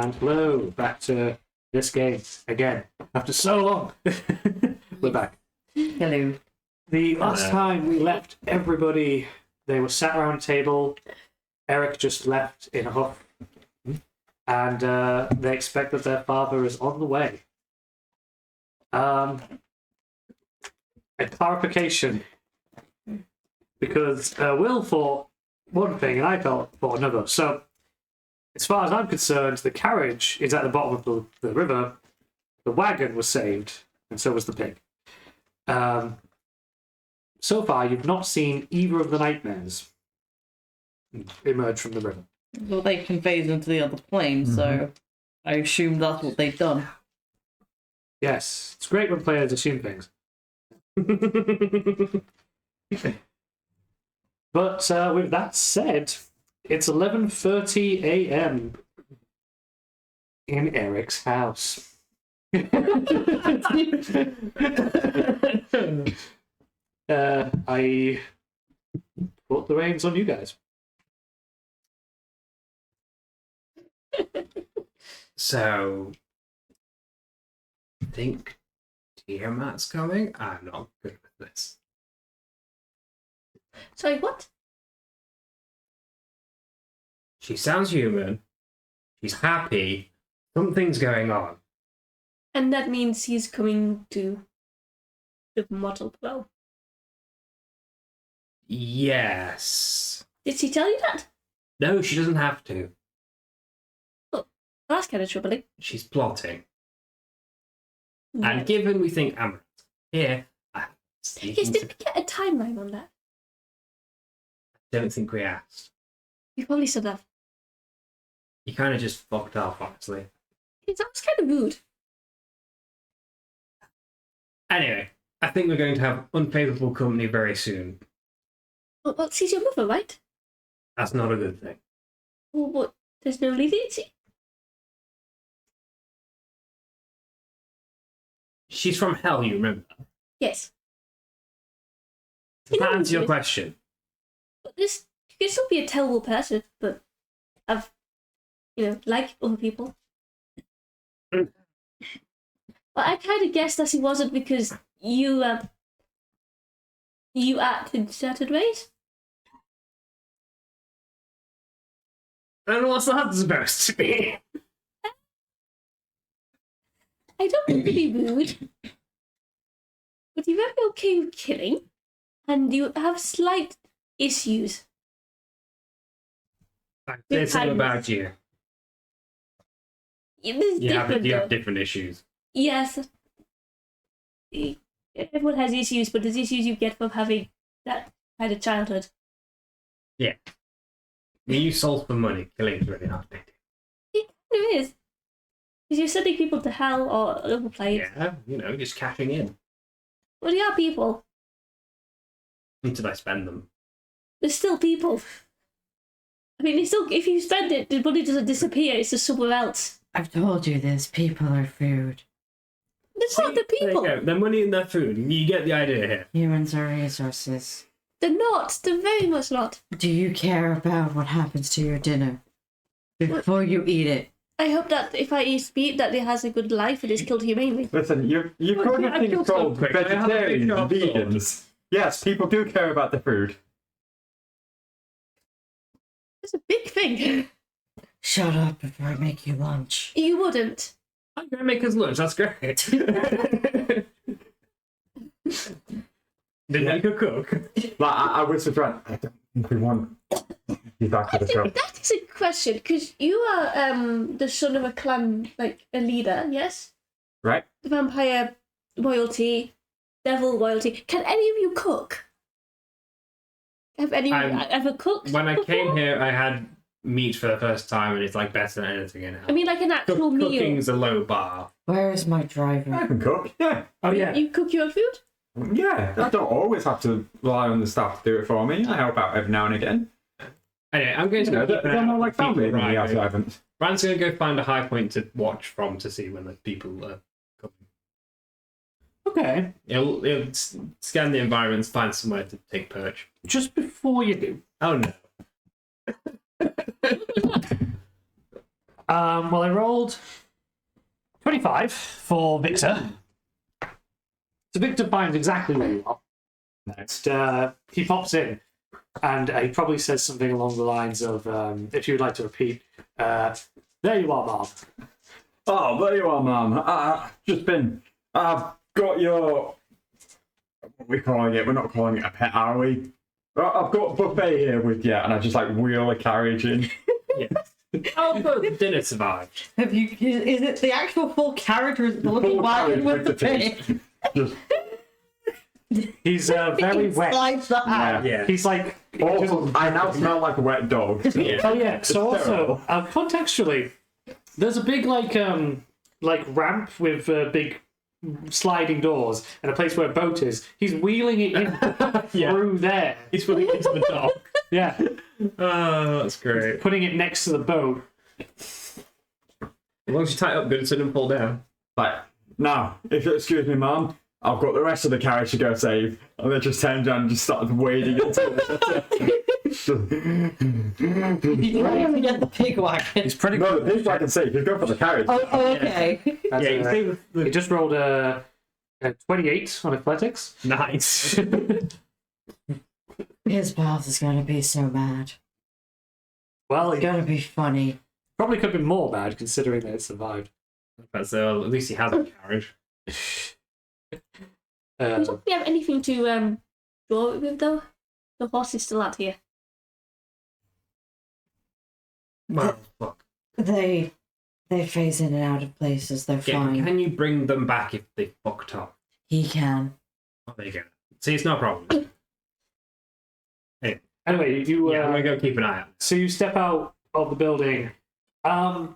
And hello, back to this game again. After so long, we're back. Hello. The last time we left everybody, they were sat around a table. Eric just left in a huff. And they expect that their father is on the way. A clarification. Because Will thought one thing and I thought another. So, as far as I'm concerned, the carriage is at the bottom of the river. The wagon was saved, and so was the pig. So far, you've not seen either of the nightmares emerge from the river. Well, they conveyed into the other plane, so I assume that's what they've done. Yes, it's great when players assume things. But with that said, it's 11:30 a.m. in Eric's house. I put the reins on you guys. So, think Tiamat's coming? I'm not good with this. Sorry, what? She sounds human. She's happy. Something's going on. And that means he's coming to the model well. Yes. Did she tell you that? No, she doesn't have to. Oh, that's kind of troubling. She's plotting. Yeah. And given we think Amaranth here, Yes, did we get a timeline on that? I don't think we asked. We probably should have. You kind of just fucked off, honestly. That was kind of rude. Anyway, I think we're going to have unfavourable company very soon. Well, she's your mother, right? That's not a good thing. Well, what? There's no leniency? She's from hell, you remember? Yes. Does that answer your question? But this, you can still be a terrible person, but have, like other people. But I kind of guessed that he wasn't because you act in certain ways. I don't know what's that supposed to be. I don't mean to be rude, but you're very okay with killing, and you have slight issues. Say something about you. It's You have different. different issues. Yes. Everyone has issues, but there's issues you get from having that kind of childhood. Yeah. When you solve for money, killing's really not big. It kind of is. Because you're sending people to hell or other places. Yeah, just cashing in. Well, they are people. Until I spend them. They're still people. I mean, they still. If you spend it, the money doesn't disappear. It's just somewhere else. I've told you this. People are food. It's not the people. There you go. Their money and their food. You get the idea here. Humans are resources. They're not. They're very much not. Do you care about what happens to your dinner before you eat it? I hope that if I eat meat, that it has a good life and is killed humanely. Listen, you've got I things killed called something. I have a vegetarians and big job vegans. Yes, people do care about the food. It's a big thing. Shut up before I make you lunch. You wouldn't. I'm going to make us lunch. That's great. Didn't you cook? Like, I was surprised. I don't think we want you back I to the think job. that is a question, because you are the son of a clan, like a leader, yes? Right? The vampire royalty, devil royalty. Can any of you cook? Have any of you ever cooked? When I before? came here, I had meat for the first time, and it's like better than anything in hell. I mean, like an actual meal. Cooking's a low bar. Where is my I driver? can cook, yeah. Oh yeah. You cook your own food? Yeah, I don't always have to rely on the staff to do it for me. I help out every now and again. Anyway, I'm going to You know, keep an they're eye not on like people family to me, I arriving. haven't. Rand's going to go find a high point to watch from to see when the people are coming. Okay. He'll scan the environment, find somewhere to take perch. Just before you do, Oh no. Well, I rolled 25 for Victor. So Victor finds exactly where you are. Next, he pops in, and he probably says something along the lines of, if you would like to repeat, there you are, Mom. Oh, there you are, Mum. I've got your... What are we calling it? We're not calling it a pet, are we? I've got buffet here with you, and I just wheel a carriage in. Yeah. Oh, but the dinner survived. Have you? Is it the actual full carriage or is it the little Full wagon carriage with the pig. pig? Just, He's very wet. Slides that out. Yeah. He's like... also, I now smell like a wet dog. Yeah. Oh yeah. So It's also, contextually, there's a big ramp with big sliding doors and a place where a boat is. He's wheeling it in through there. He's putting it into the dock. Yeah, Oh, that's great. putting it next to the boat. As long as you tie it up good so it doesn't fall down. Now, if you excuse me, Mum, I've got the rest of the carriage to go save. And they just turned around and just started wading into You have to get the pig wagon. He's pretty No, good. the pig wagon safe. He's going for the carriage. Oh, okay. That's Yeah, you all right. see He just rolled a 28 on athletics. Nice. His path is going to be so bad. Well, It's he going to be funny. probably could have been more bad considering that it survived. But so at least he has a carriage. We don't really have anything to draw it with, though. The horse is still out here. Well, fuck. They phase in and out of places. They're Yeah, fine. can you bring them back if they fucked up? He can. Oh, there you go. See, it's no problem. Anyway, you Yeah, I'm gonna go keep an eye out. so you step out of the building. I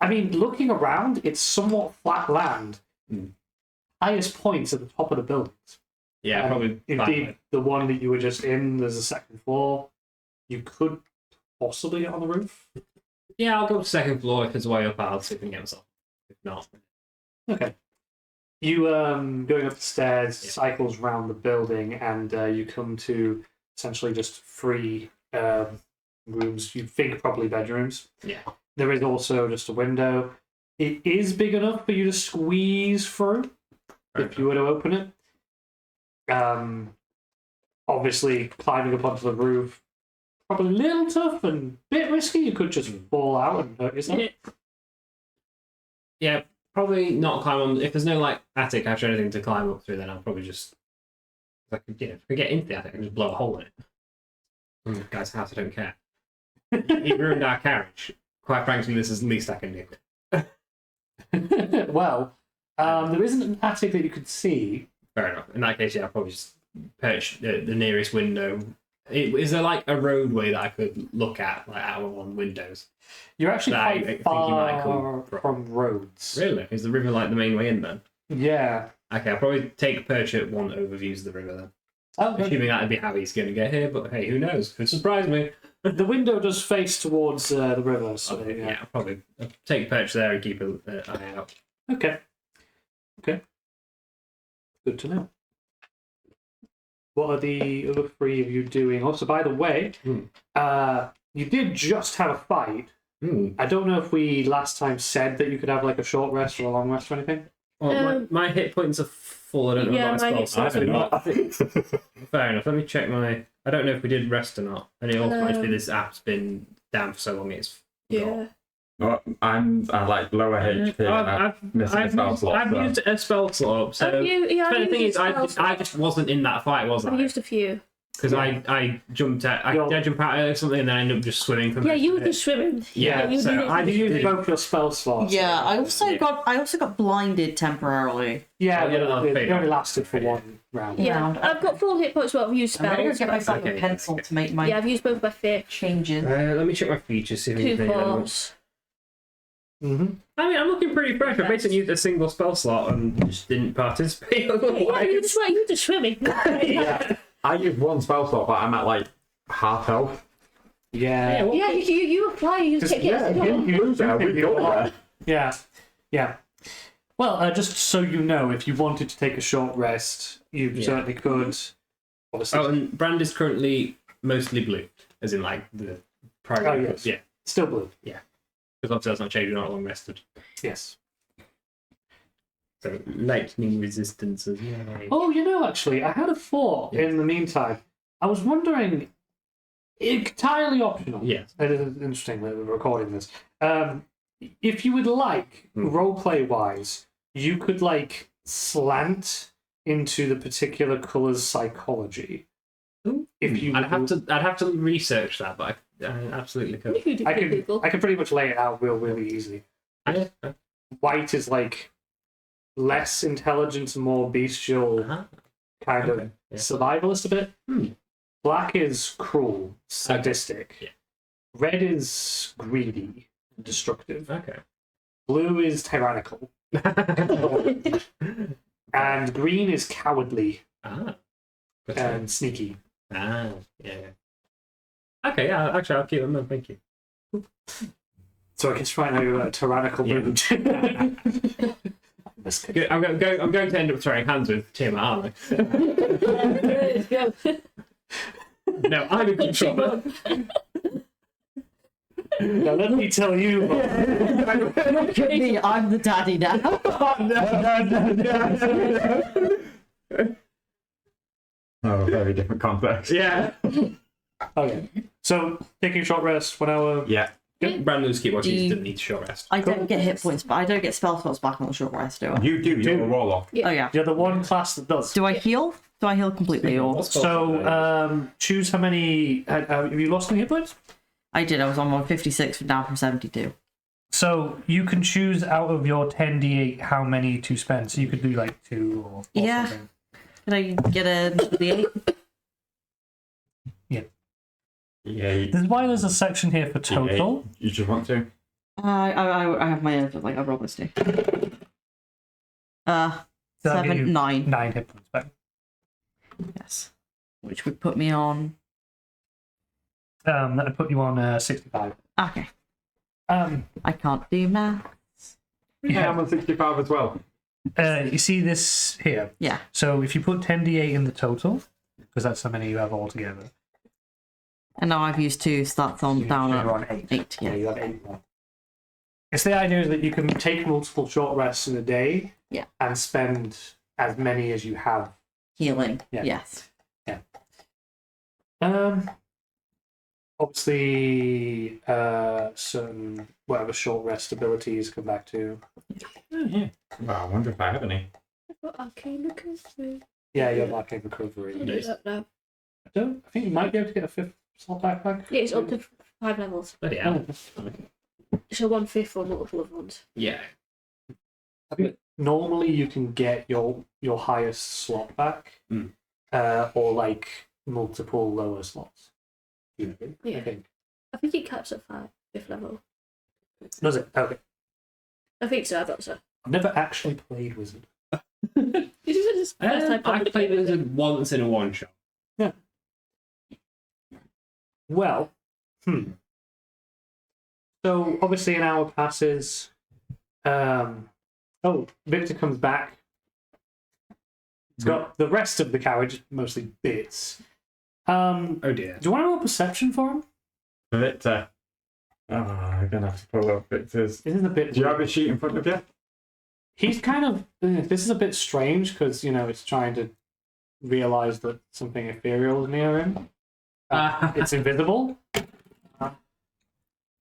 mean, looking around, it's somewhat flat land. Hmm. Highest points at the top of the buildings. Yeah, probably. Indeed, the one that you were just in, there's a second floor. You could possibly get on the roof. Yeah, I'll go to second floor. If it's way up, I'll see if I can get myself. If not, Okay. You going up the stairs, Yeah. cycles round the building, and you come to essentially just three rooms. You think probably bedrooms. yeah. There is also just a window. It is big enough for you to squeeze through if you were to open it. Obviously, climbing up onto the roof, probably a little tough and a bit risky. You could just fall out and hurt yourself. Yeah, probably not climb on. If there's no attic or anything to climb up through, then I'll probably just. If I could, if I get into the attic, I can just blow a hole in it. The guy's house, I don't care. He ruined our carriage. Quite frankly, this is the least I can do. Well, there isn't an attic that you could see. Fair enough. In that case, yeah, I'll probably just perch the nearest window. Is there a roadway that I could look at, out of one windows? You're actually That I quite think you might far come from roads. Really? Is the river the main way in then? Yeah. Okay, I'll probably take a perch at one overviews of the river then. Okay. Assuming that'd be how he's going to get here, but hey, who knows? Could surprise me. The window does face towards the river, so Okay, yeah. I'll probably take a perch there and keep an eye out. Okay. Okay. Good to know. What are the other three of you doing? Also, by the way, you did just have a fight. I don't know if we last time said that you could have a short rest or a long rest or anything. Well, my hit points are full. I don't know Yeah, what mine my is spells also are. I think Fair enough. Let me check my. I don't know if we did rest or not. And it automatically this app's been down for so long it's. Yeah. I'm lower HP. I've missing a spell slot. I've so. used a spell slot. So I've the thing used is, a spell I just wasn't in that fight, was I've I? used a few. Because I jumped at I You're- did jump out at something and then I ended up just swimming from. Yeah, you were just swimming. Yeah, you so did it. I You used did. both your spell slots. Yeah, I also Yeah. got blinded temporarily. Yeah, Oh, yeah, but that'll it fade only off. lasted for one round. Yeah, Round. I've got full hit points. Well, I've used I'm gonna spells. go get myself Okay. a pencil to make my Yeah, I've used both my fate. changes. Let me check my features. See if Two anything else. force. Mm-hmm. I mean, I'm looking pretty fresh. I basically used a single spell slot and just didn't participate. Yeah, you just right. You just swimming. I used one spell slot, but I'm at half health. Yeah. well, Yeah, you apply. You just take it. We got Yeah. Yeah. Well, just so you know, if you wanted to take a short rest, you Yeah. certainly could. Obviously, Oh, and brand is currently mostly blue, as in the primary. Oh, yes. Yeah. still blue. Yeah. Because obviously that's not changed, you're not long rested. Yes. So lightning resistance as well. Oh, actually, I had a thought in the meantime. I was wondering, entirely optional. Yes. It is interesting that we're recording this. If you would like, roleplay wise, you could like slant into the particular color's psychology. If you, I'd have to research that, but I absolutely could. You could do I can Google. pretty much lay it out really easily. White is like less intelligent and more bestial, kind of survivalist a bit. Black is cruel, sadistic. Yeah. Red is greedy, destructive. Okay. Blue is tyrannical, and green is cowardly and sneaky. Yeah. Okay, yeah, actually, I'll keep them then, thank you. So I guess right now you're a tyrannical mood. Good. I'm going to end up throwing hands with Tiamat, aren't Let's go. I? No, I'm in control. Now let me tell you. Look at me, I'm the daddy now. Oh, very different context. Yeah. Okay. So taking a short rest, 1 hour. Yeah. Brandon's keep watching, Do he you- didn't need short rest. I don't get hit points, but I don't get spell slots back on the short rest, do I? You do. You're a warlock. Oh yeah. You're the one class that does. Do I heal? Do I heal completely or? So choose how many. Have you lost any hit points? I did. I was on 156 down from 72. So you can choose out of your 10d8 how many to spend. So you could do like 2 or Yeah. something. Can I get a D8? Yeah. This is why there's a section here for total. You just want to? I have my like I roll this too. That'll give you 7, 9. 9 hit points back. Yes. Which would put me on. That would put you on 65. Okay. I can't do math. Yeah, I'm on 65 as well. You see this here? Yeah. So if you put 10d8 in the total, because that's how many you have altogether. And now I've used 2, so that's on down You're at on 8. 8. Yeah, Yeah. you have 8 more. It's the idea is that you can take multiple short rests in a day Yeah. and spend as many as you have. Healing. Yeah. Yes. Obviously, certain whatever short rest abilities come back to. Yeah. Well, I wonder if I have any. I've got arcane recovery. Yeah, you have arcane I'll recovery. do that now. I think you might be able to get a 5th slot backpack. Yeah, it's up to 5 levels. Bloody hell. So 1/5 or multiple of ones. Yeah. I think normally you can get your highest slot back, or like multiple lower slots. Yeah. I think. I think it caps at 5th level. Does it? Okay. I think so. I thought so. I've never actually played Wizard. This is the first time I played it once in a one shot. Yeah. Well, So obviously an hour passes. Victor comes back. He's got the rest of the carriage, mostly bits. Oh dear. Do you want to roll perception for him? Victor. Oh, I'm going to have to pull up Victor's. This is a bit. Do you have a sheet in front of you? He's kind of. This is a bit strange because it's trying to realize that something ethereal is near him. It's invisible.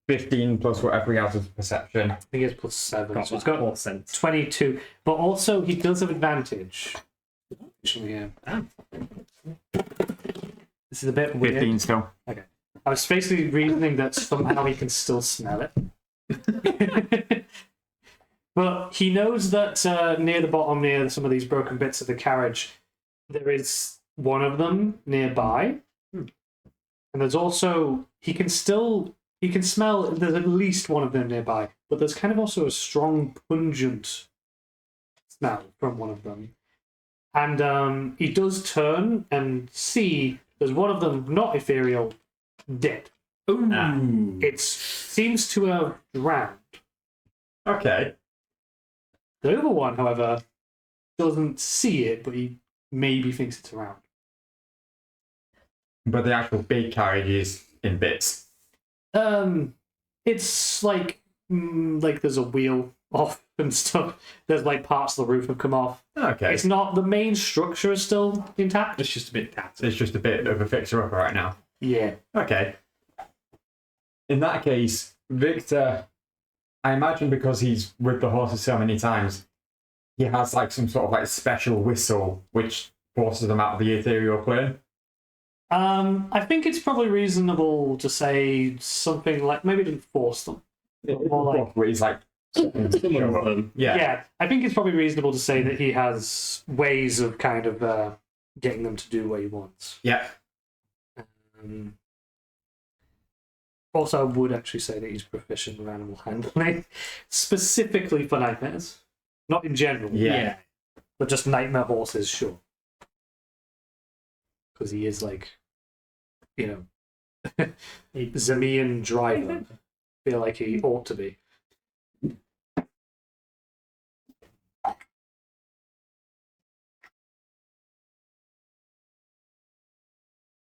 15 plus whatever he has as perception. I think he has +7, so it's got got more sense. 22. But also he does have advantage. Yeah. This is a bit weird. 15 still. Okay. I was basically reasoning that somehow he can still smell it. But he knows that near the bottom, near some of these broken bits of the carriage, there is one of them nearby. And there's also, he can smell, there's at least one of them nearby, but there's kind of also a strong, pungent smell from one of them. And he does turn and see there's one of them, not ethereal, dead. Ooh. It seems to have drowned. Okay. The other one, however, doesn't see it, but he maybe thinks it's around. But the actual big carriage is in bits. It's like like there's a wheel off and stuff. There's like parts of the roof have come off. Okay. It's not, the main structure is still intact. It's just a bit tattered. It's just a bit of a fixer-upper right now. Yeah. Okay. In that case, Victor, I imagine because he's with the horses so many times, he has like some sort of like special whistle which forces them out of the ethereal plane. I think it's probably reasonable to say something like, maybe didn't force them. More like, Where he's like, Some of them. yeah, I think it's probably reasonable to say that he has ways of kind of getting them to do what he wants. Yeah. Also, I would actually say that he's proficient with animal handling, specifically for nightmares. Not in general, Yeah. but just nightmare horses, sure. Because he is like, you know, Zemian driver. Feel like he ought to be.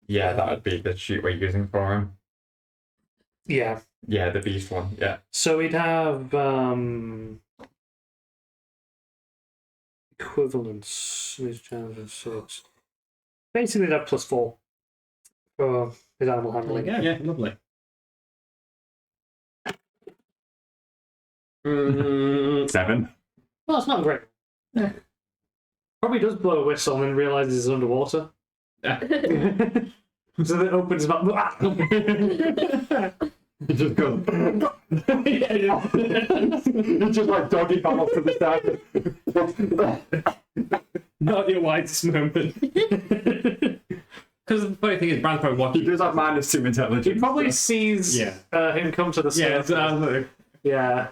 Yeah, that would be the sheet we're using for him. Yeah. Yeah, the beast one. Yeah. So we'd have equivalence. These challenges 6. Basically, that +4 for his animal handling. Yeah, lovely. Seven. Well, it's not great. Yeah. Probably does blow a whistle and then realizes he's underwater. So then opens him up. He just goes. It's just like doggy paddles to the side. Not your widest moment. Because the funny thing is, Brand's probably He watching. does have -2 intelligence. He probably sees Yeah. him come to the Yeah, surface. Yeah.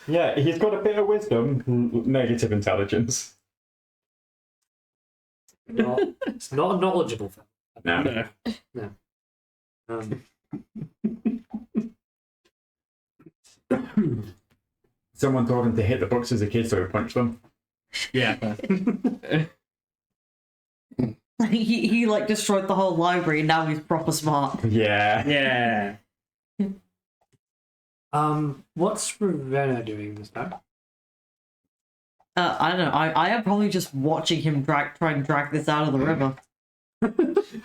Yeah, he's got a bit of wisdom, negative intelligence. It's not a knowledgeable thing. No. Someone told him to hit the books as a kid, so he punched them. Yeah. he like destroyed the whole library and now he's proper smart. Yeah. Yeah. What's Ravenna doing this time? I don't know. I am probably just watching him try and drag this out of the river.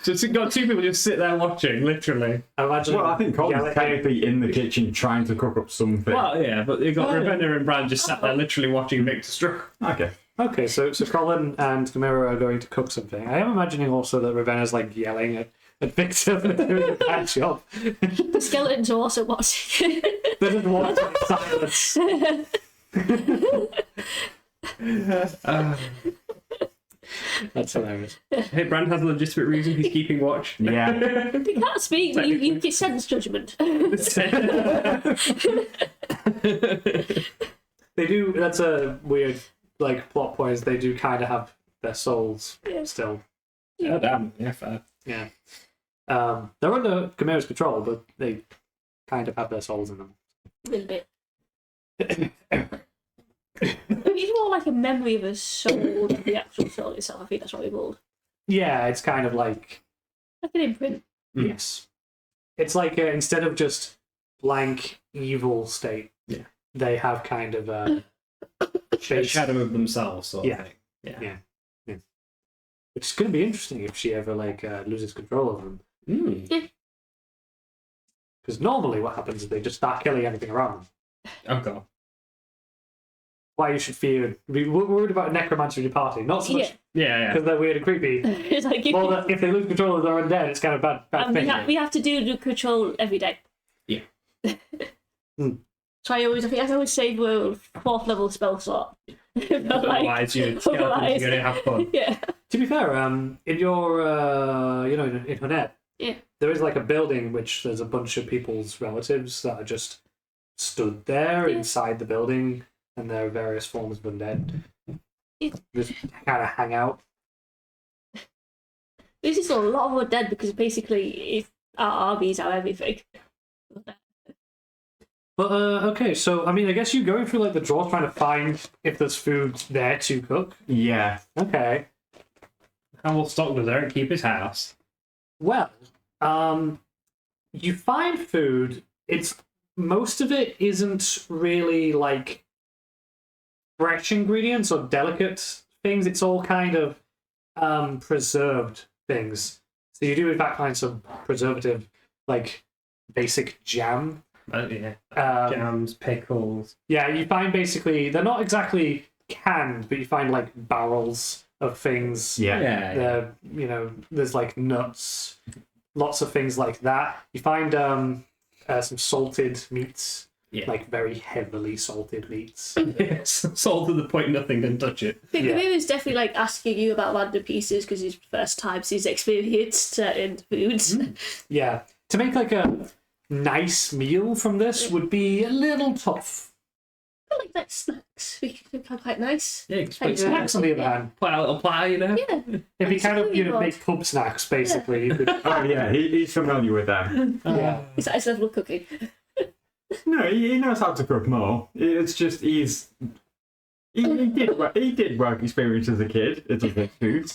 So it's got two people just sit there watching, literally. I imagine. Well, I think Colin's technically in the kitchen trying to cook up something. Well, yeah, but you've got Oh, yeah. Ravenna and Brand just sat there literally watching Victor struggle. Okay. Okay, so Colin and MMerrett are going to cook something. I am imagining also that Ravenna's like yelling at Victor for doing a bad job. The skeletons are also watching. They're just watching in silence. That's hilarious. Hey, Brand has a legitimate reason he's keeping watch. Yeah. You can't speak, but you can sense judgment. They do. That's a weird like plot point. Is they do kind of have their souls Yeah. still. Oh, damn. Yeah, fair. Yeah. They're under Chimera's control, but they kind of have their souls in them. A little bit. It's more like a memory of a soul than the actual soul itself. I think that's what we called. Yeah, it's kind of like Like an imprint. yes. It's like instead of just blank evil state, Yeah. they have kind of a A shape, shadow of themselves, sort Yeah. of thing. Yeah. which is going to be interesting if she ever like loses control of them. Mm. Because normally what happens is they just start killing anything around them. Oh, God. Why you should fear? We're worried about a necromancer in your party, not so much Yeah, because they're weird and creepy. It's like if, Well, if they lose control of their undead, it's kind of bad and thing. we have to do the control every day. Yeah. So I always say we're 4th level spell slot. But like, Otherwise, your skeletons are otherwise- going to have fun. yeah. To be fair, in your, in Hunet, Yeah. there is like a building which there's a bunch of people's relatives that are just stood there Yeah. inside the building, and there are various forms of undead. Yeah. Just kind of hang out. This is a lot of undead because basically our armies are everything. But okay, so I mean, I guess you're going through like the drawers trying to find if there's food there to cook. Yeah. Okay. How well stocked does Eric keep his house? Well, you find food. It's most of it isn't really like fresh ingredients or delicate things. It's all kind of preserved things. So you do in fact find some preservative, like basic jam. Yeah. Um, Jams, pickles. Yeah, you find basically they're not exactly canned, but you find like barrels of things. Yeah. You know, there's like nuts, lots of things like that. You find some salted meats, Yeah. like very heavily salted meats. Yes. Sold to the point nothing can touch it. I think Yeah. Maybe it's definitely like asking you about random pieces because his first times he's experienced certain foods. Yeah, to make like a nice meal from this would be a little tough. I like that snacks. We can quite nice. Yeah, just Like put, Snacks on the other hand, put out a little platter, you know? Yeah. if you kind of Absolutely. make pub snacks basically, you could. Oh yeah, he's familiar with them. Yeah. It's a nice level of cooking. No, he knows how to cook more. It's just he did work experience as a kid. It's a good food.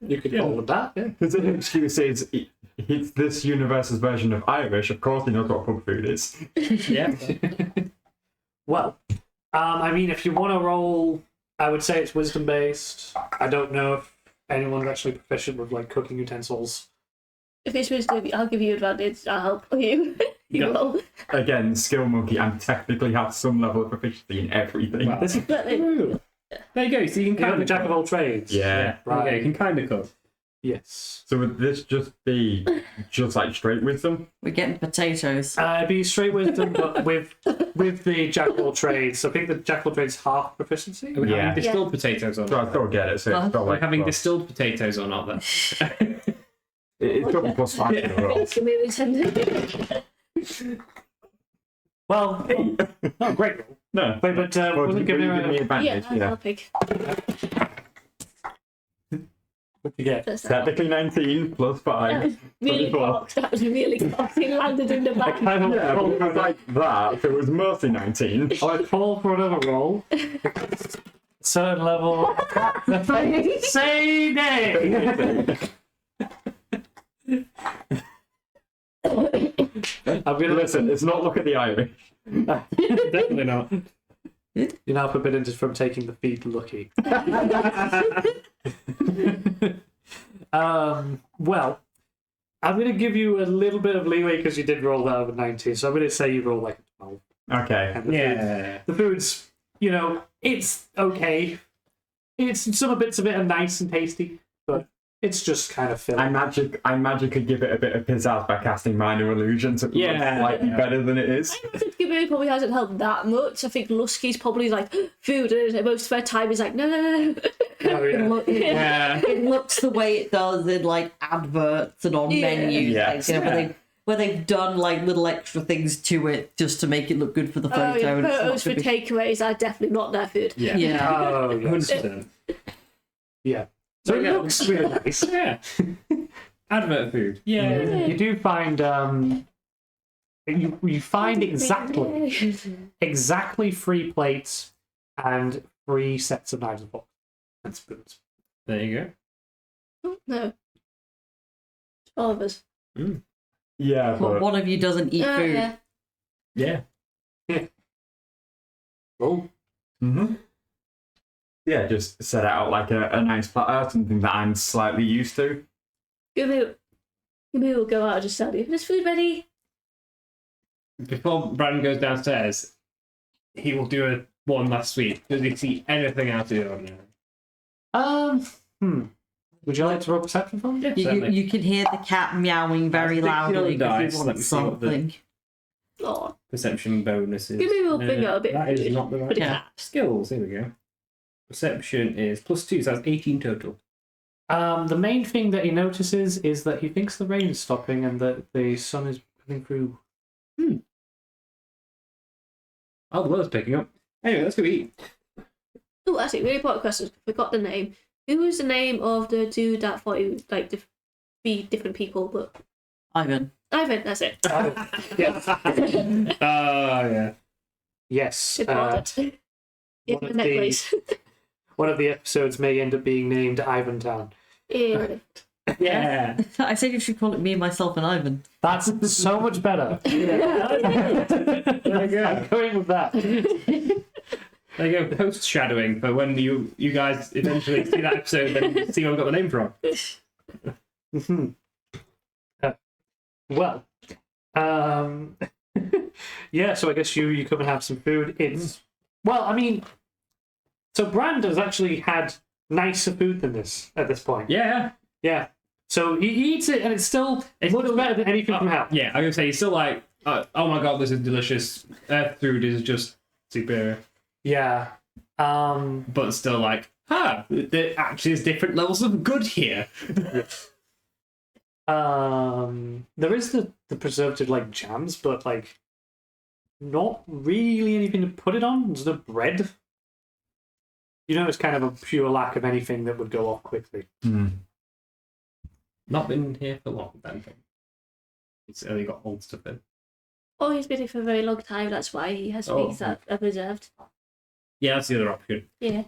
You could call it that. Yeah. His excuse is he's this universe's version of Irish. Of course, he knows what pub food is. Yeah. Well, I mean, if you want to roll, I would say it's wisdom based. I don't know if anyone's actually proficient with like cooking utensils. If it's wisdom, I'll give you advantage. I'll help you. You Yeah. roll. Again, skill monkey, and technically have some level of proficiency in everything. Wow. This is But then, true. There you go. So you can You're kind the of jack of all trades. Yeah. Right. Right. You can kind of cook. Yes. So would this just be just like straight wisdom? We're getting potatoes. It'd be straight wisdom, but with the jack of all trades. So I think the jack of all trades half proficiency. Are we Yeah. having distilled potatoes or So I not? still get it. So it's still Are we like having plus- distilled potatoes or not then? It's got +5 in a roll. it's the movie intended. Well, not great roll. No. But Well, wasn't you giving give me her advantage. Yeah, Yeah. I'll pick. what you get. First time. Technically 19 plus 5. That was really 24. cocked. That was really cocked. It landed in the back. Kind of Yeah, but it was like that. If it was mostly 19. I call for another roll. Certain level. Say nay. I'm gonna Listen, it's not look at the Irish. Definitely not. You're now forbidden from taking the feed lucky. Well, I'm going to give you a little bit of leeway because you did roll that over 19, so I'm going to say you roll like a 12. Okay. And Yeah. the food's, you know, it's okay. It's some bits of it are nice and tasty, but it's just kind of filling. I magic could give it a bit of pizzazz by casting minor illusions. It Yeah. looks slightly better than it is. I think Gimli probably hasn't helped that much. I think Lusky's probably like food, and most of their time he's like, no. Oh, It, yeah. Yeah. it looks the way it does in like adverts and on Yeah. menus, Yes. you know, where they've done like little extra things to it just to make it look good for the Oh, photo. yeah, and it's not photos for gonna be- takeaways are definitely not their food. Yeah. Yeah. Oh, yes. 100%. Yeah. So it Yeah. looks really nice. Yeah. Advert food. Yeah. You do find you find exactly 3 plates and 3 sets of knives and forks and spoons. There you No. 12 of us. go. Yeah, But but one of you doesn't eat food. Yeah. Yeah. Oh, yeah, just set it out like a nice platter, something that I'm slightly used to. Gimli will go out and just tell you, is food ready? Before Brandon goes downstairs, he will do a one last sweep. Does he see anything out of the ordinary? Would you like to roll perception for me? You can hear the cat meowing very Stick your loudly dice, because he let me wants see what the- something. Oh, Perception bonuses. Give me a little finger, a bit That is food. not the right But it Yeah. can't. skills. Here we go. Perception is +2, so that's 18 total. The main thing that he notices is that he thinks the rain is stopping and that the sun is coming through. Oh, the weather's picking up. Anyway, let's go eat. Oh, actually, really important question. Forgot the name. Who was the name of the dude that thought he would like be different people? But Ivan. Ivan, that's it. Yes. Oh, yeah. Yes. Good part. Yeah, one of necklace. One of the episodes may end up being named Ivan Town. Yeah. Yeah. I said you should call it Me, Myself, and Ivan. That's so much better. There you go. I'm going with that. There you go. Post shadowing for when you guys eventually see that episode, then see where I got the name from. Well, yeah. So I guess you come and have some food. It's well, I mean, so Brand has actually had nicer food than this at this point. Yeah. Yeah. So he eats it, and it's much better than anything from hell. Yeah, I'm gonna say he's still like, oh my god, this is delicious. Earth food is just superior. Yeah. But still like, there actually is different levels of good here. There is the preservative like jams, but like not really anything to put it on. There's no bread. You know, it's kind of a pure lack of anything that would go off quickly. Not been here for long, then. It's only got old stuff in. Oh, he's been here for a very long time. That's why he has things that are preserved. Yeah, that's the other option. Yeah.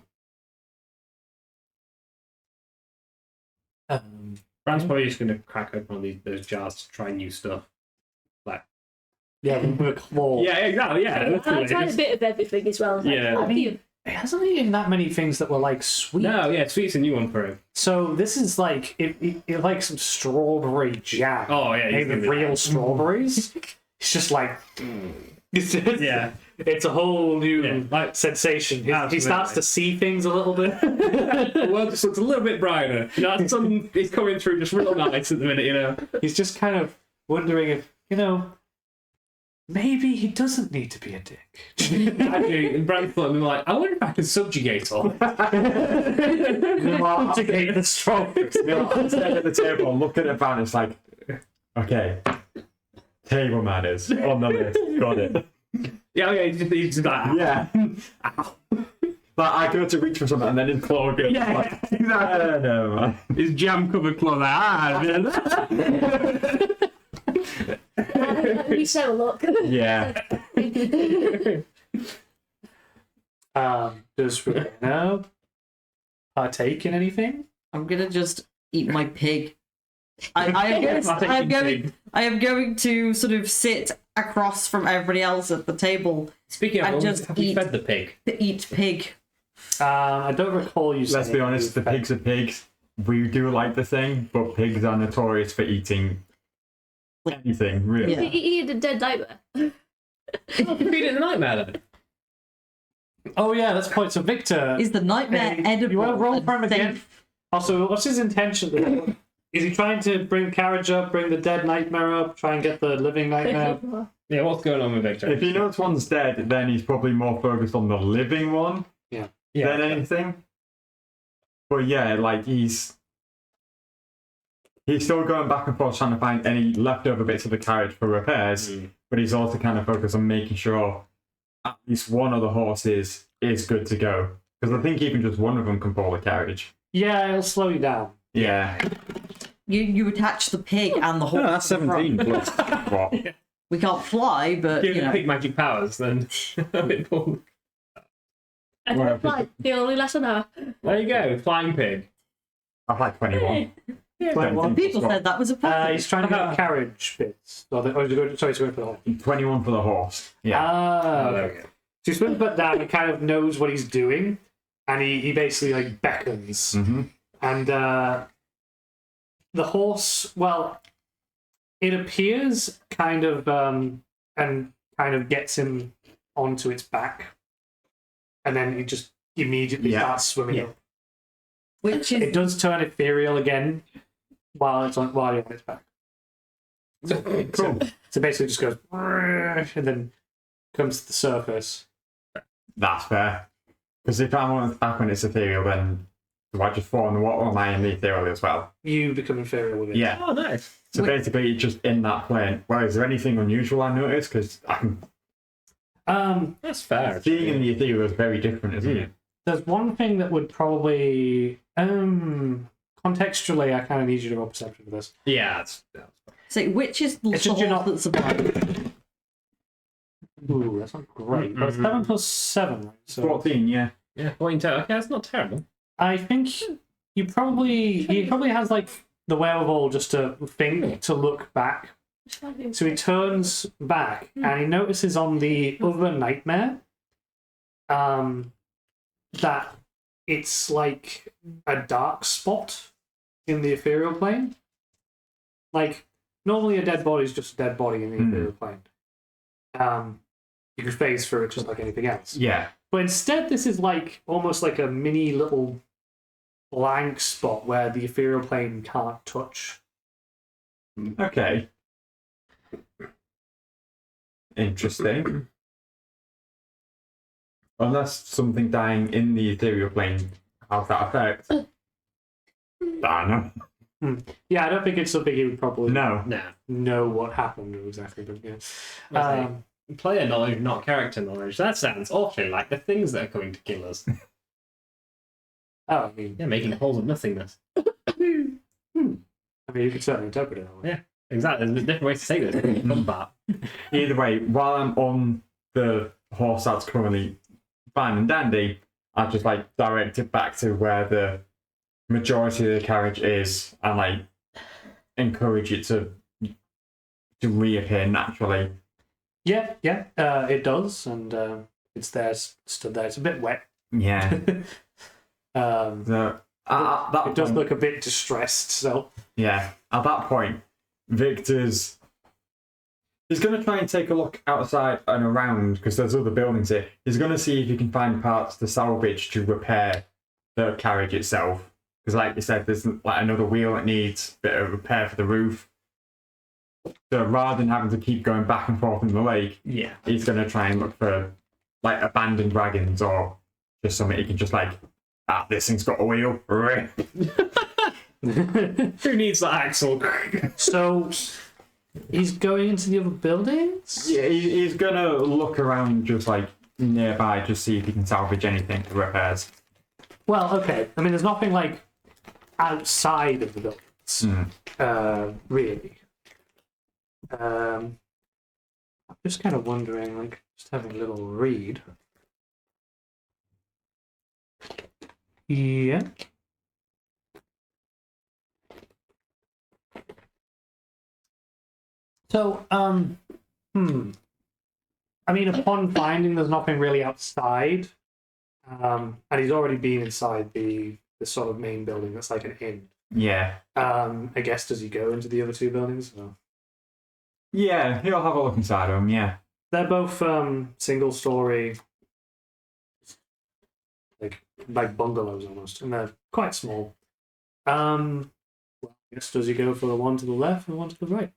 Brand's probably just gonna crack open one of those jars to try new stuff. Yeah, with a claw. Yeah, exactly. Yeah, I tried a bit of everything as well. Yeah. I mean, it hasn't eaten that many things that were like sweet. No, yeah, sweet's a new one for him. So this is like it like some strawberry jam. Oh yeah, made with real strawberries. It's just like yeah. It's a whole new sensation. He starts to see things a little bit. The world just looks a little bit brighter. You know, the sun is coming through just real nice at the minute. You know, he's just kind of wondering if maybe he doesn't need to be a dick. actually, in Brand's thought, like, I wonder if I can subjugate all. Subjugate the strawberries. I'm sitting at the table and looking at Van. It's like, okay, table manners on the list. Got it. Yeah, he's just like, Yeah. But I go to reach for something and then his claw goes. Yeah, like, exactly. No, man. His jam covered claw. We so look. Yeah. Does Rowena partake in anything? I'm gonna just eat my pig. I am going to sort of sit across from everybody else at the table. Speaking of, and just have you fed the pig? Eat pig. I don't recall you saying. Let's be honest, the pigs are pigs. We do like the thing, but pigs are notorious for eating anything, really. Yeah. He had a dead nightmare. Oh, you feed it in the nightmare then. Oh yeah, that's point. So Victor Is the nightmare edible? You want to roll for him and again? safe? Also, what's his intention? Is he trying to bring carriage up, bring the dead nightmare up, try and get the living nightmare up? Yeah, what's going on with Victor? If he knows one's dead, then he's probably more focused on the living one than anything. But yeah, like he's still going back and forth trying to find any leftover bits of the carriage for repairs, but he's also kind of focused on making sure at least one of the horses is good to go. Because I think even just one of them can pull the carriage. Yeah, it'll slow you down. Yeah. You attach the pig and the horse. No, that's to the front. 17 plus what? We can't fly, but Give you him know. pig magic powers, then a bit more. I Well, don't fly. They only last an hour. There you go, flying pig. I like 21. Yeah, 21 People plus said that was a problem. He's trying to get carriage bits. Sorry, he's going for the horse. what? 21 for the horse. Yeah. Oh, there we go. So he swims back down and kind of knows what he's doing, and he basically like beckons. Mm-hmm. And the horse, well, it appears kind of and kind of gets him onto its back, and then he just immediately starts swimming up. Which is It does turn ethereal again while you're on its back. Cool. So basically, it just goes and then comes to the surface. That's fair. Because if I'm on its back when it's ethereal, then do I just fall in the water or am I in the ethereal as well? You become ethereal with it. Yeah. Oh, nice. So basically, it's just in that plane. Well, is there anything unusual I noticed? Because I can. That's fair. Being in the ethereal is very different, isn't it? There's one thing that would probably contextually, I kind of need you to roll perception for this. Yeah, that's so which is the It's just you're horse not- that survived? Ooh, that's not great. But it's 7 plus 7, right? So 14, yeah. yeah. 14 total. Okay, that's not terrible. I think he probably has like the wherewithal just to think, to look back. So he turns back and he notices on the other nightmare that it's like a dark spot in the ethereal plane. Like, normally a dead body is just a dead body in the ethereal plane. You could phase through it just like anything else. Yeah. But instead, this is like almost like a mini little blank spot where the ethereal plane can't touch. Okay. Interesting. Unless something dying in the ethereal plane has that effect. I don't know. Yeah, I don't think it's something he would probably No. know what happened exactly. But yeah. Player knowledge, not character knowledge. That sounds awfully like the things that are coming to kill us. I mean, Yeah, making holes of nothingness. I mean, you could certainly interpret it that way. Yeah, exactly. There's different ways to say this. Combat. Either way, while I'm on the horse that's currently fine and dandy, I just like direct it back to where the majority of the carriage is and like encourage it to reappear naturally. Yeah, it does, and it's there, stood there. It's a bit wet. Yeah. So, at that It does point, look a bit distressed, so... yeah, at that point, Victor's... He's going to try and take a look outside and around, because there's other buildings here. He's going to see if he can find parts to salvage to repair the carriage itself. Because like you said, there's like another wheel that needs a bit of repair for the roof. So rather than having to keep going back and forth in the lake, Yeah. he's going to try and look for like abandoned wagons or just something he can just like, this thing's got a wheel. Who needs that axle? So, he's going into the other buildings? Yeah, he's going to look around just like nearby, just see if he can salvage anything for repairs. Well, okay. I mean, there's nothing like outside of the buildings, really. I'm just kind of wondering, like, just having a little read. Yeah. So, I mean, upon finding there's nothing really outside, and he's already been inside the sort of main building that's like an inn. Yeah. I guess, does he go into the other two buildings? Or? Yeah, he'll have a look inside of them, yeah. They're both single story, like bungalows almost, and they're quite small. Well, I guess, does he go for the one to the left and one to the right?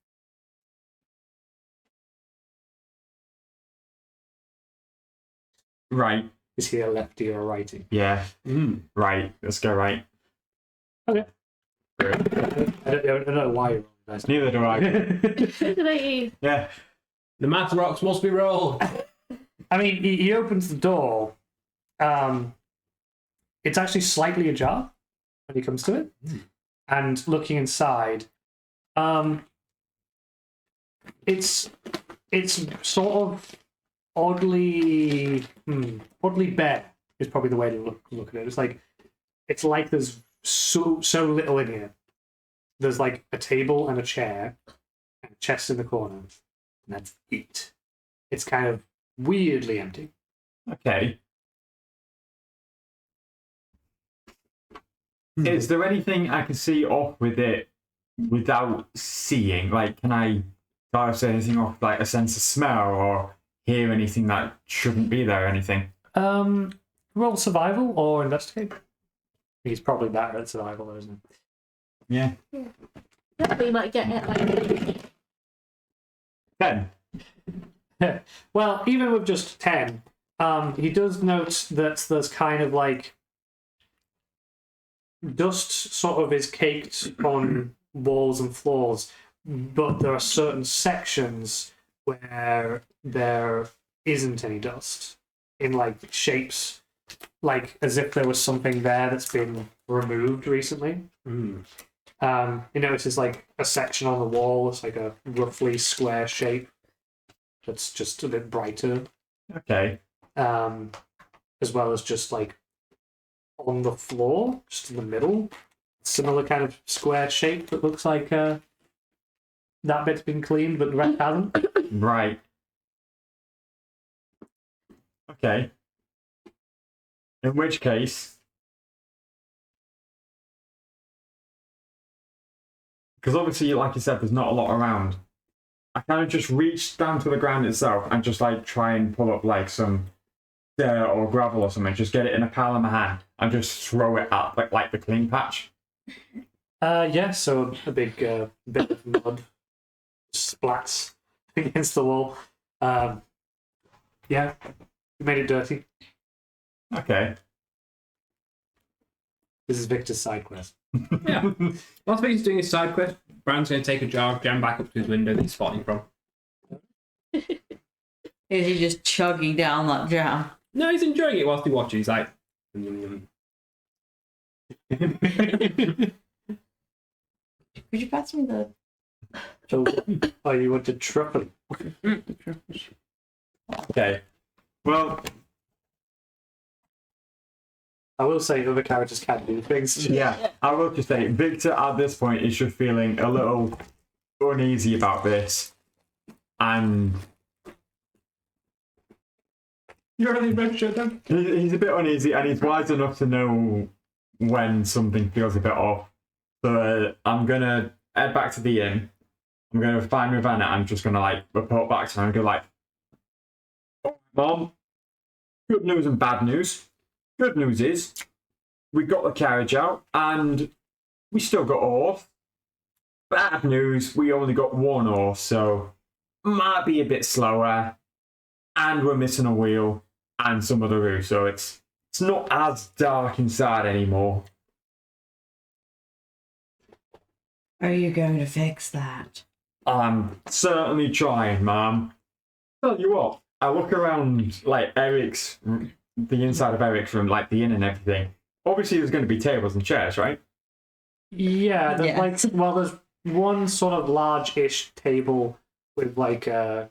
Right. Is he a lefty or a righty? Yeah. Right. Let's go right. Okay. Good. I don't know why you're wrong. Neither do I. Did I hear? Yeah. The math rocks must be rolled. I mean, he opens the door. It's actually slightly ajar when he comes to it. And looking inside, it's sort of oddly bare is probably the way to look at it. It's like there's so little in here. There's like a table and a chair and a chest in the corner, and that's it. It's kind of weirdly empty. Okay. Is there anything I can see off with it without seeing? Like, can I say anything off, like a sense of smell, or hear anything that shouldn't be there or anything? Roll survival or investigate. He's probably better at survival, though, isn't Yeah. Yeah, we might get it like 10. he? Well, even with just 10, he does note that there's kind of like dust sort of is caked on walls and floors, but there are certain sections where there isn't any dust in like shapes, like as if there was something there that's been removed recently. You notice like a section on the wall that's like a roughly square shape that's just a bit brighter, Okay. as well as just like on the floor, just in the middle, similar kind of square shape that looks like that bit's been cleaned, but the rest hasn't. Right. Okay. In which case, because obviously, like you said, there's not a lot around. I kind of just reach down to the ground itself and just like try and pull up like some dirt or gravel or something. Just get it in a pile in my hand and just throw it at like the clean patch. Yeah, so a big bit of mud splats against the wall. Yeah, you made it dirty. Okay. This is Victor's side quest. Yeah. Whilst Victor's doing his side quest, Brand's going to take a jar of jam back up to his window that he's spotting from. Is he just chugging down that jam? No, he's enjoying it whilst he watches. He's like, Could you pass me the... Oh, you wanted truffle. Okay. Well, I will say other characters can do things. yeah, I will just say Victor at this point is just feeling a little uneasy about this. And you're really registered then? he's a bit uneasy and he's wise enough to know when something feels a bit off. So I'm going to head back to the inn. I'm going to find Ravenna. I'm just going to like report back to her and go like, oh, Mom, good news and bad news. Good news is we got the carriage out and we still got a horse. Bad news, we only got one horse, so might be a bit slower. And we're missing a wheel and some of the roof, so it's not as dark inside anymore. Are you going to fix that? I'm certainly trying, Mum. Tell you what, I look around like the inside of Eric's room, like the inn and everything. Obviously, there's going to be tables and chairs, right? Yeah, there's Yeah. like, well, there's one sort of large-ish table with like, 3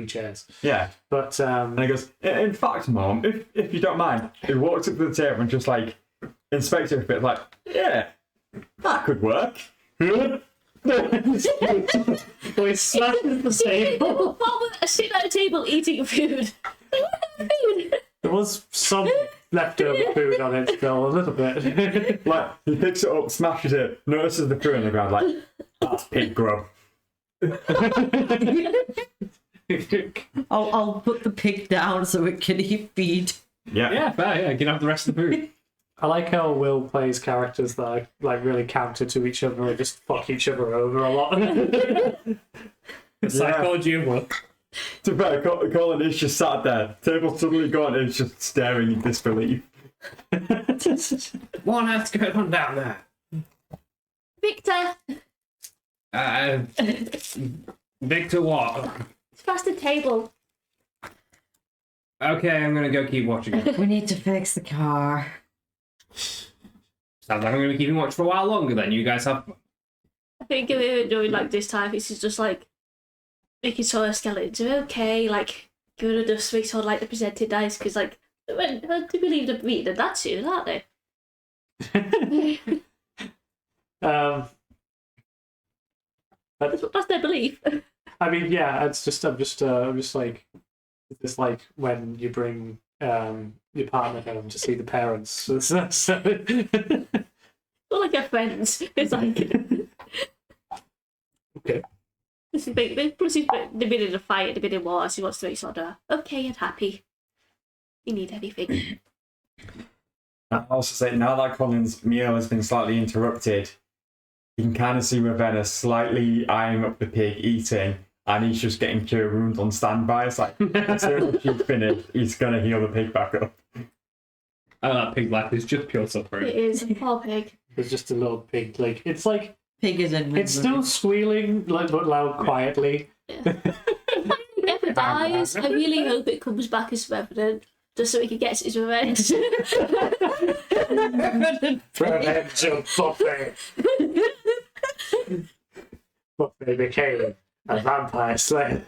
chairs. Yeah. But And he goes, in fact, Mum, if you don't mind, he walks up to the table and just like inspects it a bit, like, yeah, that could work. we smashes the table. What was sitting at a table eating food? Food. There was some leftover food on it still, a little bit. Like, he picks it up, smashes it, notices the food on the ground, like, that's pig grub. I'll put the pig down so it can eat feed. Yeah. Yeah, fair, yeah, you can have the rest of the food. I like how Will plays characters that are like really counter to each other and just fuck each other over a lot. Psychology of work. To be fair, Colin is just sat there, table suddenly gone, and he's just staring in disbelief. What on earth's going on down there? Victor, Victor what? it's past the table. Okay, I'm going to go keep watching it. We need to fix the car. Sounds like I'm going to be keeping watch for a while longer then. You guys have... I think if we were doing like this time, it's just like making sure the skeletons are okay, like giving a dust make sure like they're presented nice, because like when do we leave them meeting that soon, aren't they? That's their belief. I mean, yeah, I'm just like, it's like when you bring your partner home to see the parents. Not like they're friends. It's like Okay. this is big. Plus, they've been in a fight, they've been in war, so he wants to make sure they're okay and happy. You need anything. I'll also say, now that Colin's meal has been slightly interrupted, you can kind of see Ravenna slightly eyeing up the pig eating, and he's just getting cure wounds on standby. It's like, as soon as she's finished, he's going to heal the pig back up. Oh, that pig life is just pure It suffering. is a poor pig. There's just a little pig, like, it's like, Pig is in. it's still squealing, like, but loud, quietly. If it ever dies, I really hope it comes back as Revenant, just so he can get his revenge. Revenge of Buffy. Buffy became a vampire slayer.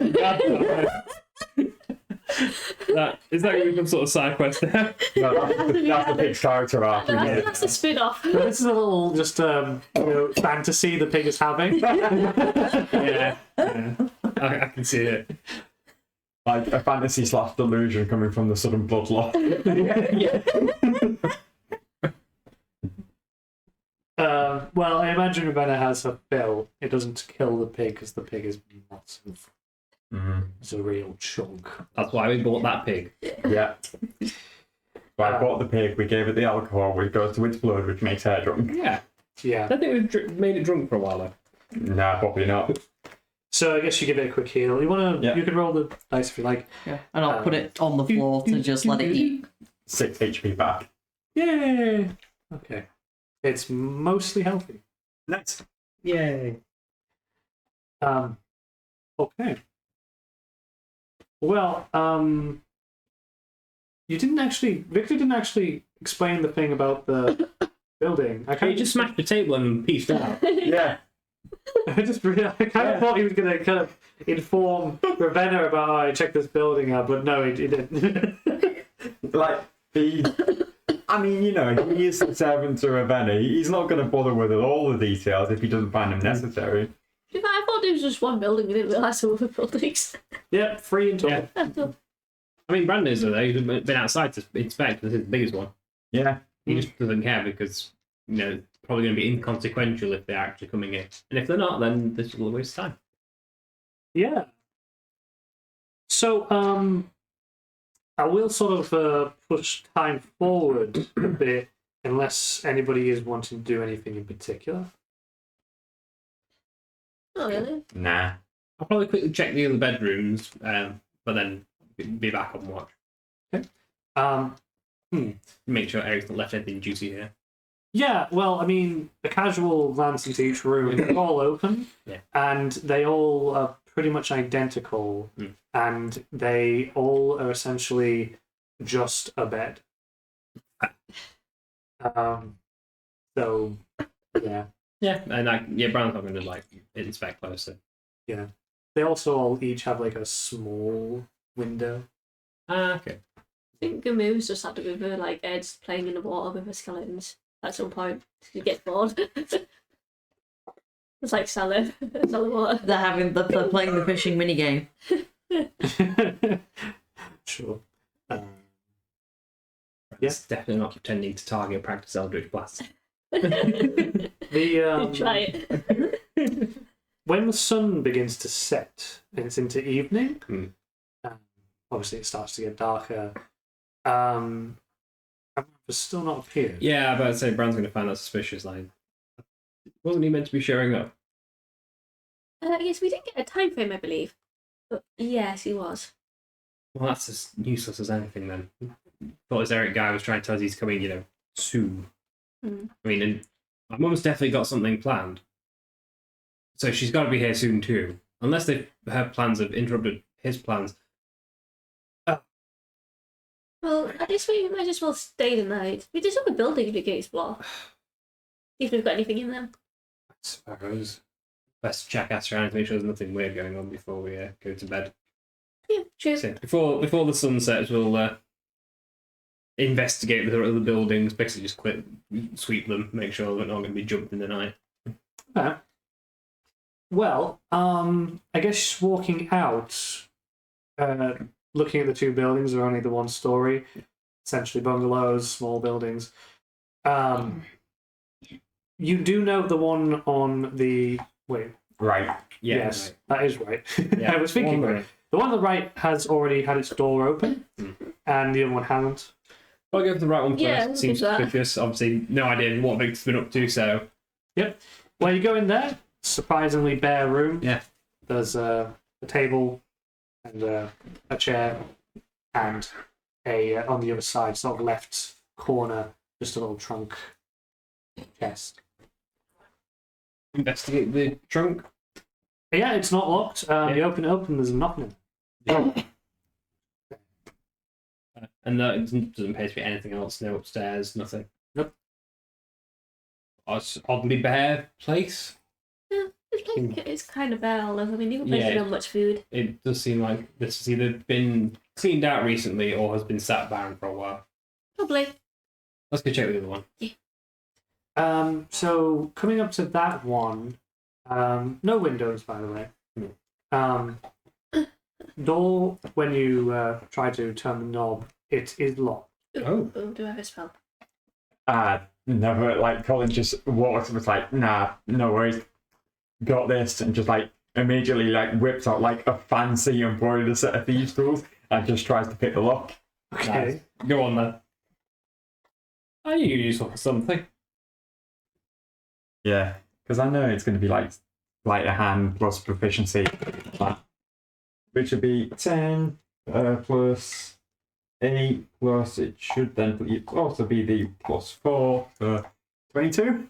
Is that going to become sort of side quest there? No, that's the pig's character arc. No, isn't it? that's the spin-off. But this is a little just fantasy the pig is having. Yeah. I can see it. Like a fantasy / delusion coming from the sudden bloodlock. Well, I imagine Ravenna has her fill. It doesn't kill the pig because the pig is massive. It's a real chunk. That's why we bought that pig. Yeah. So I bought the pig, we gave it the alcohol, which goes to its blood, which makes her drunk. Yeah. Yeah. I don't think we've made it drunk for a while though. Nah, probably not. So I guess you give it a quick heal. You wanna? Yeah. You can roll the dice if you like. Yeah. And I'll put it on the floor to just let it eat. 6 HP back. Yay! Okay. It's mostly healthy. Nice. Yay. Okay. Well, Victor didn't actually explain the thing about the building. He just smashed the table and pieced out. Yeah. I kind of thought he was going to kind of inform Ravenna about, I checked this building out, but no, he didn't. Like, I mean, you know, he is the servant to Ravenna. He's not going to bother with all the details if he doesn't find them necessary. I thought it was just one building. I didn't realise there were other buildings. Yeah, 3 in total. Yeah. I mean, Brandon's though, he's been outside to inspect. This is the biggest one. Yeah. He just doesn't care because, you know, it's probably going to be inconsequential if they're actually coming in. And if they're not, then this will waste time. Yeah. So, I will sort of push time forward a bit, unless anybody is wanting to do anything in particular. Oh, really? Nah. I'll probably quickly check the other bedrooms, but then be back on watch. Make sure Eric's not left anything juicy here. Yeah, well, I mean, a casual glance into each room, they're all open, and they all are pretty much identical, and they all are essentially just a bed. So, yeah. Yeah, and Brandon's not going to like inspect closer. Yeah. They also all each have like a small window. Ah, okay. I think Gamu's just had to with her, like, Ed's playing in the water with her skeletons at some point. She gets bored. It's like selling water. They're playing the fishing minigame. Sure. Yes, definitely not pretending to target practice Eldritch Blast. Try it. When the sun begins to set and it's into evening, obviously it starts to get darker. It's still not appeared. Yeah, but I'd say Brand's going to find that suspicious. Like, wasn't he meant to be showing up? Yes, we didn't get a time frame, I believe. But yes, he was. Well, that's as useless as anything then. Thought this Eric guy was trying to tell us he's coming, you know, soon. I mean, and my mum's definitely got something planned. So she's got to be here soon too. Unless her plans have interrupted his plans. Well, at least we might as well stay the night. We just have a building we can explore. See if we've got anything in them. I suppose. Best check us around to make sure there's nothing weird going on before we go to bed. Yeah, true. So before the sun sets, we'll investigate the other buildings, basically just sweep them, make sure we're not going to be jumped in the night. Well, I guess walking out, looking at the two buildings, are only the one story, essentially bungalows, small buildings. You do know the one on the Right. Yeah, yes, right. that is right. Yeah, I was thinking one right. The one on the right has already had its door open, and the other one hasn't. I'll go for the right one first. Yeah, Seems that. suspicious. Obviously, no idea what Victor's been up to, so... Yep. Well, you go in there, surprisingly bare room. Yeah. There's a table and a chair, and on the other side, sort of left corner, just a little trunk chest. Investigate the trunk. Yeah, it's not locked. You open it up and there's nothing in it. And there doesn't appear to be anything else. No upstairs, nothing. Nope. Oddly bare place. Yeah, it's kind of bare all over. I mean, you can place Yeah. not much food. It does seem like this has either been cleaned out recently or has been sat barren for a while. Probably. Let's go check the other one. So coming up to that one, no windows, by the way. Door, when you try to turn the knob, it is locked. Oh. Do I have a spell? Never, like, Colin just walks and was like, nah, no worries. Got this, and just, like, immediately, like, whips out, like, a fancy embroidered set of thieves' tools and just tries to pick the lock. Okay. Nice. Go on then. Oh, you can use it for something. Yeah, because I know it's going to be, like, sleight of hand plus proficiency, which would be 10 plus 8 plus, it should then also be the plus 4 for 22.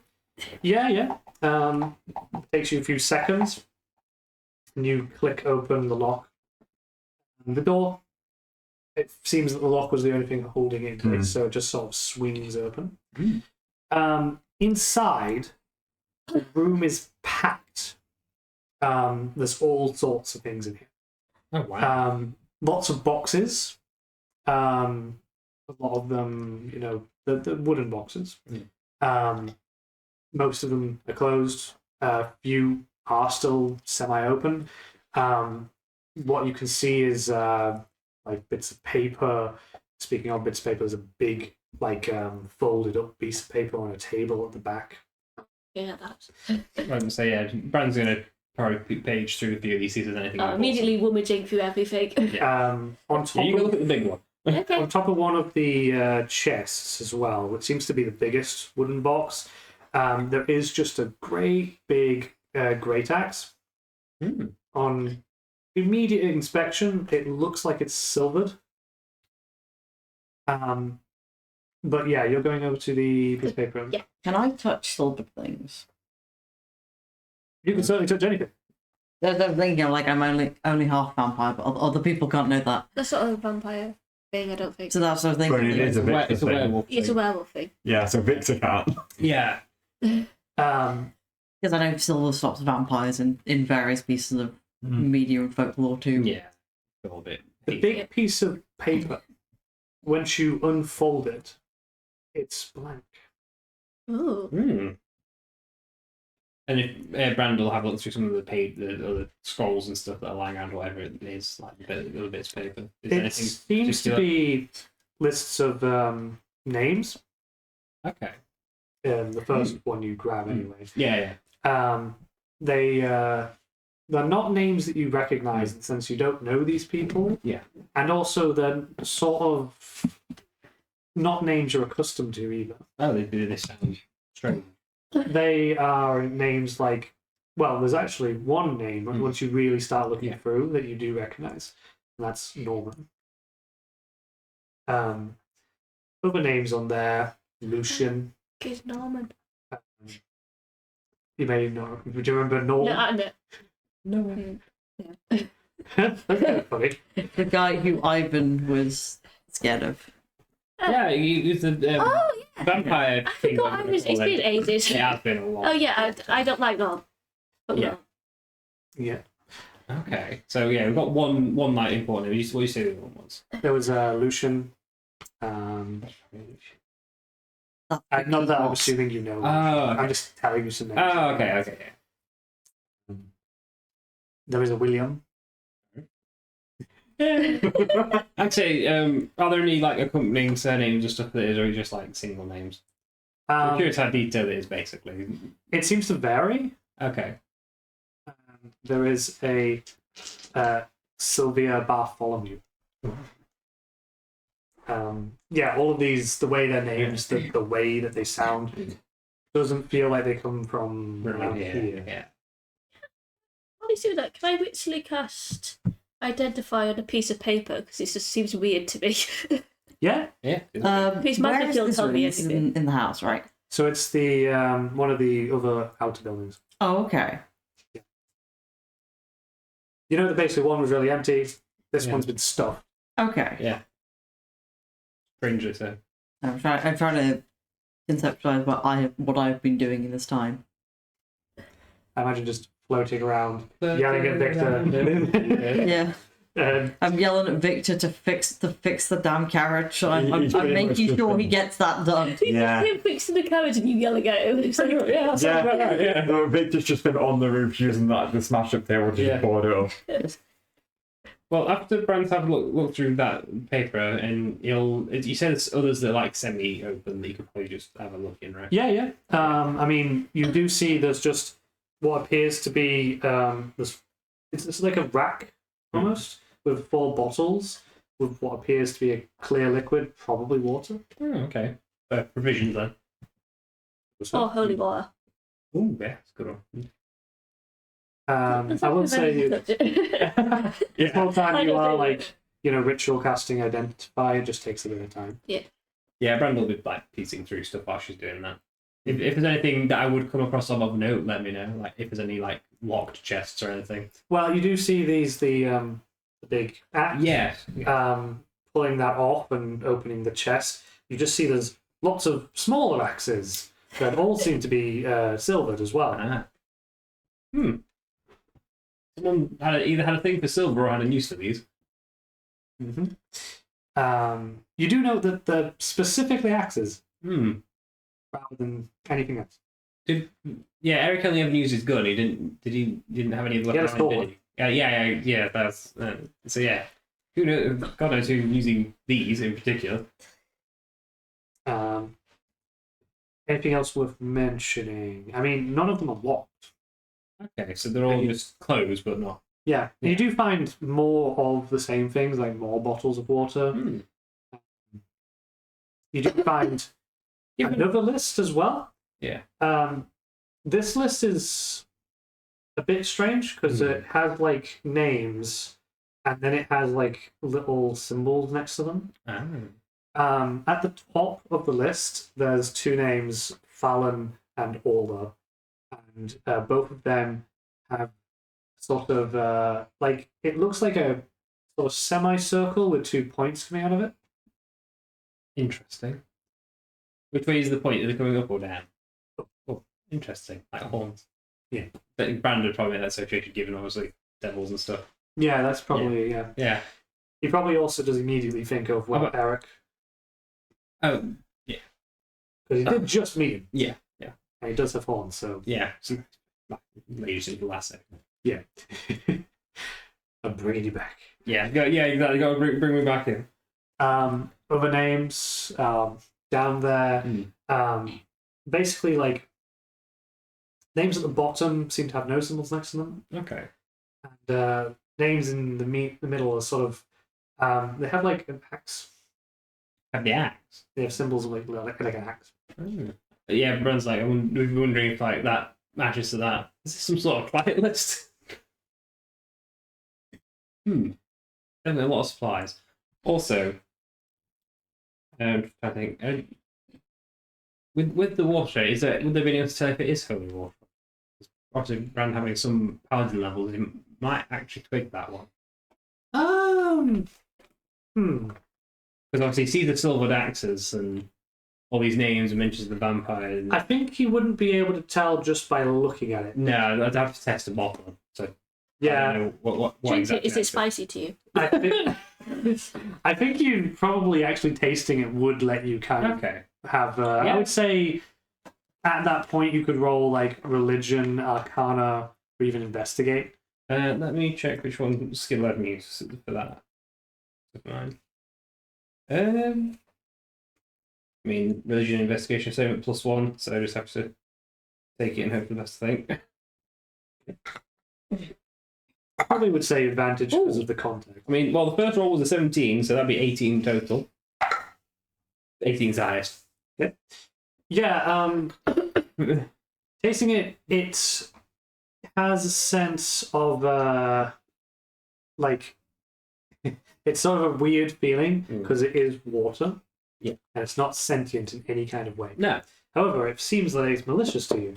Yeah. Takes you a few seconds. And you click open the lock. And the door, it seems that the lock was the only thing holding it in place, so it just sort of swings open. Inside, the room is packed. There's all sorts of things in here. Oh, wow. Lots of boxes. A lot of them, the wooden boxes. Most of them are closed. Few are still semi-open. What you can see is like bits of paper. Speaking of bits of paper, there's a big, folded up piece of paper on a table at the back. Yeah, that's. So yeah, Brandon's gonna probably page through a few of these, see if there's anything. Immediately rummaging through everything. On top Yeah, you go look at the big one. Okay. on top of one of the chests as well, which seems to be the biggest wooden box, there is just a great big great axe. On immediate inspection, it looks like it's silvered. But yeah, you're going over to the piece of paper. Yeah. Can I touch silver things? You can certainly touch anything. They're thinking like I'm only half vampire, but other people can't know that. That's not a vampire thing, I don't think. So that's what I'm thinking. But it is a Victor It's a thing. werewolf. It's a werewolf thing. Yeah, so Victor can't. Yeah. Because I know silver stops vampires in various pieces of media and folklore too. Yeah. A little bit. The big piece of paper, once you unfold it, it's blank. Ooh. And if Brandon will have a look through some of the other scrolls and stuff that are lying around, whatever it is, like little bits of paper. Is there It anything seems to be lists of names. Okay. The first one you grab anyway. Yeah. They're not names that you recognize in the sense you don't know these people. Yeah. And also they're sort of not names you're accustomed to either. Oh, they sound strange. They are names like, well, there's actually one name once you really start looking through that you do recognize, and that's Norman. Other names on there, Lucian. Good Norman. You may know. Would you remember Norman? No, I know. No. That's kind of funny. The guy who Ivan was scared of. Yeah, he's the Oh, yeah. vampire I king. forgot it's been ages. It has been a while. Oh, yeah, I don't like Norm. But Yeah. no. Yeah. Okay, so yeah, we've got one night important. What do you say the other one was? There was Lucian. Not that I'm assuming you know. Oh, okay. I'm just telling you some names. Oh, okay. There is a William. I'd say, are there any like accompanying surnames and stuff that is, or just like single names? I'm curious how detailed it is, basically. It seems to vary. Okay. There is a Sylvia Bartholomew. Yeah, all of these, the way they're named, the way that they sound, doesn't feel like they come from around here. Yeah. How do you do that? Can I literally cast Identify on a piece of paper? Because it just seems weird to me. Yeah. Yeah. Please, where magic is don't this tell me room? It's anything. in the house, right? So it's the one of the other outer buildings. Oh, okay. You know that basically one was really empty. This Yeah. one's been stuffed. Okay. Yeah. Stranger, so. I'm trying to conceptualize what I've been doing in this time. I imagine just floating around, yelling at Victor. Yeah. I'm yelling at Victor to fix the damn carriage. I'm He's pretty much making just sure been- he gets that done. Yeah. Him fixing the carriage and you yelling at him. It's like, Yeah, that sounds about right, yeah. No, Victor's just been on the roof using the smash up table to Yeah. just board it up. Well, after Brand's had a look through that paper, and you said there's others that are like semi-open that you could probably just have a look in, right? Yeah. I mean, you do see there's just what appears to be it's like a rack almost with 4 bottles with what appears to be a clear liquid, probably water. Oh, okay. Provisions then. oh, holy water. Ooh, yeah, it's a good one. I will say the Yeah. whole time I you don't are think like ritual casting identify, it just takes a bit of time. Yeah, Brand will be like piecing through stuff while she's doing that. If there's anything that I would come across of note, let me know. Like if there's any like locked chests or anything. Well, you do see the big axe. Yeah. Pulling that off and opening the chest. You just see there's lots of smaller axes that all seem to be silvered as well. Ah. Someone either had a thing for silver or had a use for these. Mm-hmm. You do note that they're specifically axes rather than anything else. Eric only ever used his gun. He didn't have any of the He had a weapons, did sword. he? Yeah. That's so yeah. Who knows? God knows who's using these in particular. Anything else worth mentioning? I mean, none of them are locked. Okay, so they're all just closed, but not. Yeah, you do find more of the same things, like more bottles of water. You do find another list as well. Yeah. This list is a bit strange because it has like names and then it has like little symbols next to them. At the top of the list, there's 2 names, Fallon and Orla, and both of them have sort of like it looks like a sort of semicircle with 2 points coming out of it. Interesting. Which way is the point? Are they coming up or down? Oh, interesting. Like horns. Yeah. But Brand would probably make that association given obviously devils and stuff. Yeah, that's probably yeah. Yeah. He probably also does immediately think of Eric Oh, because he did just meet him. yeah. And he does have horns, so Yeah. So, usually the last second. yeah. I'm bringing you back. Yeah, exactly. Got to bring me back in. Other names down there, basically like names at the bottom seem to have no symbols next to them, Okay. and names in the middle are sort of they have like an axe. Have the axe. They have symbols like an axe. But yeah, Brand's like, we've been wondering if like that matches to that. Is this some sort of client list? Definitely a lot of supplies. Also, I think with the water, would there be able to tell if it is holy water? Obviously, Brand having some paladin levels, it might actually twig that one. Because obviously, you see the silvered axes and all these names and mentions of the vampire. I think you wouldn't be able to tell just by looking at it. No, I'd have to test a bottle. So I Yeah, don't know what Drink exactly. it. Is it spicy to you? I think you probably actually tasting it would let you kind of Okay. have. I would say at that point you could roll like religion, arcana, or even investigate. Let me check which one skill I'd use for that. Mine. I mean, religion investigation statement +1, so I just have to take it and hope for the best thing. I probably would say advantage because of the context. I mean, well, the first roll was a 17, so that'd be 18 total. 18's the highest. Yeah, tasting it, it has a sense of like it's sort of a weird feeling because it is water. Yeah. And it's not sentient in any kind of way. No. However, it seems like it's malicious to you.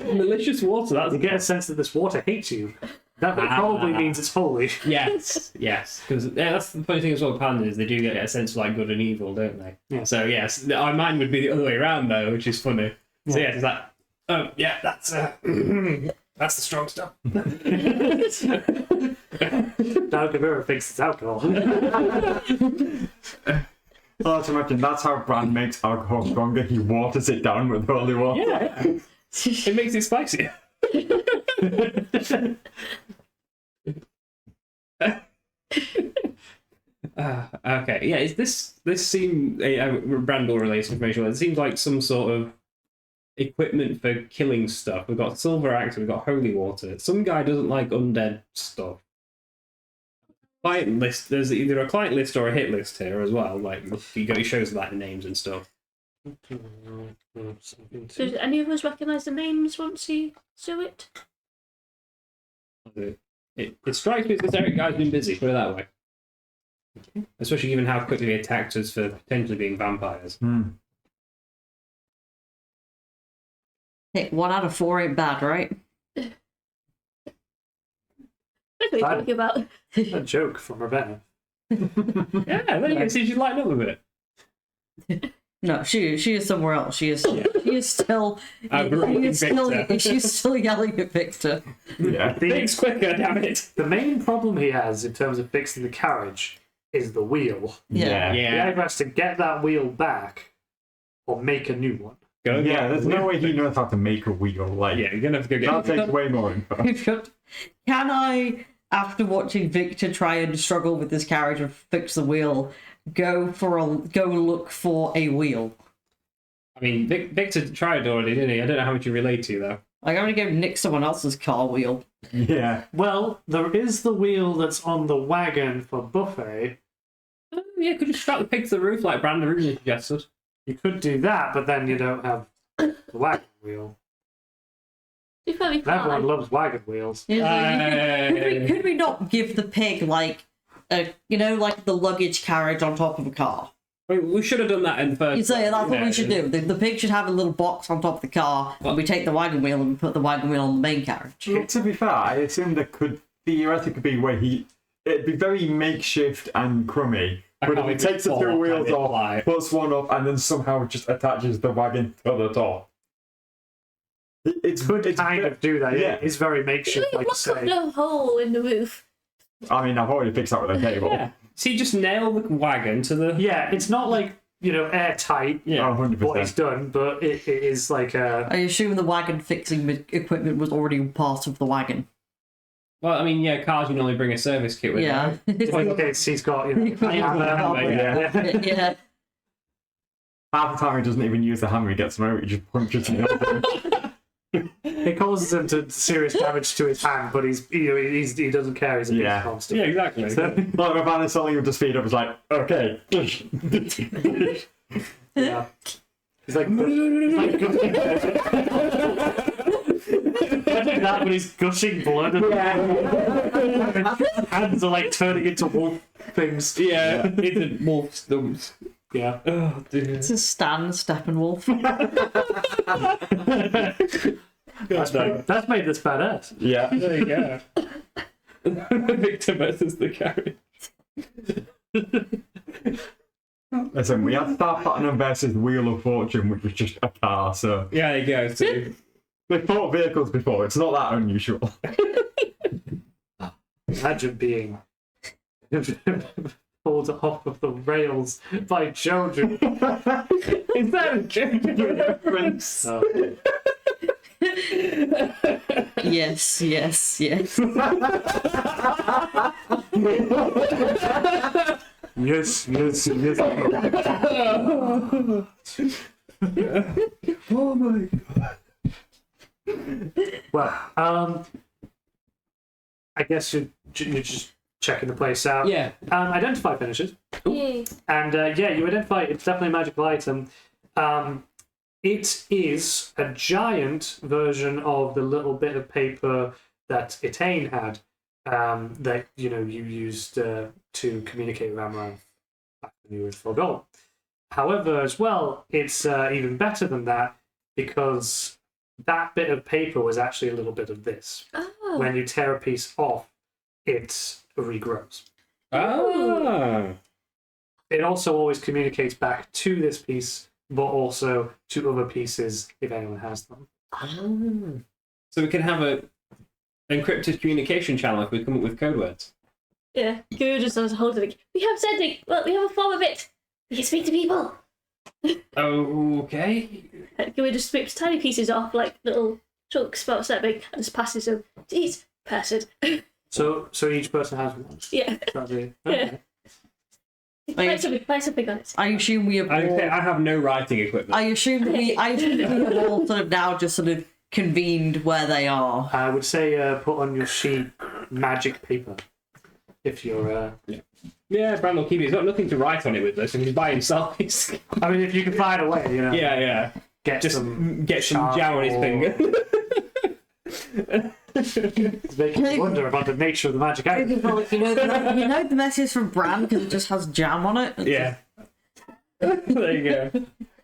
Malicious water, that's You get a sense that this water hates you. That probably means it's holy. Yes, because that's the funny thing as well with pandas, they do get a sense of like good and evil, don't they? Yeah. So yes, mine would be the other way around though, which is funny. So Yeah. yes, it's like, oh yeah, that's That's the strong stuff. Mark MMerrett thinks it's alcohol. Oh, to imagine that's how Bran makes alcohol stronger. He waters it down with holy water. Yeah. It makes it spicier. Okay, yeah. Is this seem Randall related information? It seems like some sort of equipment for killing stuff. We've got silver axe. We've got holy water. Some guy doesn't like undead stuff. Client list. There's either a client list or a hit list here as well. Like he shows like the names and stuff. Does any of us recognise the names once you do it? It strikes me that this Eric guy's been busy. Put it that way. Especially given how quickly he attacked us for potentially being vampires. Hey, 1 out of 4 ain't bad, right? What are you talking about? A joke from Ravenna. Yeah, there you can see she's lighting up a bit. No, she is somewhere else. She is still Victor. she's still yelling at Victor. Yeah. Things quicker, damn it. The main problem he has in terms of fixing the carriage is the wheel. Yeah. He Yeah. either has to get that wheel back or make a new one. Go Yeah, get there's no way he knows how to make a wheel. Like, Yeah, you're gonna have to go that get. takes way more info. Can I, after watching Victor try and struggle with this carriage and fix the wheel, go look for a wheel? I mean, Victor tried already, didn't he? I don't know how much you relate to though. Like, I'm gonna go nick someone else's car wheel. Yeah. Well, there is the wheel that's on the wagon for Buffet. Oh, yeah, could you strap the pig to the roof like Brandon originally suggested? You could do that, but then you don't have the wagon wheel. You probably And everyone can't. loves wagon wheels. Could we not give the pig like like the luggage carriage on top of a car? I mean, we should have done that in the first. You say that's what Yeah, we should do. The pig should have a little box on top of the car, and we take the wagon wheel and we put the wagon wheel on the main carriage. Well, to be fair, I assume there could theoretically be where it'd be very makeshift and crummy. But if he takes the 2 wheels off, puts one up, and then somehow just attaches the wagon to the top. It's Kind of do that. Yeah. It's very makeshift, You like you block up say. the hole in the roof. I mean, I've already fixed that with a table. Yeah. So you just nail the wagon to the. Yeah, it's not like, airtight, Yeah. Oh, 100%. what he's done, but it is like a... I assume the wagon fixing equipment was already part of the wagon. Well, I mean, yeah, cars you normally bring a service kit with. Yeah. Right? In this case, he's got, Yeah. Yeah. Half the time he doesn't even use the hammer, he gets him out, he just punches him. It causes him to serious damage to his hand, but he doesn't care. He's a Yeah. big monster. Yeah, exactly. So, Like, my man is telling him to speed up, it's like, okay. yeah. He's like Imagine that when he's gushing blood and his hands are like turning into wolf things. Yeah, it's a wolf stumps. Yeah. Oh dear. It's a Stan Steppenwolf. That's made this badass. Yeah. There you go. Victor versus the carriage. Listen, we had Star Platinum versus Wheel of Fortune, which was just a car, so... Yeah, there you go. So, They fought vehicles before, it's not that unusual. Imagine being pulled off of the rails by children. is that a genuine reference? Oh. Yes. Yes, yes, yes. Oh my god. Well, I guess you're just checking the place out. Yeah. Identify finishes. Yay. And you identify it's definitely a magical item. It is a giant version of the little bit of paper that Etain had that you used to communicate with Amaranth back when you were in Forgotten. However, as well, it's even better than that because that bit of paper was actually a little bit of this. Oh. When you tear a piece off, it regrows. Ah. It also always communicates back to this piece, but also to other pieces if anyone has them. So we can have encrypted communication channel if we come up with code words. Yeah, Guru just starts holding it. We have sending. Well, we have a form of it. We can speak to people. Okay. Guru just snips tiny pieces off, like little chunks about that big, and just passes them to each person. So each person has one. Yeah. Okay. Yeah. Write something on it. I assume we have all... I have no writing equipment. I assume we have all sort of now just sort of convened where they are. I would say put on your sheet magic paper if you're. Yeah, Brand will keep it. He's got nothing to write on it with this, and he's by himself. I mean, if you can find a way, you know. Yeah. Get some charcoal. jam on his finger. It's making me wonder about the nature of the magic item. You know the message from Bran because it just has jam on it? Yeah. There you go.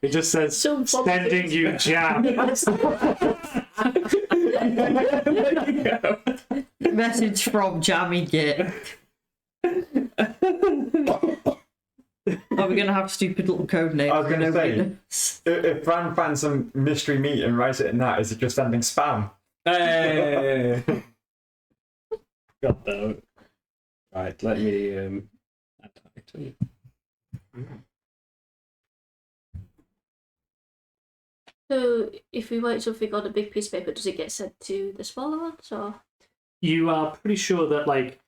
It just says, sending you jam. There you go. Message from Jammy Git. Are we going to have stupid little code names? I was going to say, if Bran finds some mystery meat and writes it in that, is it just sending spam? Hey. Got that. Right, let me add item. So, if we write something on a big piece of paper, does it get sent to the smaller ones, or? You are pretty sure that, like,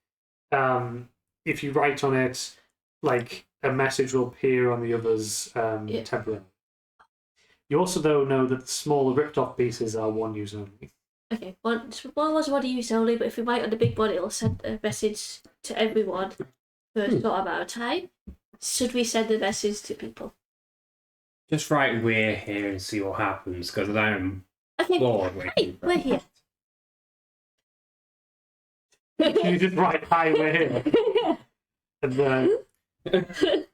if you write on it, like, a message will appear on the others temporarily. You also, though, know that the smaller ripped-off pieces are one use only. Okay, one was one use only, but if we write on the big one, it'll send a message to everyone for a short amount of time. Should we send a message to people? Just write "we're here" and see what happens, because I am bored waiting. Hey, we're here. You just write, "Hi, we're here." And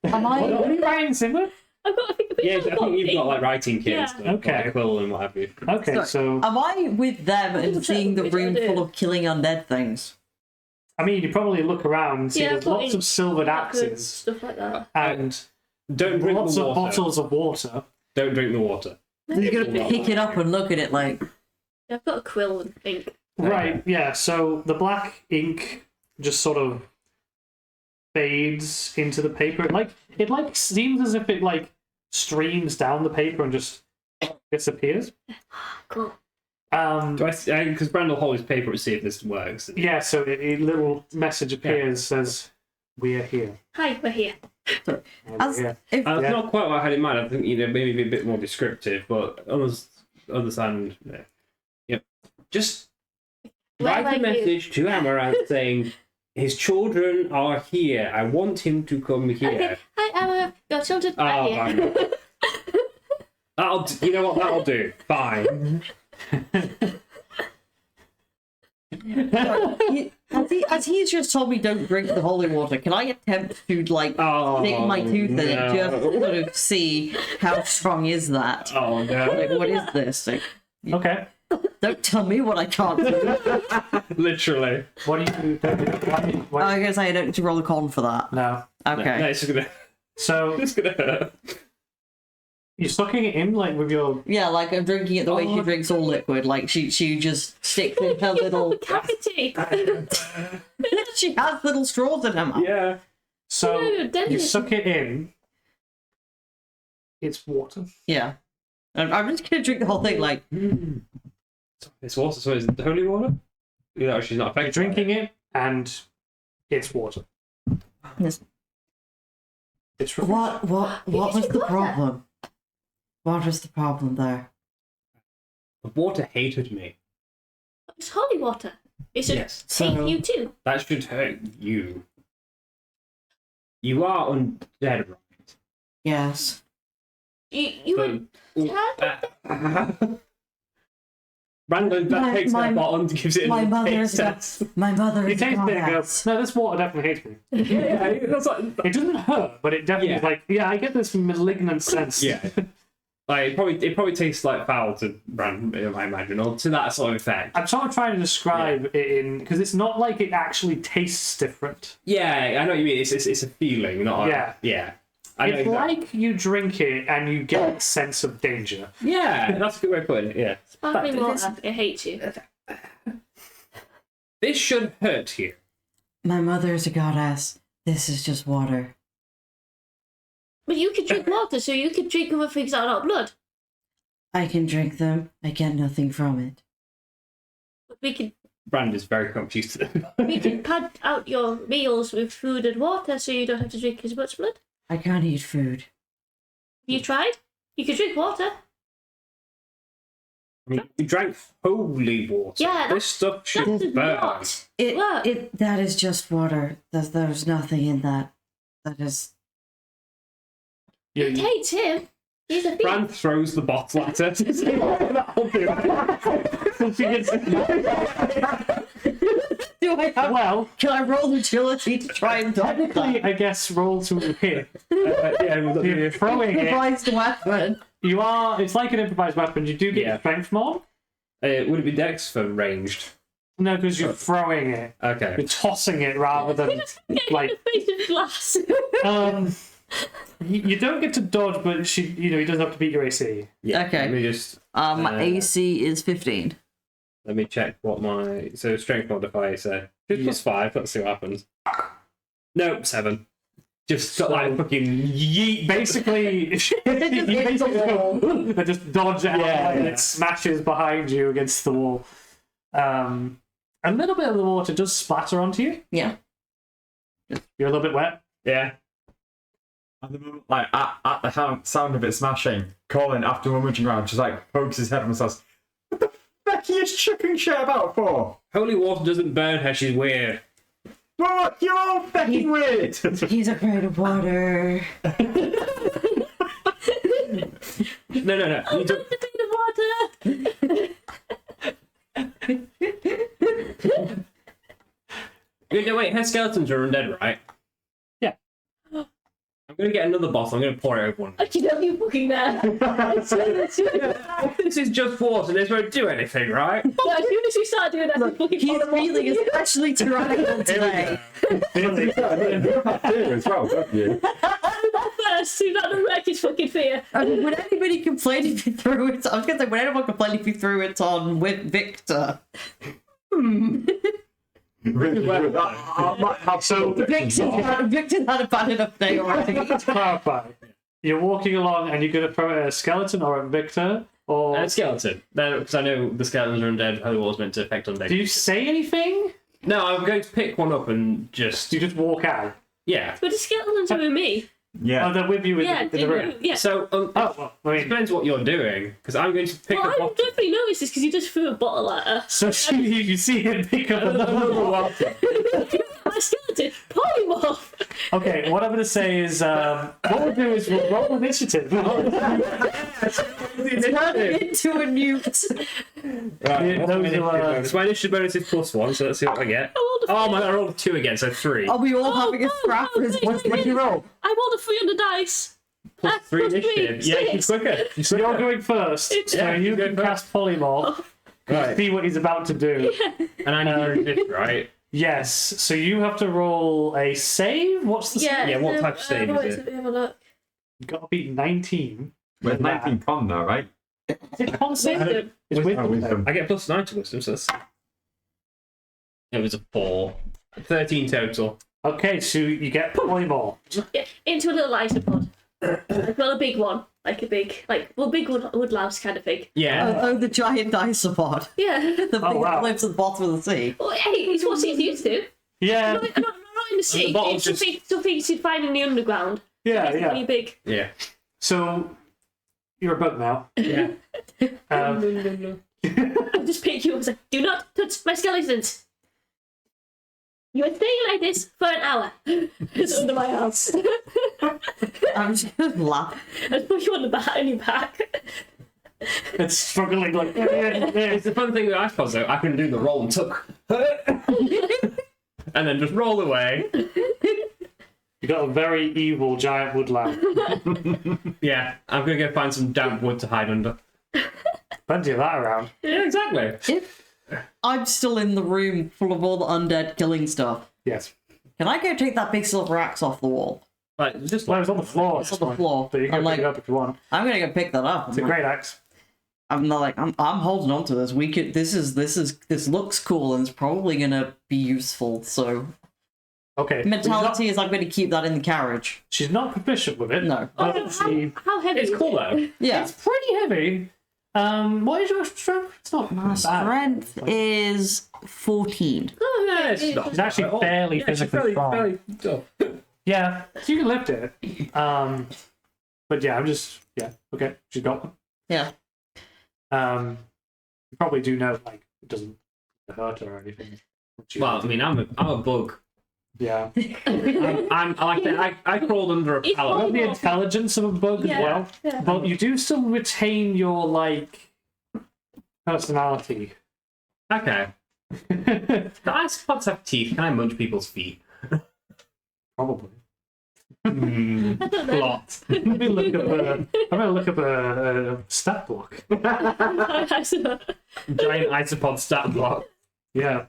Am I? what are you writing, Simba? I've got to think of it. Yeah, I think you've got like writing kit and stuff, Okay. like quill and what have you. Okay, so Am I with them and seeing the room full of killing undead things? I mean, you probably look around and see there's lots of silvered axes stuff like that. and Don't drink lots the of water. bottles of water. Don't drink the water. You're going to pick it up and look at it like... I've got a quill and ink. Right, yeah, so the black ink just sort of fades into the paper. It seems as if it streams down the paper and just disappears. Cool. Because Brandon will hold his paper to see if this works. Yeah, so a little message appears, says, "We are here." Hi, we're here. And As, we're here. if, That's Yeah. not quite what I had in mind. I think maybe be a bit more descriptive, but on the other side, yep. Just Where write are a you? message to Amaranth saying his children are here. I want him to come here. Okay. Hi, Emma. Your children Oh, are here. You know what? That'll do. Fine. as he's just told me don't drink the holy water, can I attempt to stick my tooth in it just to sort of see how strong is that? Oh no! Like, what is this? Like, Okay. don't tell me what I can't do. Literally. What do you do? I guess I don't need to roll a con for that. No. Okay. No, it's just gonna. So It's gonna hurt. you're sucking it in with your. Yeah, like I'm drinking it the way she drinks all liquid. Like she just sticks in her little. Cavity. She has little straws in her mouth. Yeah. So No, definitely. you suck it in. It's water. Yeah. And I'm just gonna drink the whole thing. Like It's water. So is it holy water? Yeah, she's not You're affected. drinking it, and it's water. Yes. It's refreshing. what was the problem? What was the problem there? The water hated me. It's holy water. It should Yes. hate So- you too. That should hurt you. You are undead, right? Yes. You were Brandon takes my- that bottle and gives it my a mother taste is a- test. My mother You is a taste it and go, goddess. no, this water definitely hates me. Yeah, that's like, It doesn't hurt, but it definitely is like, yeah, I get this malignant sense. yeah. Like it probably tastes like foul to Brandon, I imagine, or to that sort of effect. I'm sort of trying to describe it in because it's not like it actually tastes different. Yeah, I know what you mean. It's a feeling, not Yeah. I know It's exactly. like you drink it and you get a sense of danger. Yeah, that's a good way of putting it. Yeah. sparkling But water. It hates you. This should hurt you. My mother is a goddess. This is just water. But you can drink water, so you can drink other things that are not blood. I can drink them. I get nothing from it. We can Brand is very confused to them. we can pad out your meals with food and water, so you don't have to drink as much blood. I can't eat food. You tried? You can drink water. I mean, we drank holy water. Yeah, This stuff That should does burn. not. It, What? that is just water. There's nothing in that. That is. You, It hates him. He's a thief. Brand throws the bottle at her. Do I have? well, Can I roll agility to try and dodge technically, that? I guess roll to hit. Yeah, You're throwing it. Improvised weapon. You are. It's like an improvised weapon. You do get Yeah. your strength more. would it be Dex for ranged? No, because you're throwing it. Okay. You're tossing it rather than like. In the face of glass. You don't get to dodge, but he doesn't have to beat your AC. Yeah. Okay. Let me just. My AC is 15. Let me check what my strength modifier say. Plus 5. Let's see what happens. No, 7. Just like fucking yeet. Basically, you basically go and just dodge out, and it smashes behind you against the wall. A little bit of the water does splatter onto you. Yeah. You're a little bit wet. Yeah. At the moment, like at the sound of it smashing, Colin, after rummaging around, just like pokes his head and says, "What the fuck are you chucking shit about for? Holy water doesn't burn her. She's weird. Bro, you're all fucking weird." He's afraid of water. No. You don't. The water. No, wait. Her skeletons are undead, right? Yeah. I'm gonna get another bottle. I'm gonna pour it over one. You know you fucking there. If this is just water, this won't do anything, right? Well, as soon as you start doing that, fucking He's feeling especially tyrannical today. As well, don't you? first. Do not wreck his fucking fear. I mean, would anybody complain if you threw it? I was gonna say, would anyone complain if you threw it on with Victor? So Victor had a bad enough day already. to clarify, you're walking along and you're going to throw it at a skeleton or at Victor, or Skeleton. Because I know the skeletons are undead. Holy War's meant to affect undead. do you say anything? No, I'm going to pick one up and just. Do you just walk out? Yeah. But the skeletons are with me. Yeah. Oh, they're with you in, Yeah, in the room. yeah. So, Oh, well, I it mean, depends what you're doing. Because I'm going to pick Well, up. I definitely noticed this because you just threw a bottle at her. so you see him pick up another one. My skeleton, polymorph. Okay, what I'm going to say is, what we'll do is we'll roll initiative. Turn it into a newt. Yeah, those are, So my initiative bonus is +1, so let's see what I get. I rolled a Oh my god, I rolled a 2 again, so 3. Are we all having a scrap? no, what did you roll? I rolled a 3 on the dice. Plus 3 plus three, initiative. Yeah, she's 6. quicker. So you're going first, so Yeah, you you can go cast polymorph, Right. see what he's about to do. And I need to resist, right? Yes, so you have to roll a save? What's the Yeah. Yeah, what type of save is it? Let me have a look. You've got to beat 19. With 19 con though, right? Is it con save? Wisdom. It's wisdom. Wisdom. I get +9 to wisdom, so that's... It was a 4. 13 total. Okay, so you get polymorph. Yeah, into a little isopod. Well, a big one. Like a big, big wood louse kind of thing. Yeah. Oh, the giant isopod. Yeah. The thing wow. that lives at the bottom of the sea. Well, hey, it's what he's used to. Yeah, Not in the sea. bottom's It's something you'd find in the underground. yeah, It's really yeah. big. Yeah. So you're a bug now. Yeah. I'll just pick you up and say, do not touch my skeletons. You are staying like this for an hour. It's under my house. I'm just gonna laugh. I'll put you on your back. It's struggling like. It's the fun thing with iPods though, I can do the roll and tuck. And then just roll away. You got a very evil giant woodland. Yeah, I'm gonna go find some damp wood to hide under. Plenty of that around. Yeah, exactly. If I'm still in the room full of all the undead killing stuff, Yes. can I go take that big silver axe off the wall? Like, just Well, it's on the floor. It's on the floor. But you can I'm pick like, it up if you want. I'm gonna go pick that up. It's a great axe. I'm not like I'm holding on to this. We could. This looks cool and it's probably gonna be useful. So Okay. mentality is I'm going to keep that in the carriage. She's not proficient with it. No. Oh, But she, how heavy It's is cool it? though. Yeah. it's pretty heavy. What is your strength? It's not My bad. strength is 14. Oh, Yeah, yeah, it's not. It's actually Oh, fairly yeah, she's physically strong. tough. Yeah, so you can lift it. But yeah, okay, she's got one. Yeah. You probably do know, like, it doesn't hurt her or anything. Well, I mean, I'm a bug. Yeah. I crawled under a It's You have pallet. the intelligence of a bug as Yeah. well, Yeah. but you do still retain your, like, personality. Okay. The isopods have teeth. Can I munch people's feet? Probably. I don't know. Plot. Let me look up a stat block. Giant isopod stat block. Yeah.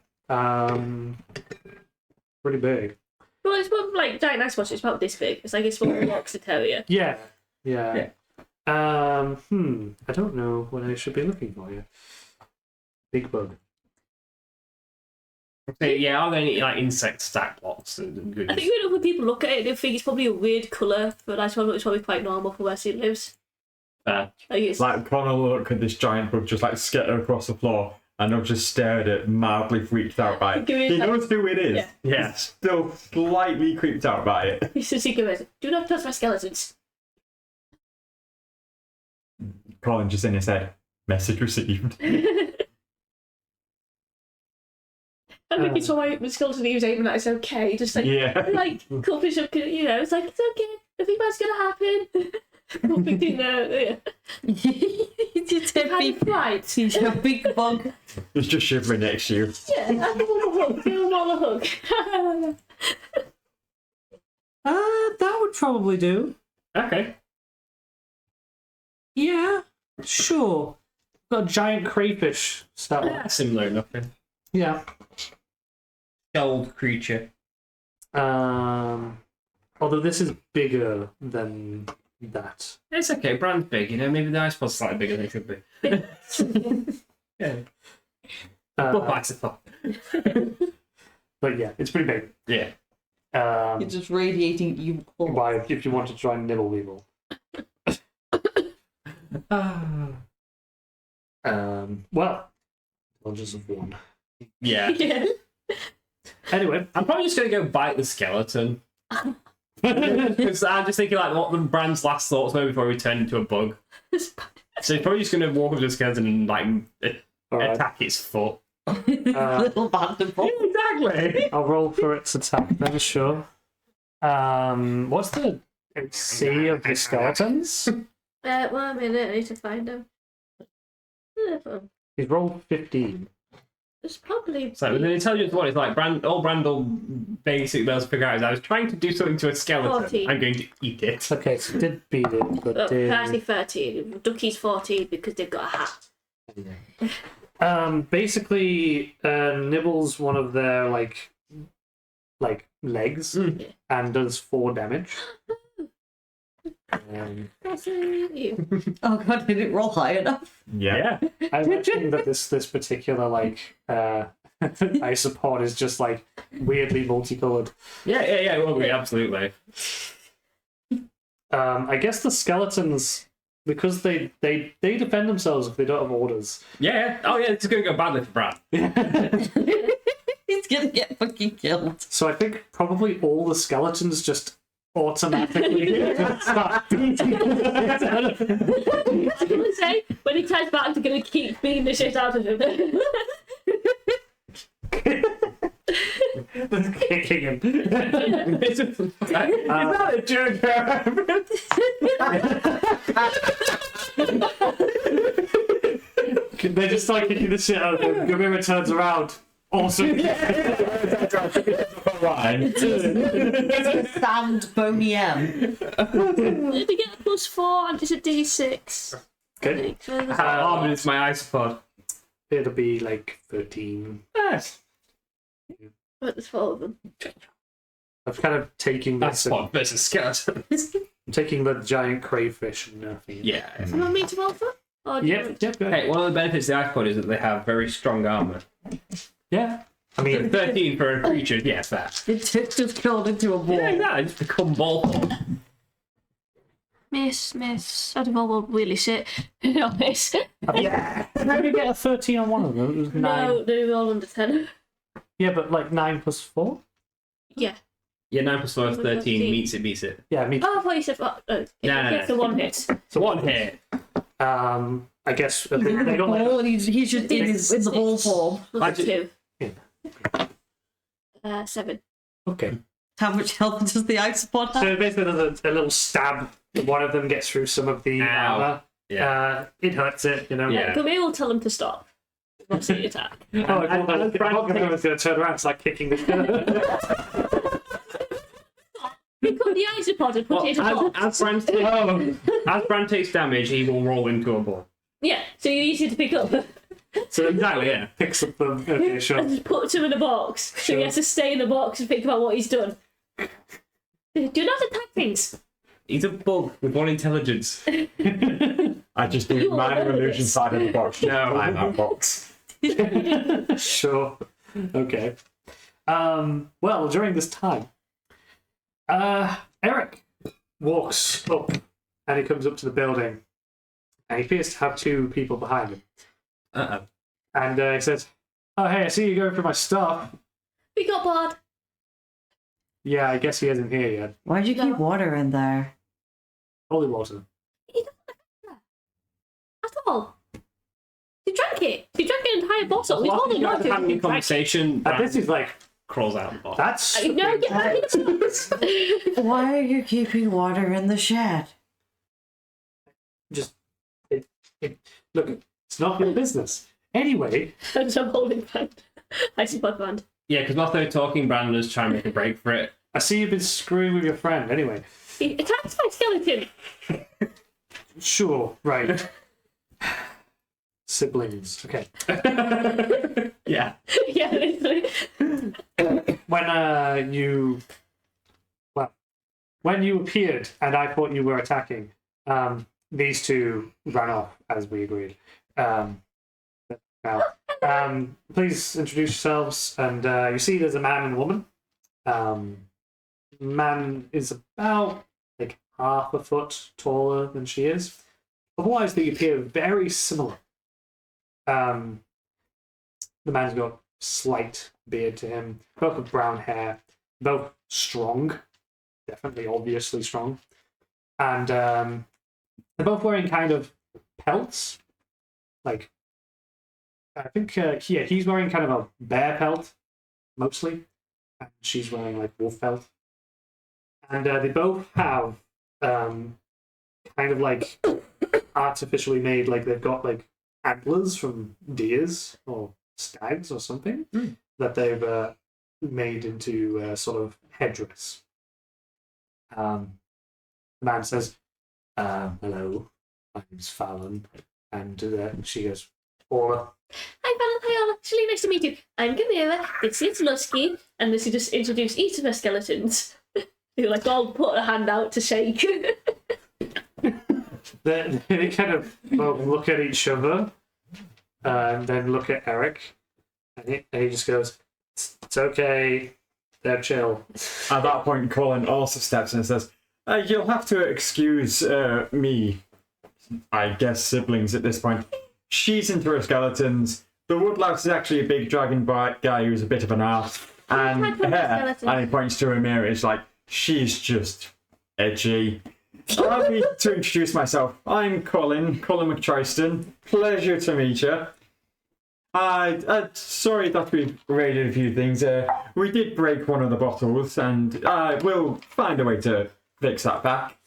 Pretty big. Well, it's about like giant ice watch. It's about this big. It's like a small Yorkshire Terrier. Yeah. I don't know what I should be looking for here. Big bug. Yeah, are there any like insect stat blocks and I goodies? think when other people look at it, they think it's probably a weird colour for an ice watch, but it's probably quite normal for where she lives. Like it's Like, Connor look at this giant bug just like skitter across the floor, and I've just stared at it, mildly freaked out by it. Give me a He second. knows who it is. Yeah. Yeah. He's still slightly creeped out by it. It's a secret message. Do not touch my skeletons. Colin just in his head, message received. I think it's why my skeleton he was aiming at. It's okay. Just like Yeah. like coffee shop. You know, it's like it's okay. Nothing bad's gonna happen. Nothing, you know. Yeah. It's a Having big, pride. it's a big bug. He's just shivering next to you. Yeah, I want a hug. Give him all a hug. That would probably do. Okay. Yeah, sure. Got a giant crayfish stat block. Yeah, similar enough. Yeah. Shelled creature. Although this is bigger than that. It's okay. Brand's big, you know. Maybe the isopod's slightly bigger than it should be. Yeah. Buff isopod. But yeah, it's pretty big. Yeah. It's just radiating evil. Why, if you want to try and nibble people. Well, just of one. Yeah. Yeah. Anyway, I'm probably just gonna go bite the skeleton. Because I'm just thinking like what the Brand's last thoughts were before he turned into a bug. So he's probably just gonna walk up to the skeleton and like alright. attack its foot. Little vanderbilt. Exactly. I'll roll for its attack then, sure. What's the AC of the skeletons? Well, a minute. I need to find them. He's rolled 15. It's probably. So with an intelligence one, it's like Brandel basically be able to figure out is I was trying to do something to a skeleton. 14. I'm going to eat it. Okay, so did beat it, but Actually 13. Ducky's 14 because they've got a hat. basically nibbles one of their like legs and does 4 damage. That's you. Oh god, did it roll high enough? Yeah. I imagine that this particular like isopod is just like weirdly multicolored. Yeah, well, we absolutely. I guess the skeletons, because they defend themselves if they don't have orders. Yeah. Oh yeah, it's going to go badly for Brand. He's gonna get fucking killed. So I think probably all the skeletons just automatically start beating I was gonna say when he turns back, they're gonna keep beating the shit out of him. kicking him. Is that a joke? They just start kicking the shit out of him. Gamira turns around. Awesome. Sand bony M. They get a +4 and it's a D6. Okay. How armored is my isopod? It'll be like 13. Yes. But there's 4 of them. I'm kind of taking this. Isopod versus skeleton. I'm taking the giant crayfish and nothing. Yeah. Am I mean to roll for? Or do you Yep, want- yep, go ahead. Hey, one of the benefits of the ice pod is that they have very strong armor. Yeah. I So mean, 13 for a creature, yeah, it's fair. It's just curled into a ball. Yeah, exactly. Just become ball form. Miss. I don't know what really shit. No, miss. yeah. How did you get a 13 on one of them? It was 9. No, they're all under 10. Yeah, but like 9 plus 4? Yeah. Yeah, 9 plus 4 is 13. Meets it, beats it. Yeah, me. Oh, I thought you said. No. No. The one hit. So one hit. I guess they got like. Oh, he's just in the ball form. Was it 2? Yeah. 7. Okay. How much health does the isospod have? So basically, there's a little stab. One of them gets through some of the Ow. armor. Yeah. It hurts it, you know. Yeah. Come here, we'll tell them to stop. What's the attack? Oh, I thought I was going to turn around. It's like kicking the. Pick up the isopod and put it in a box. As Bran takes damage, he will roll into a ball. Yeah, so you're easy to pick up. So exactly, yeah. Picks up them. Okay, sure. And just puts him in a box. So Sure. he has to stay in the box and think about what he's done. Do not attack things. He's a bug with one intelligence. I just do You're minor nervous. illusion side of the box. No. Find that box. Sure. Okay. Well, during this time, Eric walks up and he comes up to the building and he appears to have 2 people behind him. Uh-oh. And he says, "Oh, hey, I see you going for my stuff." We got bored. Yeah, I guess he isn't here yet. Why'd you keep water in there? Holy water. He doesn't have that. At all. He drank it. He drank an entire bottle. We told him not to. Having a conversation, And this is like, crawls out the box. that's. No, get back in the box. Why are you keeping water in the shed? Just. Look, it's not your business. Anyway, And I'm holding band. Isopod band. Yeah, because whilst they were talking, Brandon was trying to make a break for it. I see you've been screwing with your friend. Anyway. He attacks my skeleton. Sure, right. Siblings. Okay. Yeah. Yeah, literally. When you appeared and I thought you were attacking, these 2 ran off as we agreed. Now, please introduce yourselves. And you see, there's a man and a woman. Man is about like half a foot taller than she is. Otherwise, they appear very similar. The man's got slight beard to him, both with brown hair, both strong, definitely obviously strong. And they're both wearing kind of pelts. Like, I think, he's wearing kind of a bear pelt, mostly. And she's wearing like wolf pelt. And they both have kind of like artificially made, like they've got like antlers from deers or stags or something that they've made into sort of headdress. The man says, "Hello, my name's Fallon," and she goes, "Paula." Hi, Fallon. Hi, Ola. It's really nice to meet you. I'm Gamera. This is Lusky. And this is just introduce each of her skeletons. Who like all put a hand out to shake. They kind of both look at each other and then look at Eric, and he just goes, "It's okay, they're chill." At that point, Colin also steps in and says, "You'll have to excuse me, I guess siblings at this point. She's into her skeletons. The Woodlouse is actually a big dragon guy who's a bit of an arse. And I've heard of her," skeletons. and he points to her mirror, it's like, she's just edgy. Allow me to introduce myself. I'm Colin McTriston. Pleasure to meet you. Sorry that we raided a few things. We did break one of the bottles, and we'll find a way to fix that back.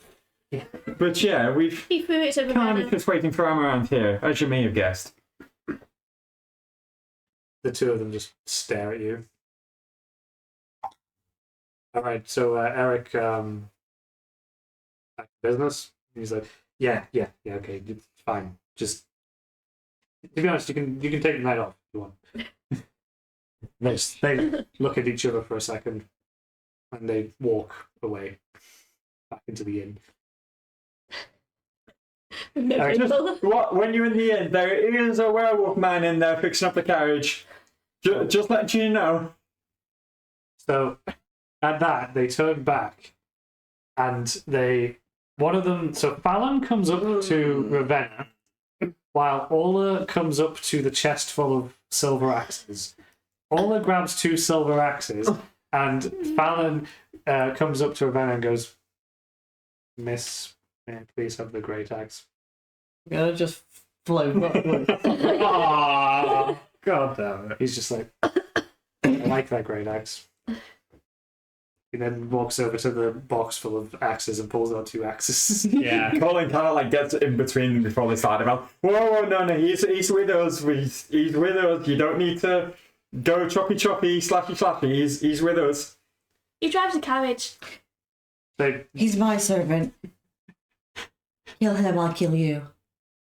But yeah, we've He threw it over kind there. of just waiting for him around here, as you may have guessed. The 2 of them just stare at you. All right, so Eric, back to business. He's like, yeah, okay, it's fine. Just to be honest, you can take the night off if you want. They look at each other for a second, and they walk away back into the inn. No Alright, people. What? When you're in the inn, there is a werewolf man in there fixing up the carriage. Just letting you know. So at that, they turn back, and one of them. So Fallon comes up to Ravenna, while Ola comes up to the chest full of silver axes. Ola grabs 2 silver axes, and Fallon comes up to Ravenna and goes, "Miss, may I please have the great axe?" I'm gonna just float upwards. Aww, God damn it. He's just like, "I like that great axe." He then walks over to the box full of axes and pulls out 2 axes. Yeah. Colin kind of like gets in between them before they start about. Whoa, no, he's with us. He's with us. You don't need to go choppy, slashy. He's with us. He drives a carriage. They, He's my servant. Kill him, I'll kill you.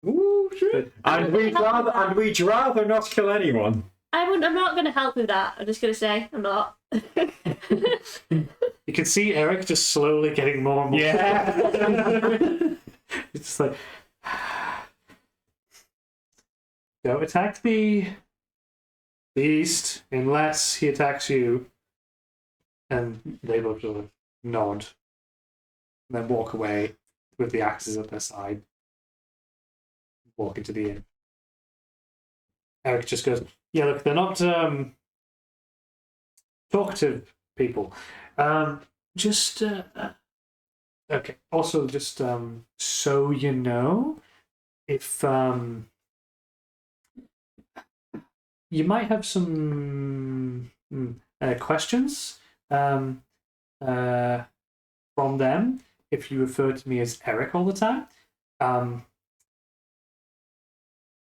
Ooh, shit. And we'd rather not kill anyone. I'm not going to help with that. I'm just going to say I'm not. you can see Eric just slowly getting more and more. Yeah. It's just like, don't attack the east unless he attacks you. And they both sort of nod, and then walk away with the axes at their side. Walk into the inn. Eric just goes, "Yeah, look, they're not talkative people. Just okay. Also, just so you know, if you might have some questions from them if you refer to me as Eric all the time.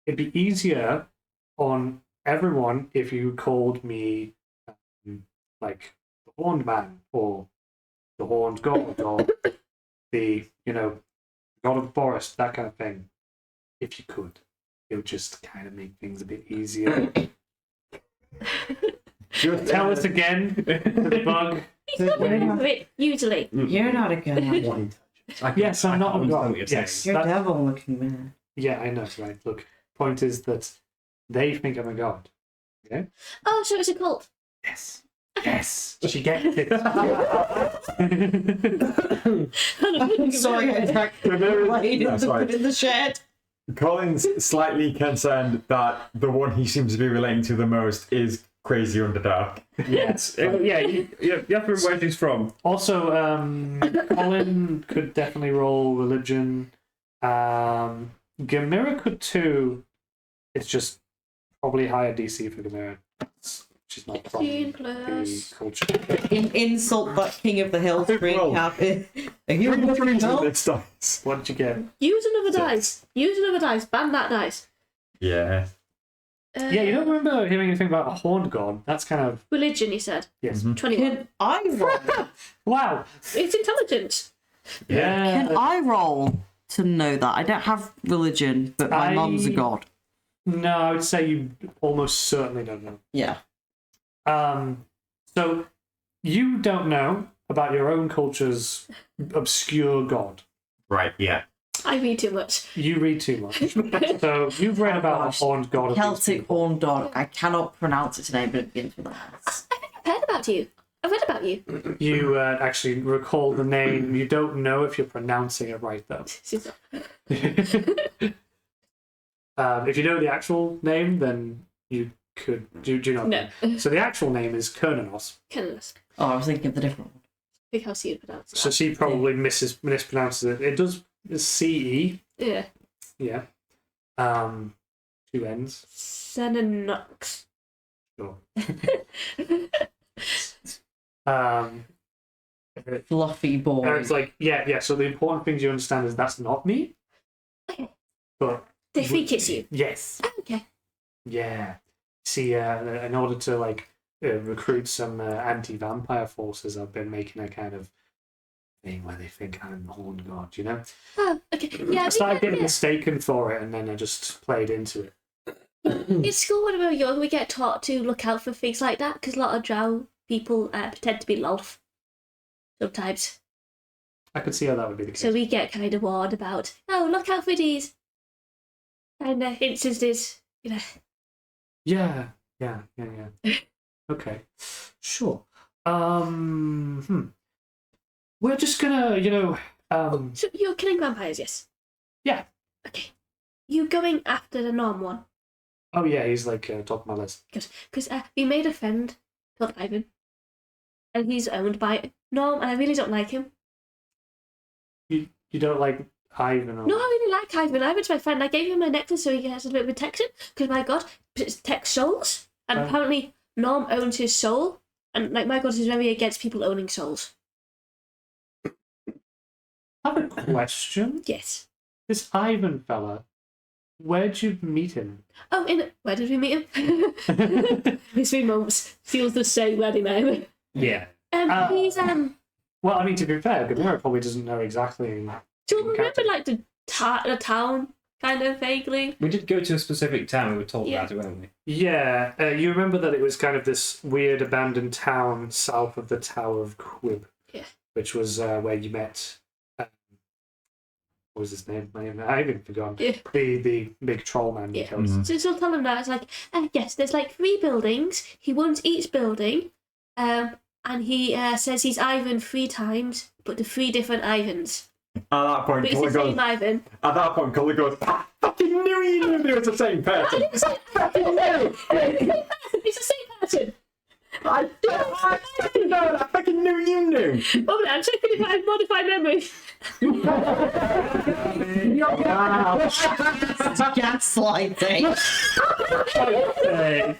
It'd be easier on everyone if you called me like the Horned Man or the Horned God or the God of the Forest, that kind of thing. If you could, it would just kind of make things a bit easier." Just tell us again, the bug. He's not going to do it, usually. You're not a god. Yes, I'm not a understand god. what you're Yes, saying. You're a that- devil looking man. yeah, I know, right? Look, point is that they think I'm a god. Okay? Oh, so it's a cult. Yes. Yes. She gets it. Sorry, I dragged the blade That's and right. put it in the shed. Colin's slightly concerned that the one he seems to be relating to the most is Crazy Underdark. Yes. Yeah, you have to remember where she's from. Also, Colin could definitely roll religion. Gamira could too. It's just probably higher DC for Gamira. She's not from 15 the plus. culture. Insult that king of the hills Big drink roll. happy. Are you Three looking threes on help? this dice. What did you get? Use another dice. Use another dice. Ban that dice. Yeah. Yeah, you don't remember hearing anything about a horned god. That's kind of Religion, you said. yes. 21. Can I roll? Wow. It's intelligence. Yeah. Can I roll to know that? I don't have religion, but my mum's a god. No, I would say you almost certainly don't know. Yeah. So you don't know about your own culture's obscure god. Right, yeah. I read too much. You read too much. So you've read about gosh. a horned god. of these Celtic people. horned dog. I cannot pronounce its name, but it begins with an S. I think I've heard about you. I've read about you. You actually recall the name. You don't know if you're pronouncing it right though. If you know the actual name, then you could do you know? No. So the actual name is Kernanos. Kenneless. Oh, I was thinking of the different one. Big how you pronounce So that. she probably mispronounces it. It does CE. Yeah. Yeah. 2 N's. Senanox. Sure. Fluffy boy. It's like, yeah. So the important things you understand is that's not me. Okay. But They think it's you. yes. Oh, okay. Yeah. See, in order to recruit some anti-vampire forces, I've been making a kind of thing where they think I'm the Horned God, you know? Oh, okay. Yeah, I started getting yeah. mistaken for it, and then I just played into it. In school when we were young, we get taught to look out for things like that because a lot of drow people pretend to be Lolth sometimes. I could see how that would be the case. So we get kind of warned about, oh, look out for these kind of instances, you know. Yeah. Okay, sure. We're just gonna, So you're killing vampires, yes? Yeah. Okay. You going after the Norm one? Oh yeah, he's like top of my list. Because we made a friend called Ivan, and he's owned by Norm, and I really don't like him. You don't like Ivan? Or... No, I really like Ivan. Ivan's my friend. I gave him my necklace so he has a bit of protection. Because my God, it protects souls, and apparently Norm owns his soul, and like my God is very against people owning souls. I have a question. Yes. This Ivan fella, where'd you meet him? Oh, where did we meet him? His 3 months feels the same where they met him. Yeah. He's Well, I mean, to be fair, MMerrett probably doesn't know exactly. Do you remember like the town kind of vaguely? We did go to a specific town. We were told about it, weren't we? Yeah, you remember that it was kind of this weird abandoned town south of the Tower of Quib. Yeah. Which was where you met. What was his name? I even forgotten. Yeah. The big troll man. Yeah. Killed. So tell him that it's like, yes, there's like 3 buildings. He owns each building, and he says he's Ivan 3 times, but the 3 different Ivans. At that point, But it's the same Ivan. At that point, Cully goes, I fucking knew you knew it was the same person. It's the same person. I fucking know it. I fucking knew you knew. Oh, I'm checking if I have modified memory. Gaslighting. Okay.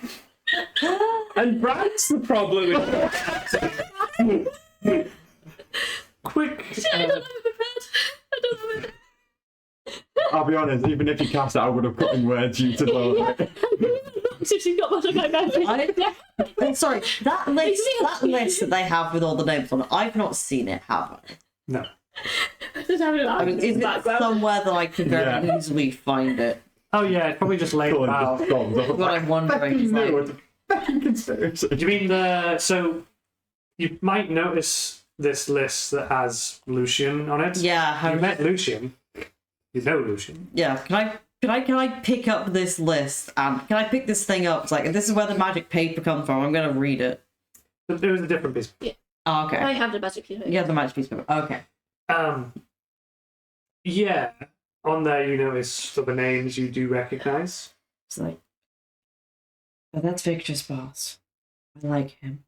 And Brad's the problem. Quick. I don't have it prepared. I don't have it. I'll be honest, even if you cast it, I would have put in words you to know. Since you've got modified memory. Sorry, that list that they have with all the names on it, I've not seen it, have I? No. Just having I mean, is it somewhere that I can very easily find it? Oh yeah, it's probably just laid Cullen out. just storms off. What I'm wondering Fucking is knew like, it was a fucking conspiracy. Do you mean so you might notice this list that has Lucian on it? yeah, You met Lucian. You know Lucian. yeah. Can I pick up this list and can I pick this thing up? It's like, this is where the magic paper comes from. I'm gonna read it. But there was a different piece. Oh, okay. I have the magic piece. You have the magic piece of paper. Okay. Yeah. On there you notice some of the names you do recognise. It's like, oh, that's Victor's boss. I like him.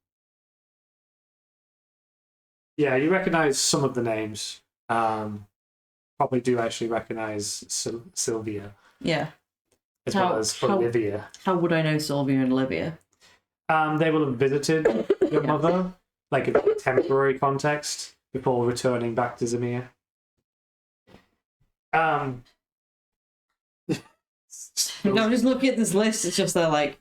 Yeah, you recognise some of the names. Probably do actually recognise Sylvia Yeah. as How- well as how- Olivia. How would I know Sylvia and Olivia? They will have visited your mother, like in a temporary context, before returning back to Zamir. I'm just looking at this list. It's just they're like,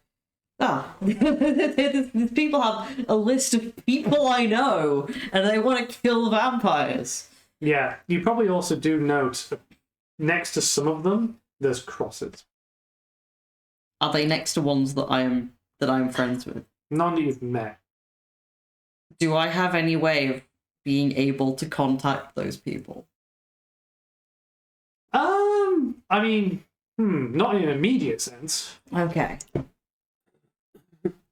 these people have a list of people I know, and they want to kill vampires. Yeah, you probably also do note that next to some of them, there's crosses. Are they next to ones that I am friends with? None that you've met. Do I have any way of being able to contact those people? I mean, not in an immediate sense. Okay.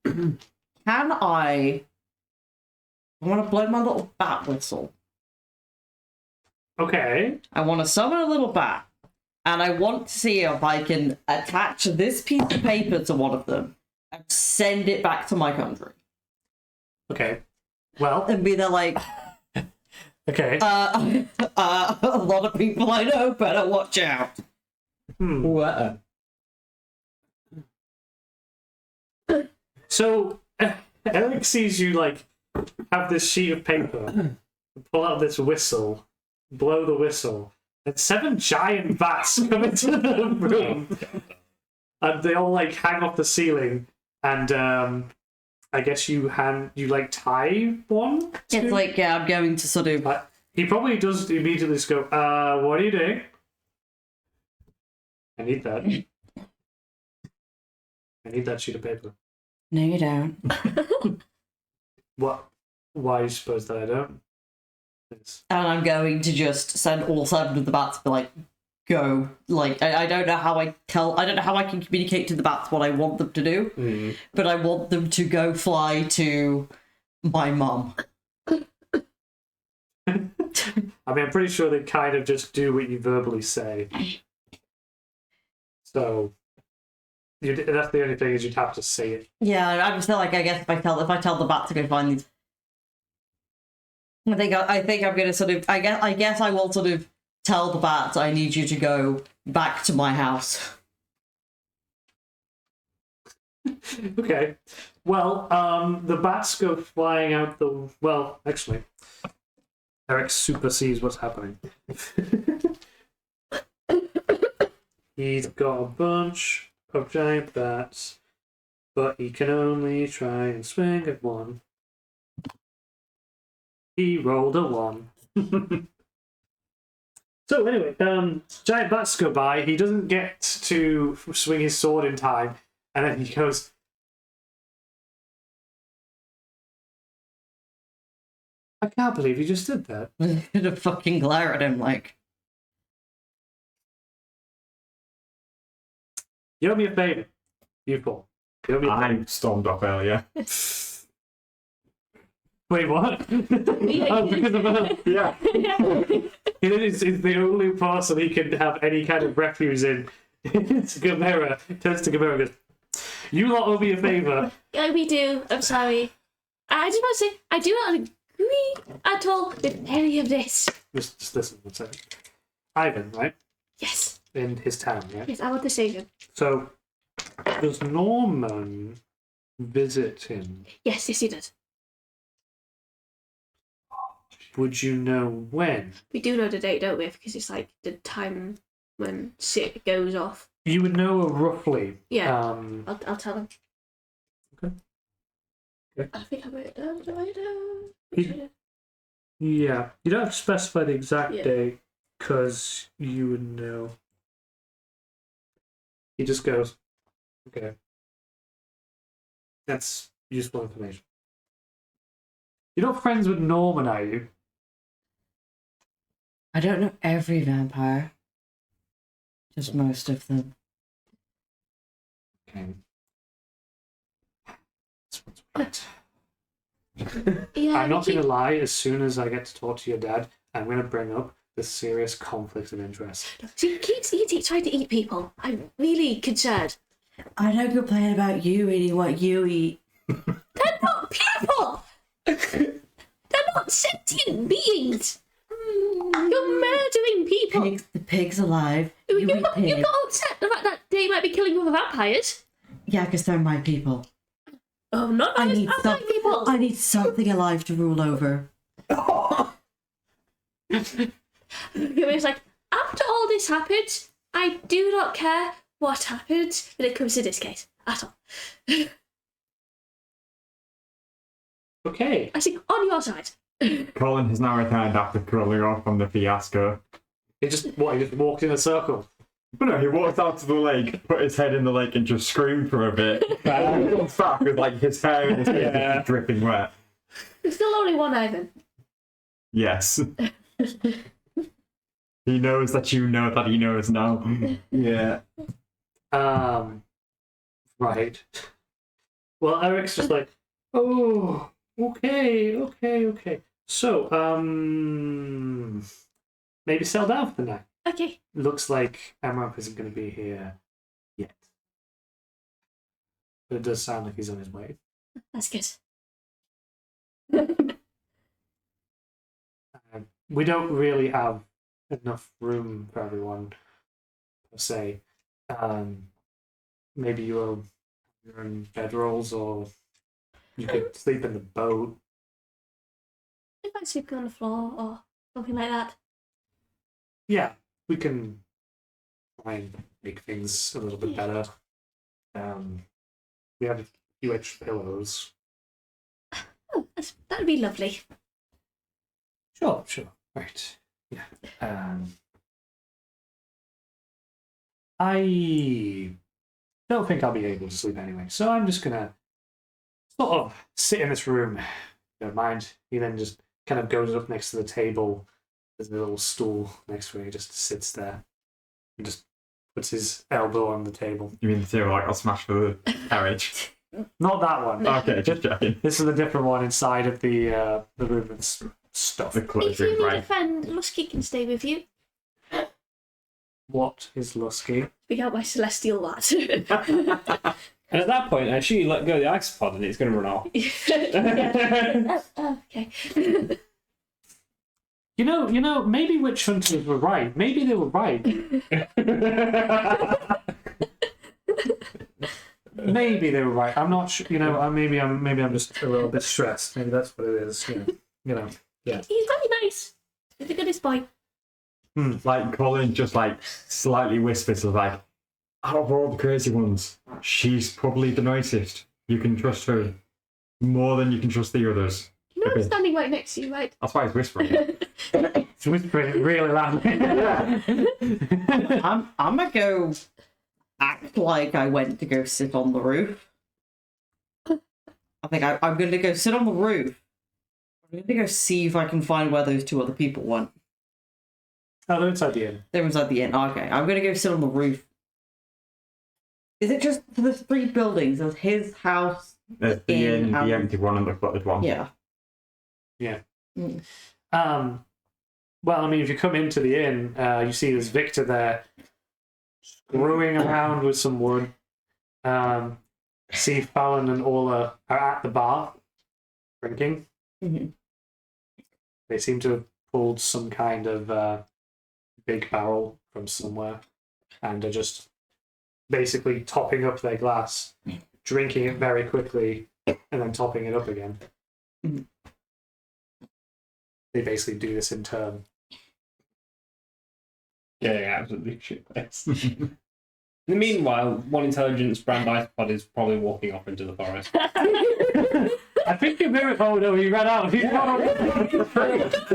Can I want to blow my little bat whistle. Okay. I want to summon a little bat, and I want to see if I can attach this piece of paper to one of them and send it back to my country. Okay. Well, And be there like, okay. a lot of people I know better watch out. What? So, Eric sees you, like, have this sheet of paper, pull out this whistle, blow the whistle, and 7 giant bats come into the room. And they all, like, hang off the ceiling, and, I guess you tie one to... It's like, yeah, I'm going to sort of... He probably does immediately just go, what are you doing? I need that. I need that sheet of paper. No, you don't. What? Why do you suppose that I don't? Yes. And I'm going to just send all 7 of the bats to be like, go. Like, I don't know how I can communicate to the bats what I want them to do, but I want them to go fly to my mum. I mean, I'm pretty sure they kind of just do what you verbally say. So that's the only thing is you'd have to say it. Yeah, I'm still like, I guess if I tell the bat to go find these, I think I'm gonna sort of, I guess I will sort of tell the bat I need you to go back to my house. Okay. Well, the bats go flying out the. Well, actually, Eric super sees what's happening. He's got a bunch of giant bats, but he can only try and swing at one. He rolled a 1. So anyway, giant bats go by. He doesn't get to swing his sword in time, and then he goes. I can't believe you just did that. I'm gonna fucking glare at him like, You owe me a favor. You fool. You owe me a favor. I stormed off earlier. Wait, what? Oh, because of her. Yeah. It's the only person he can have any kind of refuge in. It's Gamera. Turns to Gamera and goes, you lot owe me a favor. Yeah, we do. I'm sorry. I just want to say, I do not agree at all with any of this. Just listen one second. Ivan, right? Yes. In his town, right? Yes, I want to save him. So, does Norman visit him? Yes, he does. Would you know when? We do know the date, don't we? Because it's like the time when shit goes off. You would know roughly. Yeah. I'll tell him. Okay. Okay. I think I wrote it down. Did I write it down? Yeah. You don't have to specify the exact Yeah. date because you would know. He just goes, okay. That's useful information. You're not friends with Norman, are you? I don't know every vampire, just most of them. Okay. That's what's right. Yeah. I'm not we going to keep- lie, as soon as I get to talk to your dad, I'm going to bring up the serious conflict of interest. She keeps eating, trying to eat people. I'm really concerned. I don't complain about you eating what you eat. They're not people! They're not sentient beings! You're murdering people! The pig's alive. You, You eat got, you pig. got upset the fact that they might be killing other vampires. Yeah, because they're my people. Oh, not I vampires, need vampire people! I need something alive to rule over. It's like, after all this happened, I do not care what happened when it comes to this case at all. Okay. I see, on your side. Colin has now returned after crawling off from the fiasco. He just walked in a circle. But no, he walked out to the lake, put his head in the lake, and just screamed for a bit. And he comes back with like his hair and his face just dripping wet. There's still only one Ivan. Yes. He knows that you know that he knows now. Yeah. Right. Well, Eric's just like, oh, okay. So, maybe settle down for the night. Okay. Looks like Amaranth isn't going to be here yet. But it does sound like he's on his way. That's good. We don't really have enough room for everyone, per se. Maybe you're in bedrolls, or you could sleep in the boat. If I'm sleeping on the floor or something like that. Yeah, we can try and make things a little bit better. We have a few extra pillows. Oh, that'd be lovely. Sure. Right. Yeah. I don't think I'll be able to sleep anyway, so I'm just gonna sort of sit in this room. Don't mind. He then just kind of goes up next to the table. There's a little stool next to it. He just sits there and just puts his elbow on the table. You mean the table like I'll smash for the carriage? Not that one. Okay, just checking. This is a different one inside of the room that's stuffed. The If clothes you room, need a right? friend, Lusky can stay with you. What is Lusky? Speak out my celestial lad. And at that point, I actually let go of the isopod and it's going to run off. Yeah. Okay. You know, maybe witch hunters were right. Maybe they were right. Maybe they were right. I'm not sure. You know, maybe I'm just a little bit stressed. Maybe that's what it is. You know. Yeah. He's very nice. He's the goodest boy. Like Colin just like slightly whispers of like, out of all the crazy ones, she's probably the nicest. You can trust her more than you can trust the others. You know I'm Okay. standing right next to you, right? That's why he's whispering. It's whispering it really loudly. I'm gonna go act like I went to go sit on the roof. I think I'm gonna go sit on the roof. I'm gonna go see if I can find where those two other people went. Oh, they're inside the inn. They were inside the inn. Okay, I'm gonna go sit on the roof. Is it just for the 3 buildings? There's his house. There's the In, inn, the empty one, and the cluttered one. Yeah. Well, I mean, if you come into the inn, you see there's Victor there, screwing around with some wood. See Fallon and Orla are at the bar, drinking. Mhm. They seem to have pulled some kind of big barrel from somewhere, and are just basically topping up their glass, drinking it very quickly, and then topping it up again. Mhm. They basically do this in turn. Yeah, absolutely shit. In the meanwhile, one intelligence brand isopod is probably walking off into the forest. I think you mirror. Oh no, he ran out. He's gone.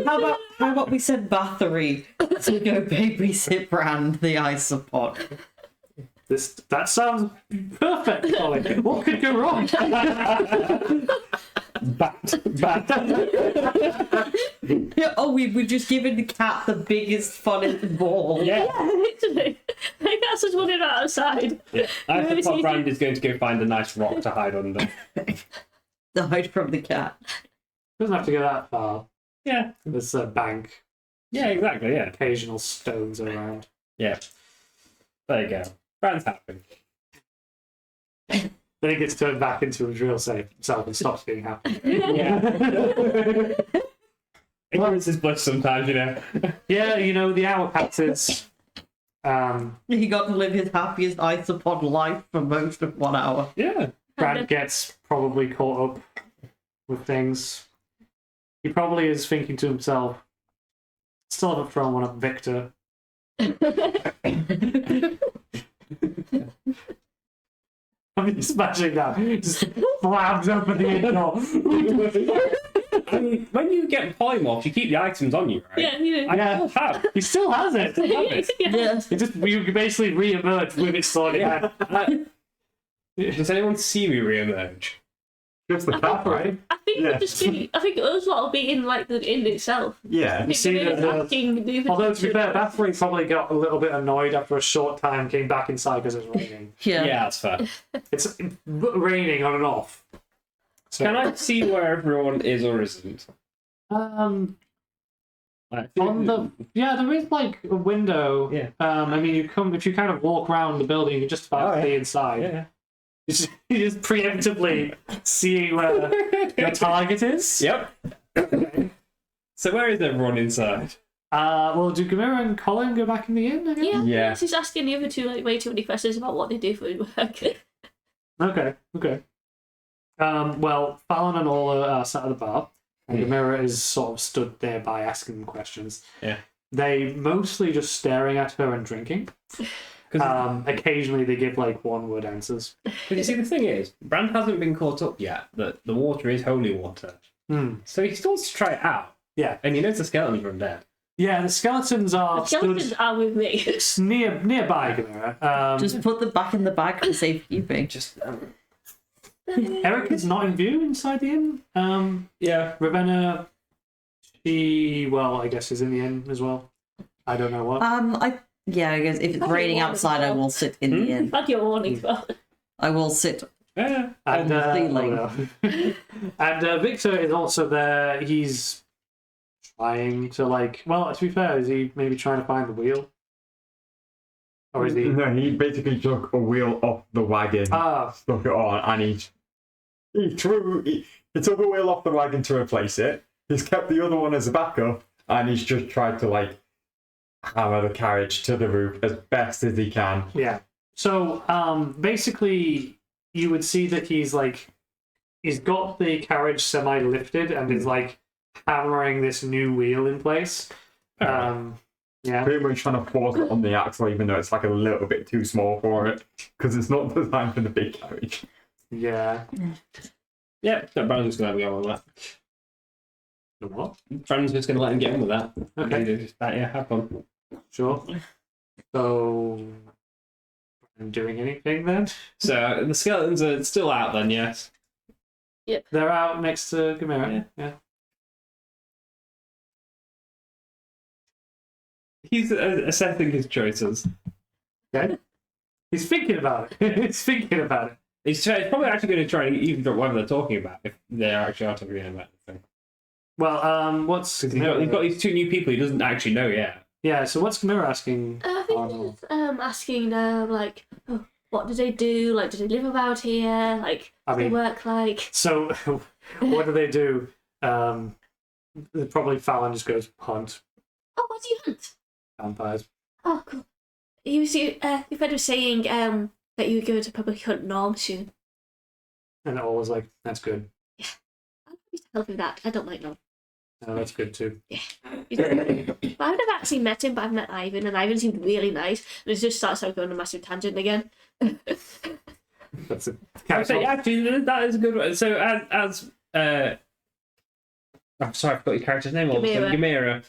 How about we send Bathory to go babysit Brand the isopod? That sounds perfect, Colin. What could go wrong? Bat. Oh, we've just given the cat the biggest funnest ball. Yeah. Yeah, literally. Like that's just running outside. Yeah. Isopod brand is going to go find a nice rock to hide under. To hide from the cat. Doesn't have to go that far. Yeah. There's a bank, Yeah, exactly, yeah. occasional stones around. Yeah. There you go. Brand's happy. Then he gets turned back into a drill safe himself and stops being happy. Yeah. Ignorance is bliss sometimes, you know. Yeah, you know, the hour passes. He got to live his happiest isopod life for most of 1 hour. Yeah. Brad gets probably caught up with things. He probably is thinking to himself, still haven't thrown one up Victor. I'm just imagining that. Just slams open the inn door. I mean, when you get polymorph, you keep the items on you, right? Yeah, you know. I still have. He still has it. Yeah. It just you basically re-emerge with it sword in Yeah. hand. Does anyone see me re-emerge? Just the cat, right? I think Yeah. it'll just be. I think us lot will be in like the inn itself. Yeah. You see that although to be fair, Bathory probably got a little bit annoyed after a short time, came back inside because it's raining. Yeah. Yeah, that's fair. It's raining on and off. So, Can I see where everyone is or isn't? Like, on the there is like a window. Yeah. I mean, if you kind of walk around the building, you can just about Oh, yeah. see inside. Yeah. You just preemptively see where your target is. Yep. So where is everyone inside? Well, do Gamera and Colin go back in the inn again? Yeah. Yeah. She's asking the other two like way too many questions about what they do for work. Okay. Well, Fallon and Orla are sat at the bar, and Gamera is sort of stood nearby asking them questions. Yeah. They mostly just staring at her and drinking. Occasionally they give like one-word answers. But you see, the thing is, Brand hasn't been caught up yet that the water is holy water. So he still wants to try it out. Yeah. And he knows the skeletons are undead. Yeah, the skeletons are The skeletons stood are with me. nearby Gamera. Just put them back in the bag for safekeeping. Just Eric is not in view inside the inn. yeah. Ravenna, She, well, I guess is in the inn as well. I don't know what. I guess if it's raining outside, I will sit in the inn. Had your warning, but I will sit And, on the ceiling. oh, no. And Victor is also there. He's trying to, like, well, to be fair, is he maybe trying to find the wheel? Or is he? No, he basically took a wheel off the wagon, stuck it on, and he took a wheel off the wagon to replace it. He's kept the other one as a backup, and he's just tried to like hammer the carriage to the roof as best as he can. Yeah. So basically, you would see that he's got the carriage semi lifted and is like hammering this new wheel in place. Yeah. Pretty much trying to force it on the axle, even though it's like a little bit too small for it, because it's not designed for the big carriage. Yeah. Yeah, so Brandon's just going to let me go on with that. The what? Brandon's just going to let him get on with that. Okay. Yeah, have fun. Sure. So, I'm doing anything then? So the skeletons are still out then, yes? They're out next to Gamera. Yeah. He's assessing his choices. Okay. He's thinking about it. He's probably actually going to try and eavesdrop whatever they're talking about, if they actually are talking about anything. Well, what's He's got these two new people he doesn't actually know yet. Yeah, so what's Gamera asking? I think he's asking like, oh, what do they do? Like, do they live about here? Like, what do they work like? So, what do they do? Probably Fallon just goes hunt Oh, what do you hunt? vampires. Oh, cool. Your friend was saying that you would go to probably hunt Norm soon. And all was like, that's good. I'll be help with that. I don't like Norm. No, that's good too. Yeah. But I've never actually met him, but I've met Ivan, and Ivan seemed really nice. And it just starts going on a massive tangent again. That's it. Actually, that is a good one. So as I'm sorry, I forgot your character's name. Gamera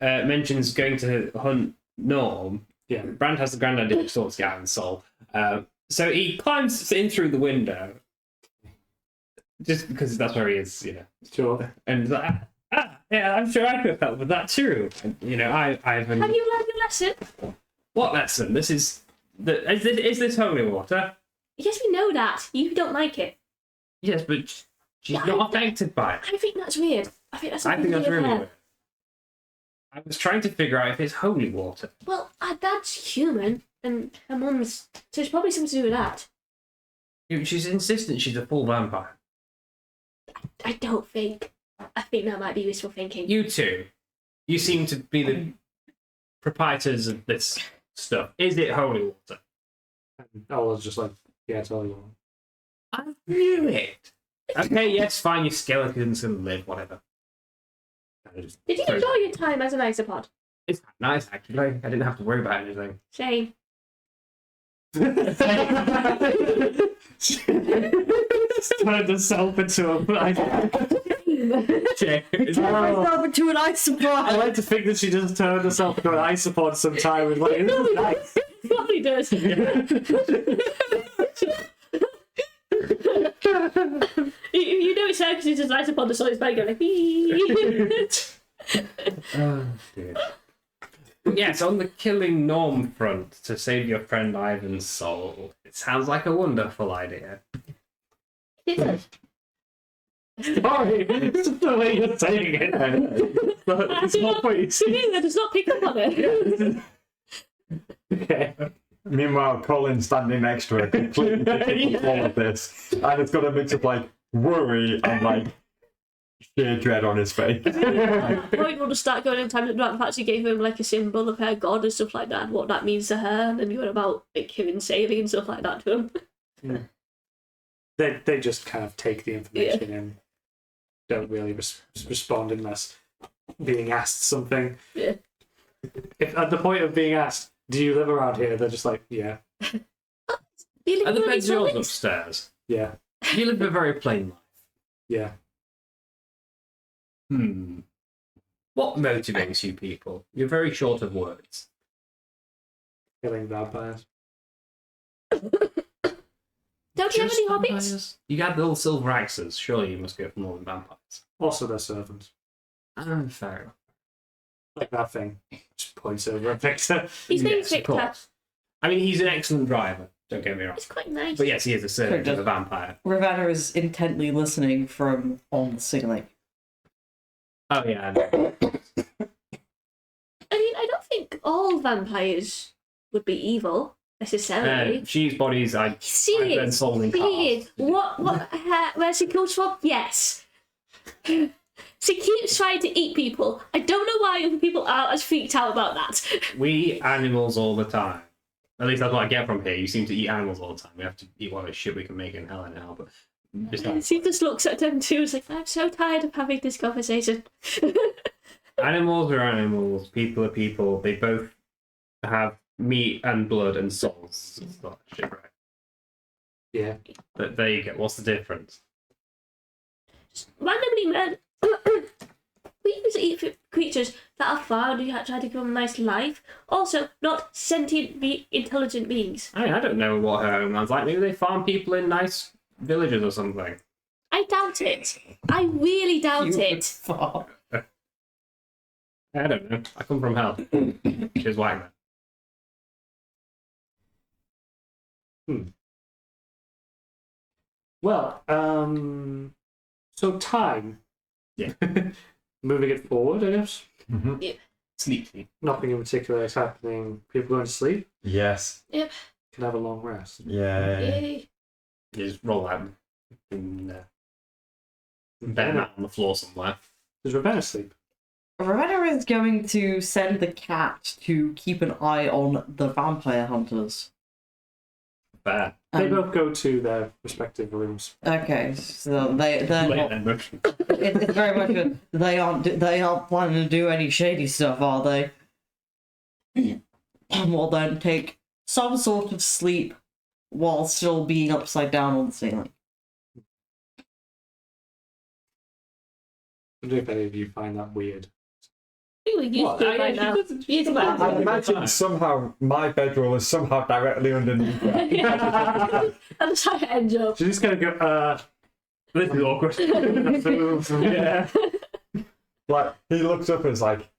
mentions going to hunt Norm. Yeah. Brand has the grand idea of sorts out and soul. So he climbs in through the window, just because that's where he is, you know. Sure. And he's like, yeah, I'm sure I could have helped with that too. And, you know, I've Have you learned your lesson? What lesson? Is this holy water? Yes, we know that. You don't like it. Yes, but she's Yeah, not affected by it. I think that's weird. I think that's I think that's really weird. weird. I was trying to figure out if it's holy water. Well, our dad's human, and her mum's... So it's probably something to do with that. She's insistent she's a full vampire. I don't think. I think that might be wishful thinking. You two, you seem to be the proprietors of this stuff. Is it holy water? And Ola's just like, yeah, totally wrong. I knew it. Okay, yes, fine, your skeleton's gonna live, whatever. Did you enjoy your time as an isopod? It's nice, actually. I didn't have to worry about anything. Shame. Turned herself into a. Myself into an ice I supply. like to think that she just turned herself into an isopod sometime and like, this is nice. Probably does. You know it's sad because it's just isopod, so it's like going Oh, dear. Yes, on the killing Norm front to save your friend Ivan's soul. It sounds like a wonderful idea. like... Sorry, it's just the way you're saying it. It's not what you see. Does not pick up on it. Okay. Meanwhile, Colin's standing next to her, completely picking up all of this, and it's got a mix of like worry and like sheer dread on his face. Point will just start going in time that Grant actually gave him like a symbol of her god and stuff like that, what that means to her, and going about like him sailing and stuff like that to him. They just kind of take the information and don't really respond unless being asked something. Yeah. If at the point of being asked, do you live around here? They're just like, yeah. Are the beds yours upstairs? Yeah. You live a very plain life. Yeah. What motivates you people? You're very short of words. Killing vampires. Don't you have any hobbies? Vampires? You got little silver axes. Surely you must go for more than vampires. Also their servants. Fair enough. Like that thing. Just points over at Victor. His name's Yes, of Victor. course. I mean, he's an excellent driver. Don't get me wrong. It's quite nice. But yes, he is a servant of the vampire. Ravenna is intently listening from on the ceiling. Oh yeah. I mean, I don't think all vampires would be evil necessarily. She's bodies. She I've been is. sold in She cars. is. Where she comes from? Yes. She keeps trying to eat people. I don't know why other people aren't as freaked out about that. We eat animals all the time. At least that's what I get from here. You seem to eat animals all the time. We have to eat whatever shit we can make in hell anyhow. But besides, She just looks at them too. It's like, I'm so tired of having this conversation. animals are animals. People are people. They both have meat and blood and souls. It's not shit, right? Yeah. But there you go. What's the difference? Randomly, man. We use eat creatures that are found who try to give them a nice life. Also, not sentient, intelligent beings. I mean, I don't know what her homeland's like. Maybe they farm people in nice villages or something. I doubt it. I really doubt You would it. fall. I don't know. I come from hell. Which is white man. Well, so time. Yeah. Moving it forward, I guess. Sleepy. Nothing in particular is happening. People going to sleep. Yes. Can have a long rest. Yeah. Yay. You just roll out in bed mat on the floor somewhere. Does Ravenna sleep? Ravenna is going to send the cat to keep an eye on the vampire hunters. Fair. They Um, both go to their respective rooms. Okay, so they're Late not. then, but- It's very much they aren't planning to do any shady stuff, are they? Well, then take some sort of sleep while still being upside down on the ceiling. I don't know if any of you find that weird. I think we're used to it by now. Used to it by I now. imagine somehow my bedroll is somehow directly underneath it. That's how it ends up. So just gonna go. This is awkward. Yeah. Like, he looks up and is like,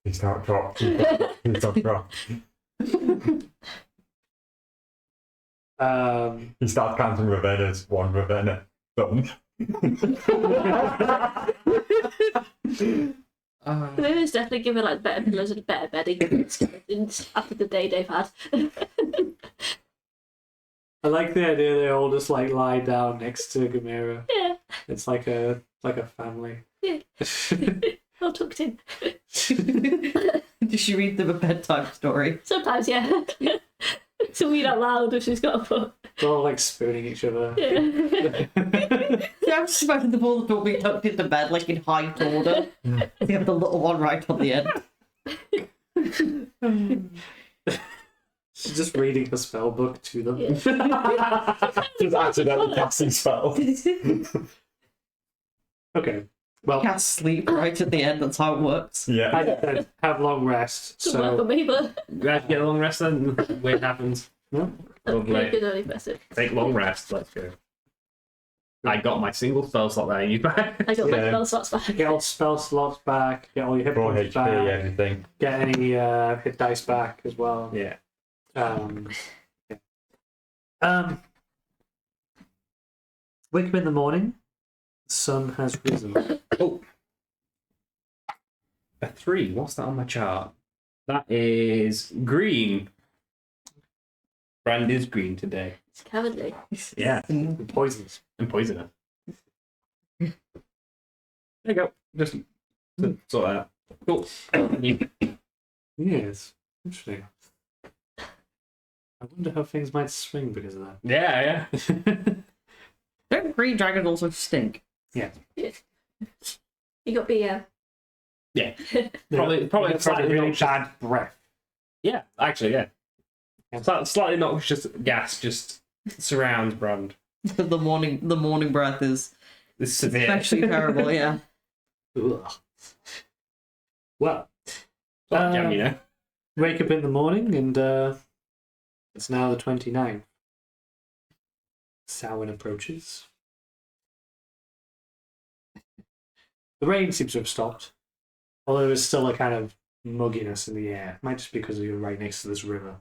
please don't drop. Please don't drop. He starts counting Ravenna's. One Ravenna. Done. Women's definitely given like better pillows and better bedding skeletons after the day they've had. I like the idea they all just like lie down next to Gamera. Yeah, It's like a family. Yeah. all tucked in. Does she read them a bedtime story? Sometimes, yeah. So read out loud if she's got a book. They're all like spooning each other. Yeah. Yeah, I'm just imagining them all being tucked into bed, like in height order. You have the little one right on the end. She's just reading her spell book to them. Yeah. Just accidentally casting spell. Okay. Well, Can't sleep right at the end, that's how it works. Yeah. I said have long rest. Good work So on me, but You have to get a long rest then. Weird happens. Lovely. okay, good only person. Take long rest. Let's go. I got my single spell slot there. You back? I got my Yeah. spell slots back. get all spell slots back. Get all your hit Raw points HP, back. everything. Get any hit dice back as well. Yeah. Yeah. Wake up in the morning. The sun has risen. Oh. A 3. What's that on my chart? That is green. Brand is green today. It's cowardly. Yeah. And poisons. And poisoner. There you go. Just to sort that out. Cool. You- Yes. Interesting. I wonder how things might swing because of that. Yeah, Don't green dragons also stink? Yeah. You got BM. yeah. Probably slightly really noxious. bad breath. Yeah, actually, yeah. Slightly noxious gas just surrounds Brand. The morning breath is It's severe. especially terrible, yeah. Ugh. Well, Like jam, you know. wake up in the morning and it's now the 29th. Samhain approaches. The rain seems to have stopped, although there's still a kind of mugginess in the air. Might just be because you're right next to this river.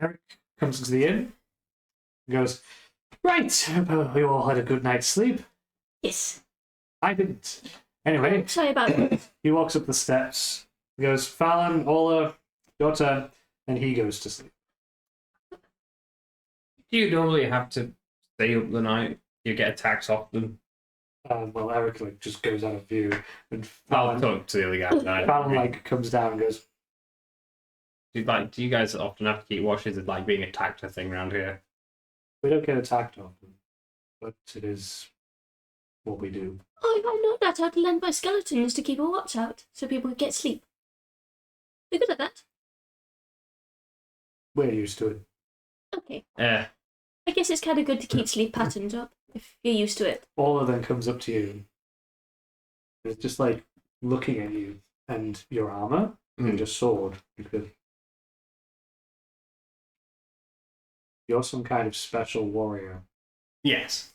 Eric comes into the inn and goes, "Right, we all had a good night's sleep. Yes. I didn't. Anyway, Sorry about that. he walks up the steps. He goes, Fallon, Ola, your turn. And he goes to sleep. Do you normally have to stay up the night? Do you get attacked often? Well, Eric like just goes out of view, and I'll Fallon, talk to the other guy tonight. Fallon like comes down and goes, Do you guys often have to keep watch? Is it like being attacked a thing around here? "We don't get attacked often, but it is what we do." Oh, I know that how to land my skeletons to keep a watch out so people get sleep. We're good at that. We're used to it. Okay. Yeah. I guess it's kind of good to keep sleep patterns up if you're used to it. Ola then comes up to you. And it's just like looking at you and your armor and your sword. Because you're some kind of special warrior. Yes.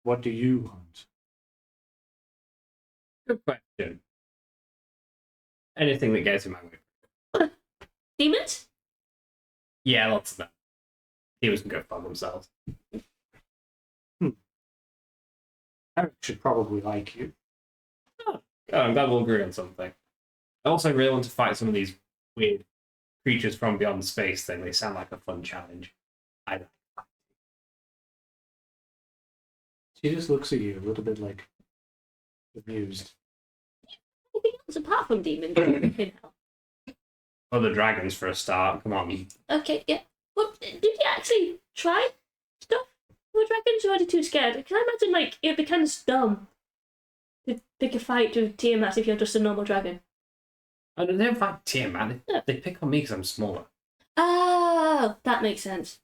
What do you want? Good question. Anything that gets in my way. Demons? Yeah, lots of them. Demons can go fuck themselves. Eric should probably like you. Oh, I'm glad we'll agree on something. I also really want to fight some of these weird creatures from beyond space thing. They sound like a fun challenge. I like that. She just looks at you a little bit like amused. Anything else apart from demons? You know? Other dragons for a start. Come on. Okay, yeah. Well, did you actually try stuff with dragons, or are you too scared? Because I imagine, like, it'd be kind of dumb to pick a fight with Tiamat if you're just a normal dragon. I don't fight Tiamat. They pick on me because I'm smaller. Oh, that makes sense.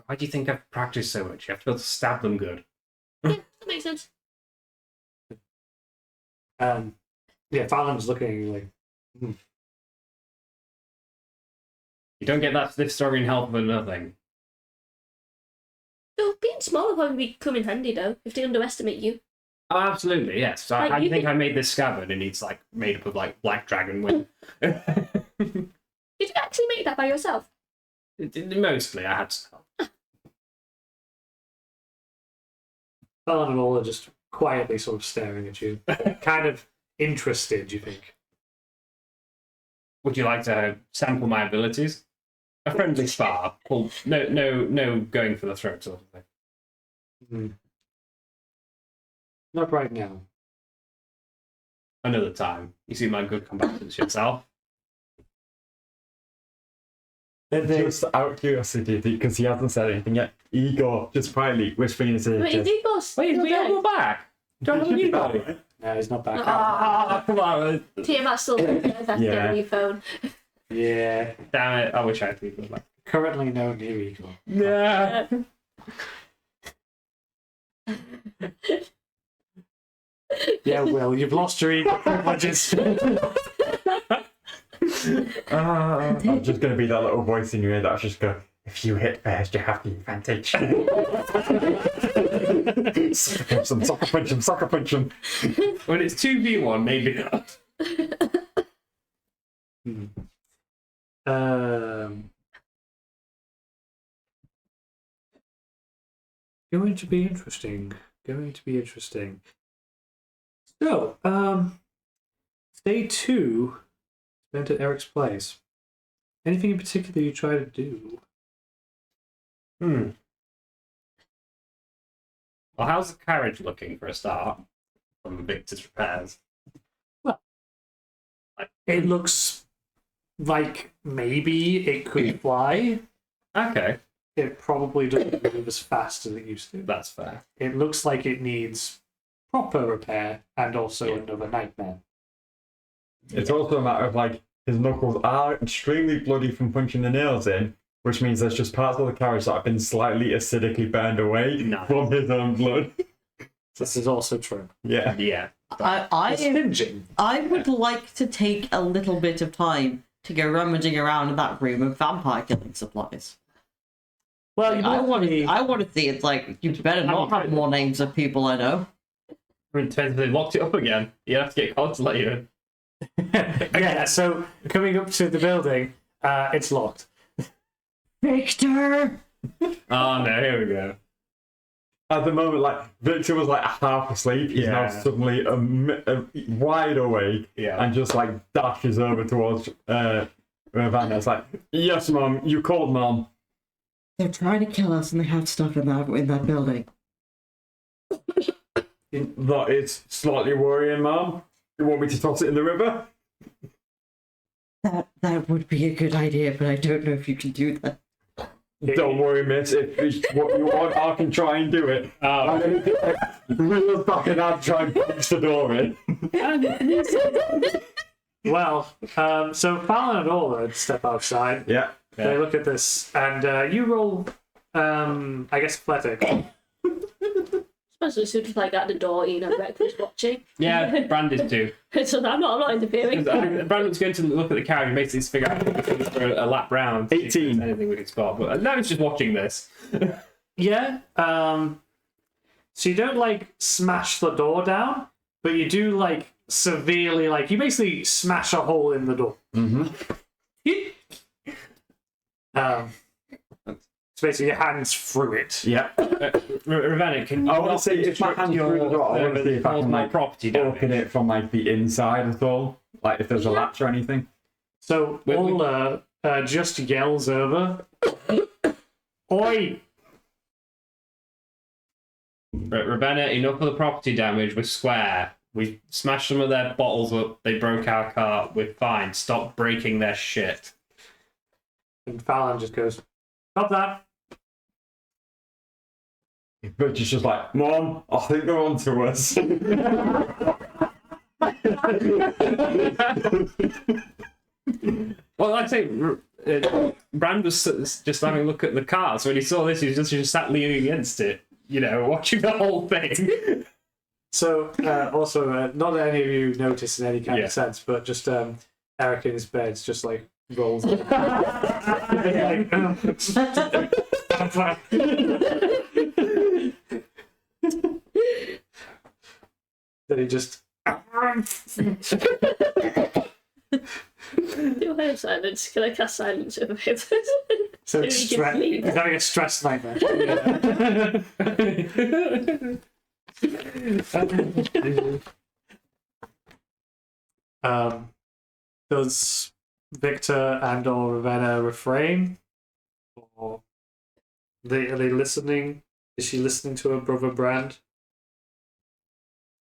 Why do you think I've practiced so much? You have to be able to stab them good. Yeah, that makes sense. Yeah, Fallon's looking at you like, You don't get that this story in help for nothing. So being smaller probably come in handy though, if they underestimate you. Oh, absolutely, yes. So Like, how do you you think can- I made this scabbard and it's like made up of like black dragon wing? Did you actually make that by yourself? Mostly, I had to help. Fallon and all are just quietly sort of staring at you. Kind of interested, you think. Would you like to sample my abilities? A friendly spar. Well, no, going for the throat sort of thing. Not right now. Another time. You see my good combatants yourself. Just out of curiosity, because he hasn't said anything yet, Igor just quietly whispering into his Wait, is ear. Igor's Wait, still we there? all go back. Don't have a new guy. No, he's not back. Ah, come on. Tiamat's still there. That's Yeah. on your phone. Yeah. Damn it. I wish I had people back. Currently no new Igor. Yeah. Yeah, Will, you've lost your Igor privileges. I'm just going to be that little voice in your ear that's just go, if you hit first, you have the advantage. Sucker punch him. When it's 2v1, maybe not. Going to be interesting. Going to be interesting. So, day 2 spent at Eric's place. Anything in particular you try to do? Well, how's the carriage looking for a start? From Victor's repairs. It looks like maybe it could fly. Okay, It probably doesn't move as fast as it used to. that's fair. It looks like it needs proper repair and also another nightmare. It's also a matter of like, his knuckles are extremely bloody from punching the nails in, which means there's just parts of the carriage that have been slightly acidically burned away Nice. from his own blood. This is also true. Yeah. Yeah. I It's binging. would like to take a little bit of time to go rummaging around in that room of vampire killing supplies. Well, you I don't want want to. I want to see. It's like you better not have more names of people I know. I mean, it depends if they locked it up again. You have to get cards to let you in. Yeah, so coming up to the building, it's locked. Victor. Oh no, here we go. At the moment, like Victor was like half asleep. He's now Yeah. suddenly wide awake Yeah. and just like dashes over towards Ravanna. It's like, yes, Mom, you called, Mom. They're trying to kill us, and they have stuff in that building. That is slightly worrying, Mom. You want me to toss it in the river? That would be a good idea, but I don't know if you can do that. Don't worry, miss. If it's what you want, I can try and do it. I'm going to reels back and I'll try and punch the door in. Well, so Fallon and Ola step outside. Yeah. They look at this, and you roll, I guess, athletic. Especially sort of like at the door, breakfast watching. Yeah, Brand is too. So I'm not interfering. Brand was going to look at the carriage and basically figure out if we can throw a lap round. see if there's 18. Anything we can spot. But now it's just watching this. Yeah. So you don't like smash the door down, but you do like severely you basically smash a hole in the door. So basically your hands through it. Yeah. Ravenna, can you I want to not see if my hands through the door. I want to see if I can like property open it from like the inside at all. Like if there's a latch or anything. So Ola just yells over, "Oi!" Ravenna, enough of the property damage. We're square. We smashed some of their bottles up. They broke our car. We're fine. Stop breaking their shit. And Fallon just goes, "Stop that." But it's just like, Mom, I think they're on to us. Well, like I say, Brand was just having a look at the car. So when he saw this, he was just sat leaning against it, watching the whole thing. So also, not that any of you notice in any kind Yeah. of sense, but just Eric in his bed just like rolls. Then he just. Do I have silence? Can I cast silence over him? So he it's can sleep. he's having a stress nightmare. Does Victor and or Ravenna refrain? Or are they listening? Is she listening to her brother Brand?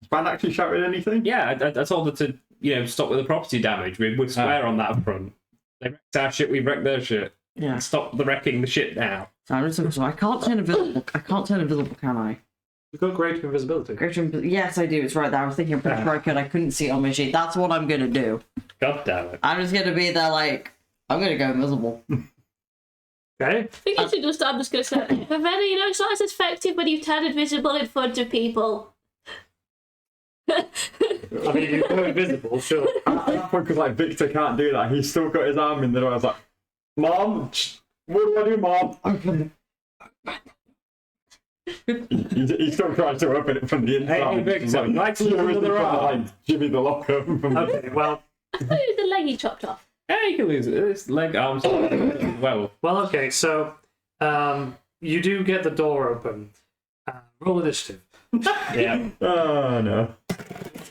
Has Brand actually shouted anything? Yeah, I told her to, stop with the property damage. We're square on that front. They wrecked our shit, we wrecked their shit. Yeah. Stop the wrecking the shit now. So I can't turn invisible. Can I? You've got great invisibility. Yes, I do. It's right there. I was thinking I'm pretty sure I could. I couldn't see it on my sheet. That's what I'm gonna do. God damn it. I'm just gonna be there I'm gonna go invisible. Okay. I think you should just, I'm just going to say, Ravenna, it's not as effective when you turn invisible in front of people. I mean, you go invisible, sure. Because like Victor can't do that. He's still got his arm in the door. I was like, Mom, what do I do, Mom? He's still trying to open it from the inside. Hey, Victor, He's like, like to "Here look is at the the rock." like, Jimmy the lock open from Okay, well, I thought it was the leg he chopped off. Yeah, you can lose it. It's leg, arms, well. okay. So, you do get the door open. Roll initiative. Yeah. Oh no.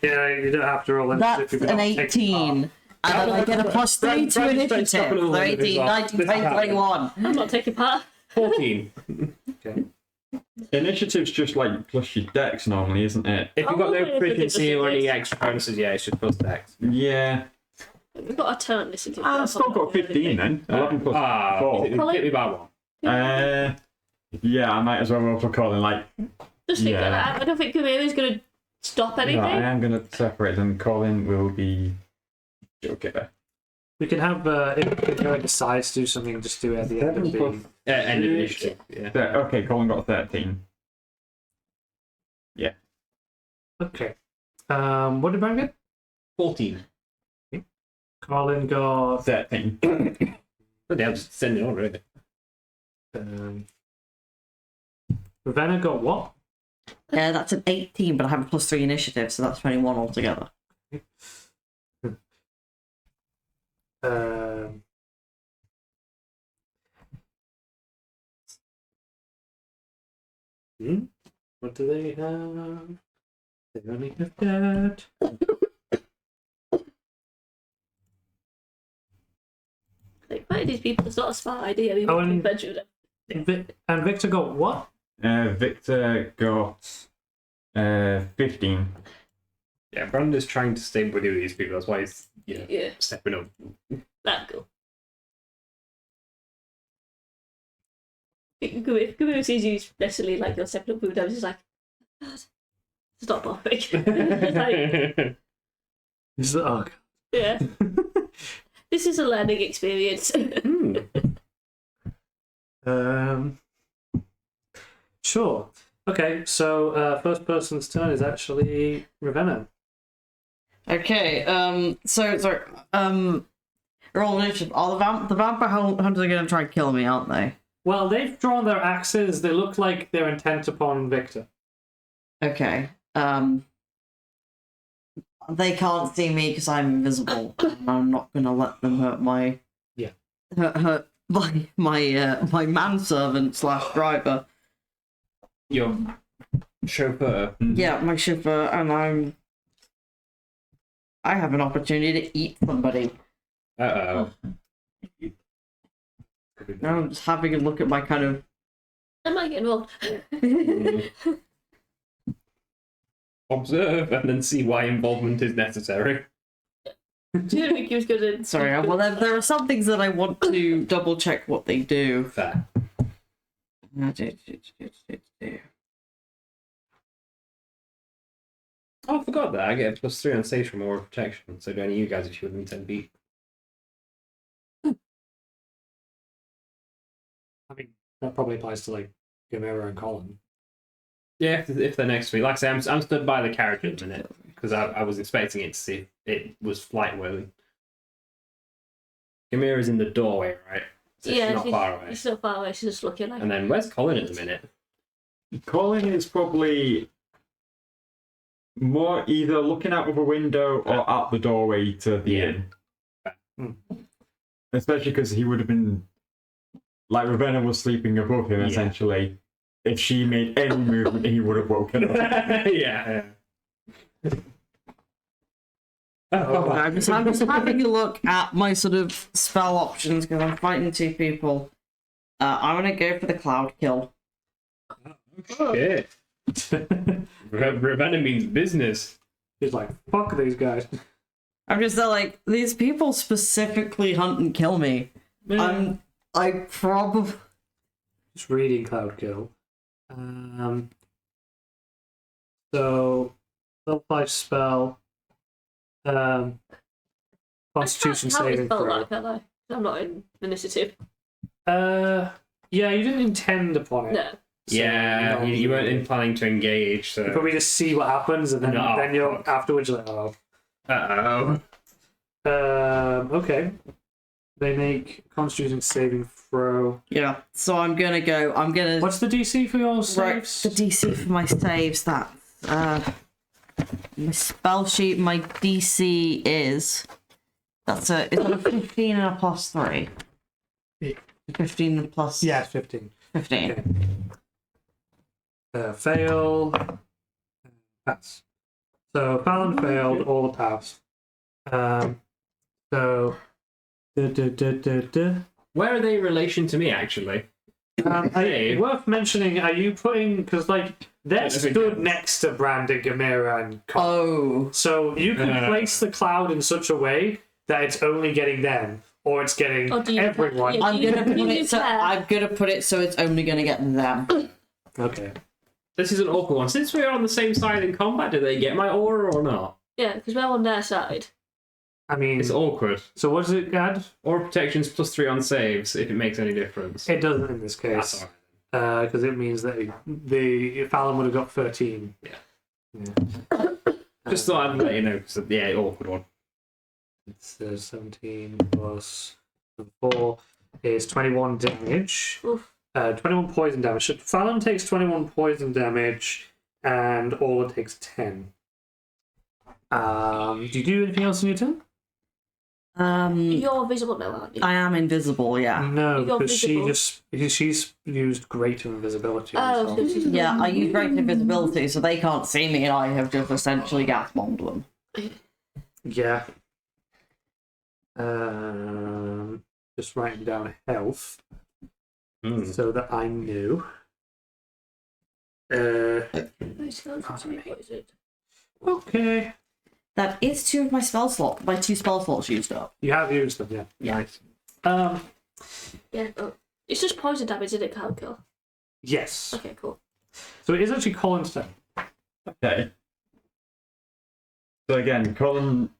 Yeah, you don't have to roll initiative. That's if you're an not taking 18. And then I get a plus 3 to Brand- initiative. stop it all So in his 18, off. 19, This 20, is 21. I'm not taking part. 14. Okay. Initiative's just like plus your dex normally, isn't it? If you've Oh, got no yeah, if frequency it's or any dex. extra bonuses, yeah, it's just plus dex. Yeah. We've got a turn listen to. I've still got 15 then. 11 plus 4. Hit me by one. Yeah, I might as well roll for calling. Like, Just think Yeah. that I don't think Kamira's going to stop anything. no, I am going to separate them. Colin will be. Okay. We can have if Eric decides to do something, just do it at the end of the. End of initiative. Yeah. Okay, Colin got 13. Okay. What did Brand get? 14. Colin got 13. But they'll just send it on, really. Ravenna got what? Yeah, that's an 18, but I have a +3 initiative, so that's 21 altogether. What do they have? They only have that. Like, fighting these people is not a smart idea. We Oh, want to and- adventure them. And Victor got what? Victor got 15. Yeah, Brandon's trying to stay with these people. That's why he's Yeah, stepping up. that's cool. If Guru sees you necessarily like you're stepping up food, I was just like, God, stop bothering. Like, Oh, yeah. This is a learning experience. Sure. Okay, so first person's turn is actually Ravenna. Okay, roll initiative. The vampire hunters are gonna try and kill me, aren't they? Well, they've drawn their axes. They look like they're intent upon Victor. Okay, they can't see me because I'm invisible. And I'm not gonna let them hurt my hurt my manservant / driver. Your chauffeur. Yeah, my chauffeur, and I have an opportunity to eat somebody. Uh-oh. I'm just having a look at my kind of. I might get involved. Observe and then see why involvement is necessary. Do you think he was going to? Sorry, well, there are some things that I want to double check what they do. Fair. Oh, I forgot that. I get a +3 on stage for more protection. So do any of you guys if you within 10 feet. I mean, that probably applies to like Gamera and Colin. Yeah, if they're next to me. Like I say, I'm stood by the carriage at the minute because I was expecting it to see if it was flight worthy. Gamera's in the doorway, right? So Yeah, she's not far away. She's not far away. She's just looking like. And then where's Colin at the minute? Colin is probably more either looking out of a window or out the doorway to the inn. Especially because he would have been. Like Ravenna was sleeping above him, essentially. If she made any movement, he would have woken up. Yeah. I'm just having a look at my sort of spell options because I'm fighting two people. I'm gonna go for the cloud kill. Shit. Ravenna means business. He's like, fuck these guys. I'm just like, these people specifically hunt and kill me. I probably. Just reading Cloud Kill. So, level 5 spell. Constitution How saving is spell throw. like that though? I'm not in initiative. Yeah, you didn't intend upon it. No. So, Yeah, you weren't planning to engage, so. You probably just see what happens, and then, No. then you're afterwards you're like, oh. Uh-oh. Okay. They make Constitution saving throw. Yeah, so I'm gonna. What's the DC for your Right, saves? the DC for my saves, that's my spell sheet, my DC is is that a 15 and a +3? Yeah. 15 and plus Yeah, 15. 15. Okay. Fail. Pass. So Fallon failed, all passed. So Where are they in relation to me, actually? worth mentioning, are you putting, because like they're stood next to Brandon, Gamera, and Colin. Oh, So you can place the cloud in such a way that it's only getting them, or it's getting Or do you- everyone. yeah. I'm gonna put You it so care. I'm gonna put it so it's only gonna get them. Okay. This is an awkward one. Since we're on the same side in combat, do they get my aura or not? Yeah, because we're on their side. I mean, It's awkward. so what does it add? Aura protection's +3 on saves, if it makes any difference. It doesn't in this That's case, alright. because it means that the Fallon would have got 13. Just thought I'd let you know, 'cause, yeah, awkward one. It's 17 plus 4 is 21 damage. Oof. 21 poison damage. So Fallon takes 21 poison damage, and Orla takes 10. Do you do anything else in your turn? You're visible now, aren't you? I am invisible, yeah. No, You're because visible. she's used greater invisibility. Oh, so- Yeah, I use great invisibility, so they can't see me, and I have just essentially gas bombed them. Yeah. Just writing down health so that I knew. What is it? Okay. That is my 2 spell slots used up. You have used them, yeah. Yeah. Nice. Yeah, it's just poison damage, isn't it, Cloud Kill? Yes. Okay, cool. So it is actually Colin's turn. Okay. So again, Colin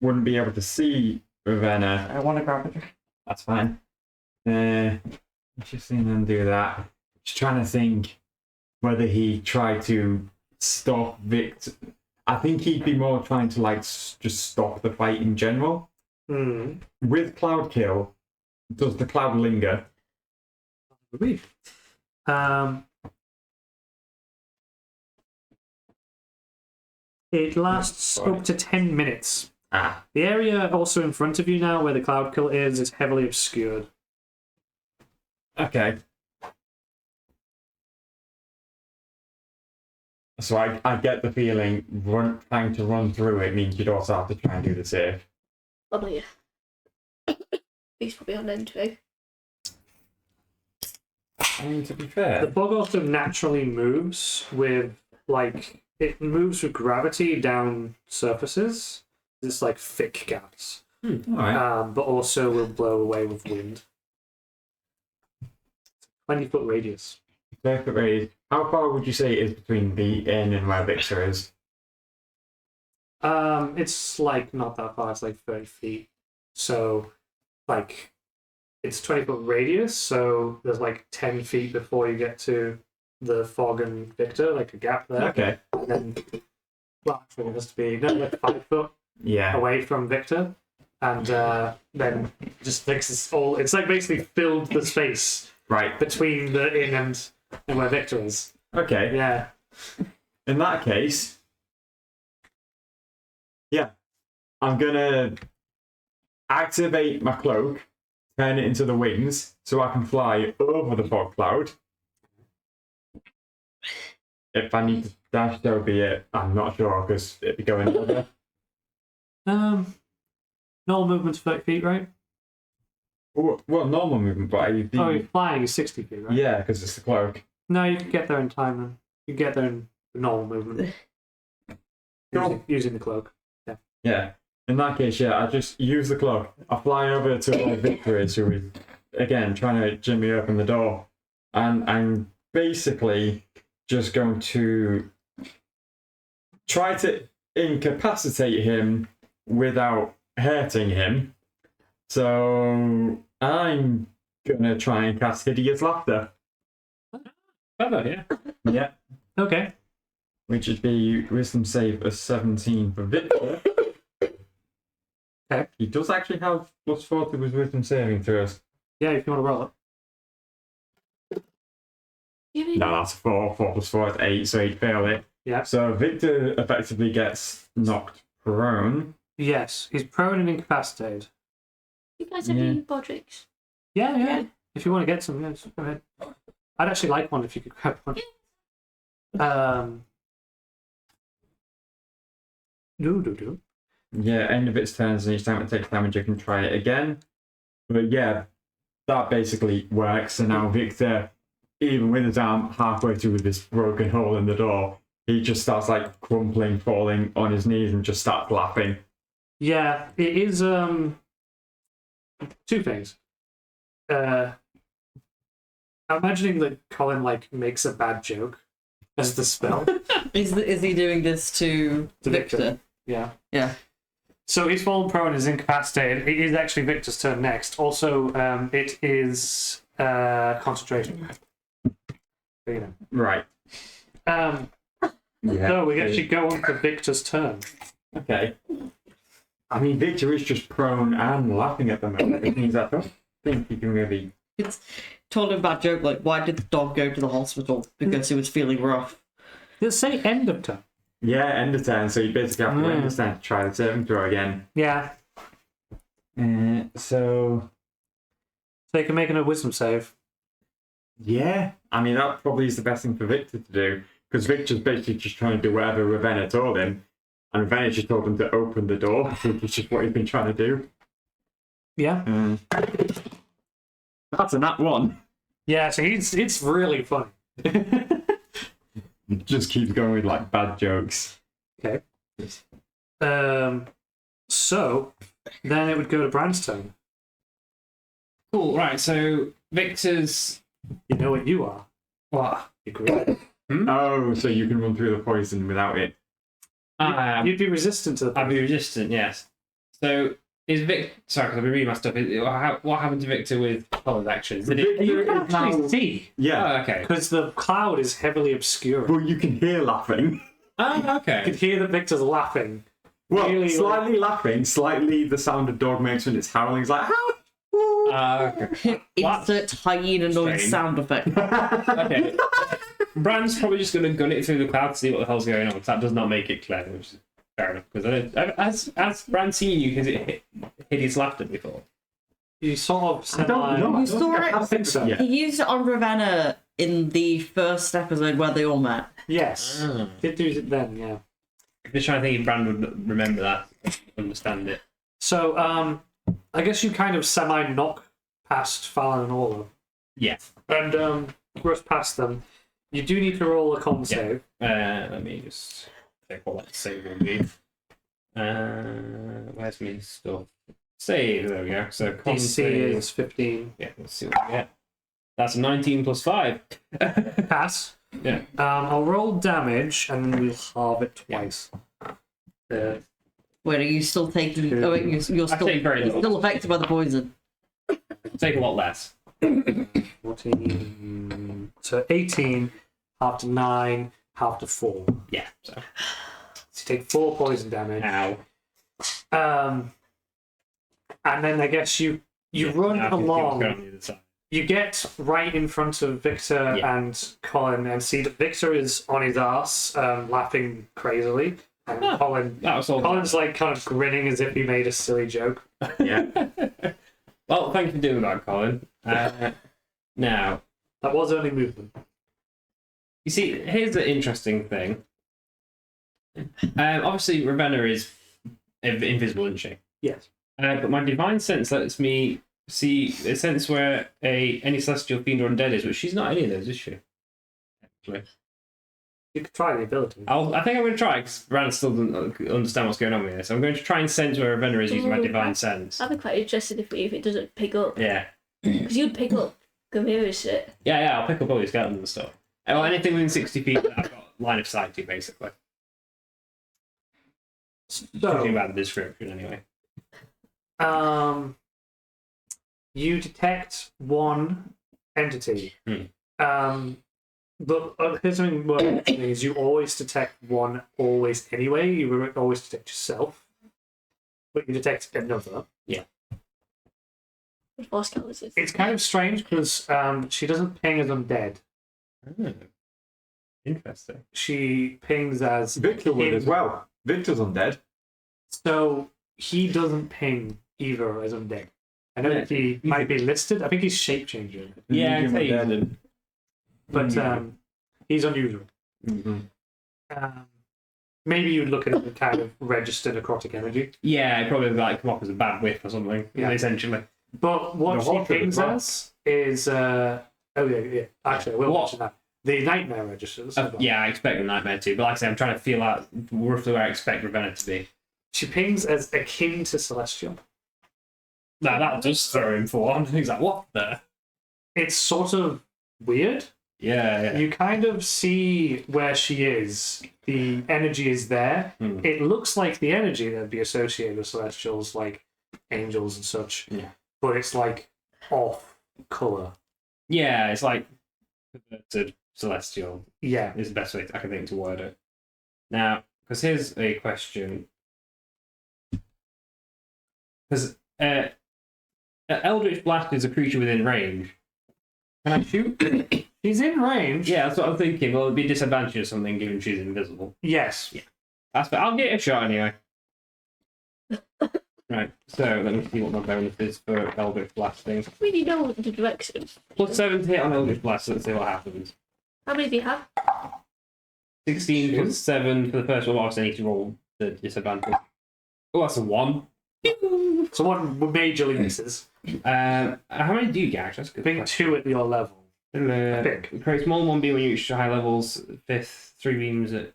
wouldn't be able to see Ravenna. I want to grab a drink. That's fine. Just seeing them do that. Just trying to think whether he tried to stop Victor. I think he'd be more trying to just stop the fight in general. With Cloud Kill, does the cloud linger? It lasts up to 10 minutes. Ah, The area also in front of you now, where the cloud kill is heavily obscured. okay. So I get the feeling trying to run through it means you'd also have to try and do the save. Probably, yeah. He's probably on end too. I mean, to be The fair, fog also naturally moves with, it moves with gravity down surfaces. It's like thick gas. alright. But also will blow away with wind. 20-foot radius. Perfect raise. How far would you say it is between the inn and where Victor is? It's not that far, it's 30 feet. So, it's 20-foot radius, so there's 10 feet before you get to the fog and Victor, a gap there. Okay. And then, actually, it has to be 5 foot Yeah. away from Victor. And then just fixes all. It's basically filled the space Right. between the inn and where Victor is. Okay. Yeah. In that case, yeah, I'm gonna activate my cloak, turn it into the wings, so I can fly over the fog cloud. If I need to dash, so be it. I'm not sure because it'd be going over. Normal movement's 30 feet, right? Well, normal movement, but You're flying is 60 feet, right? yeah, because it's the cloak. No, you can get there in time then. You can get there in normal movement. Cool. Using the cloak. Yeah. In that case, yeah, I just use the cloak. I fly over to where Victor is, who is, again, trying to jimmy open the door. And I'm basically just going to try to incapacitate him without hurting him. So I'm going to try and cast Hideous Laughter. Clever, yeah. Yeah. Okay. Which would be Wisdom save of 17 for Victor. Okay. He does actually have +4 to his Wisdom saving throws. Yeah, if you want to roll it. No, that's 4. 4 plus 4 is 8, so he'd fail it. Yeah. So Victor effectively gets knocked prone. Yes, he's prone and incapacitated. You guys have any Bodricks? Yeah. If you want to get some, yeah, just go ahead. I'd actually like one if you could grab one. Do. Yeah, end of its turns, and each time it takes damage, you can try it again. But yeah, that basically works. So now Victor, even with his arm halfway through this broken hole in the door, he just starts crumpling, falling on his knees, and just starts laughing. Yeah, it is two things. I'm imagining that Colin makes a bad joke as the spell. Is he doing this to Victor? Yeah. Yeah. So he's fallen prone, is incapacitated. It is actually Victor's turn next. Also, it is concentration. So, you know. Right. So we actually go on to Victor's turn. Okay. I mean, Victor is just prone and laughing at the moment, which means I don't think he can really. Told him about joke, like, why did the dog go to the hospital? Because he was feeling rough. Did it say end of turn? Yeah, end of turn, so you basically have to end of turn to try the saving throw again. Yeah. So you can make a wisdom save. yeah, I mean, that probably is the best thing for Victor to do, because Victor's basically just trying to do whatever Ravenna told him, and Ravenna just told him to open the door, which is just what he's been trying to do. Yeah. That's a nat 1. Yeah, so it's really funny. Just keeps going with like bad jokes. Okay. So then it would go to Bran's turn. Cool. Right. So Victor's. You know what you are. What? You're great. Oh, so you can run through the poison without it. You'd be resistant to the I'd be resistant. Yes. So is Victor? Sorry, because I've been reading my stuff. What happened to Victor with Colin's actions? Did it? You can Victor is actually now- see, Yeah, Oh, okay. because the cloud is heavily obscured. but you can hear laughing. Oh, You okay. could hear that Victor's laughing. Well, Really, slightly laughing, slightly the sound a dog makes when it's howling. It's like, how? Okay. Insert hyena noise Strange. sound effect. Okay. Bran's probably just going to gun it through the cloud to see what the hell's going on, because that does not make it clear, which is fair enough. Because has Bran seen you? Has it hideous laughter before? You sort of I don't know. You saw it? I think so. Yeah. He used it on Ravenna in the first episode where they all met. Yes. Did do it then, yeah. I'm just trying to think if Bran would remember that, understand it. So, I guess you kind of semi-knock past Fallon and Orla. Yeah. And rush past them. You do need to roll a con save. Let me just check what that save will be. Where's my stuff? Save, there we go. So con DC save. is 15. Yeah, let's see what we get. That's 19 plus 5. Pass. Yeah. I'll roll damage and then we'll halve it twice. Wait, are you still taking... Oh, wait, you're still, take very little. still affected by the poison. Take a lot less. 14. So 18, half to 9, half to 4. Yeah, so. So you take 4 poison damage. Ow. And then I guess you run Now I can see what's along. going on the other side. You get right in front of Victor and Colin and see that Victor is on his arse, laughing crazily. And That was all. Colin's like kind of grinning as if he made a silly joke. Yeah. Well, thank you for doing that, Colin. Now, That was only movement. you see, here's the interesting thing. Obviously, Ravenna is invisible, isn't she? Yes. But my divine sense lets me see a sense where any celestial fiend or undead is, but she's not any of those, is she? Actually. You could try the ability. I think I'm going to try, because Bran still doesn't understand what's going on with this. I'm going to try and sense where Ravenna is using my divine sense. I'd be quite interested if it doesn't pick up. Yeah. Because you'd pick up Gamira's shit. Yeah, I'll pick up all these skeletons and stuff. Or anything within 60 feet that I've got line of sight to, basically. Talking So, about the description, anyway. you detect one entity. But here's something more interesting is you always detect one always anyway. You will always detect yourself. But you detect another. Force counters. It's kind of strange because she doesn't ping as undead. Oh. Interesting. She pings as Victor would him. as well. Victor's undead. So he doesn't ping either as undead. I know that he might be listed. I think he's shape changing, Yeah, I'd Medium say undead. he's but he's unusual. Maybe you'd look at it and kind of register necrotic energy. Yeah, it'd probably like come off as a bad whiff or something. Yeah. Essentially. But what The she Hawk pings as well. as is yeah. Actually, I will What? mention that. The nightmare registers. Yeah, I expect the nightmare too, but like I say, I'm trying to feel out roughly where I expect Ravenna to be. She pings as akin to celestial. Now that does throw him for one. He's like, what the? It's sort of weird. Yeah. You kind of see where she is. The energy is there. It looks like the energy that would be associated with celestials, like angels and such. Yeah. But it's like off color. Yeah, it's like to celestial Yeah. is the best way I can think to word it. Now, because here's a question. Because Eldritch Blast is a creature within range. Can I shoot? She's in range. Yeah, that's what I'm thinking. Well, it'd be disadvantage or something given she's invisible. Yes. Yeah. That's fair. I'll get a shot anyway. Right, so let me see what my bonus is for Eldritch Blasting. Really know the direction. +7 to hit on Eldritch Blast, so let's see what happens. How many do you have? 16 plus 7 for the first one, obviously I need to roll the disadvantage. Oh, that's a 1. So one majorly misses. How many do you get, actually? That's a good Being question. 2 at your level. Big. Create small 1 beam when you reach high levels. 5th, 3 beams at...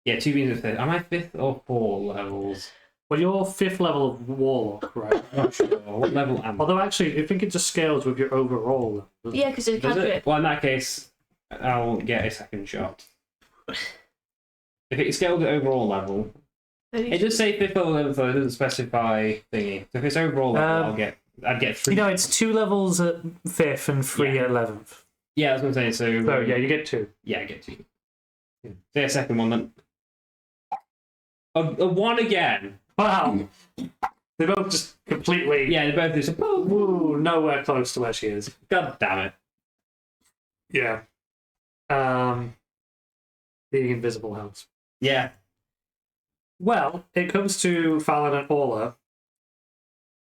Yeah, 2 beams at 5th. Am I 5th or 4 levels? Well, you're 5th level of Warlock, right? I'm not sure. What level am I? Although, actually, I think it just scales with your overall level. doesn't it? Yeah, because it's a Does cantrip. it? Well, in that case, I'll get a second shot. If it scales at overall level, it does say 5th level, so it doesn't specify thingy. So if it's overall level, I'd get 3. You know, it's 2 levels at 5th and 3 at 11th. Yeah, I was going to say, so... So, yeah, you get 2. Yeah, I get 2. Say a second one then. A 1 again. Wow! They both just completely... Yeah, they both just... Ooh, nowhere close to where she is. God damn it. Yeah. Being invisible helps. Yeah. Well, it comes to Fallon and Orla.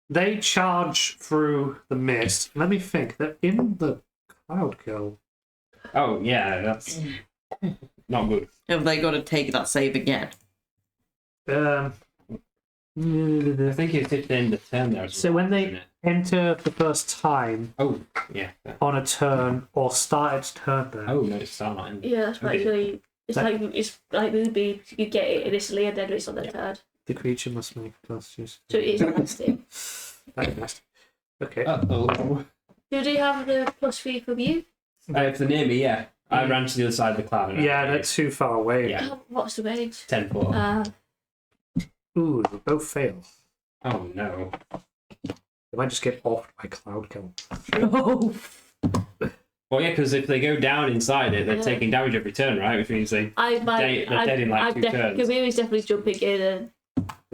They charge through the mist. Let me think. They're in the cloud kill. Oh, yeah, that's not good. Have they got to take that save again? I think it's at the end of the turn there. So when they enter the first time Oh, yeah. on a turn or start its turn there. Oh, no, it's not. Yeah, it's Okay. actually it's like Ruby. You get it initially and then it's on the turn. The creature must make a constitution. So it is nasty. That's nasty. Okay. Uh-oh. Do they have the +3 from you? If they're near me, yeah. I ran to the other side of the cloud. and Yeah, they're too far away. Yeah. What's the range? 10 foot. Ooh, they both fail. Oh, no. They might just get offed by cloud kill. Oh, Well, yeah, because if they go down inside it, they're Yeah. taking damage every turn, right? Which means they... They're dead in, like, 2 turns. Kabir definitely jumping in and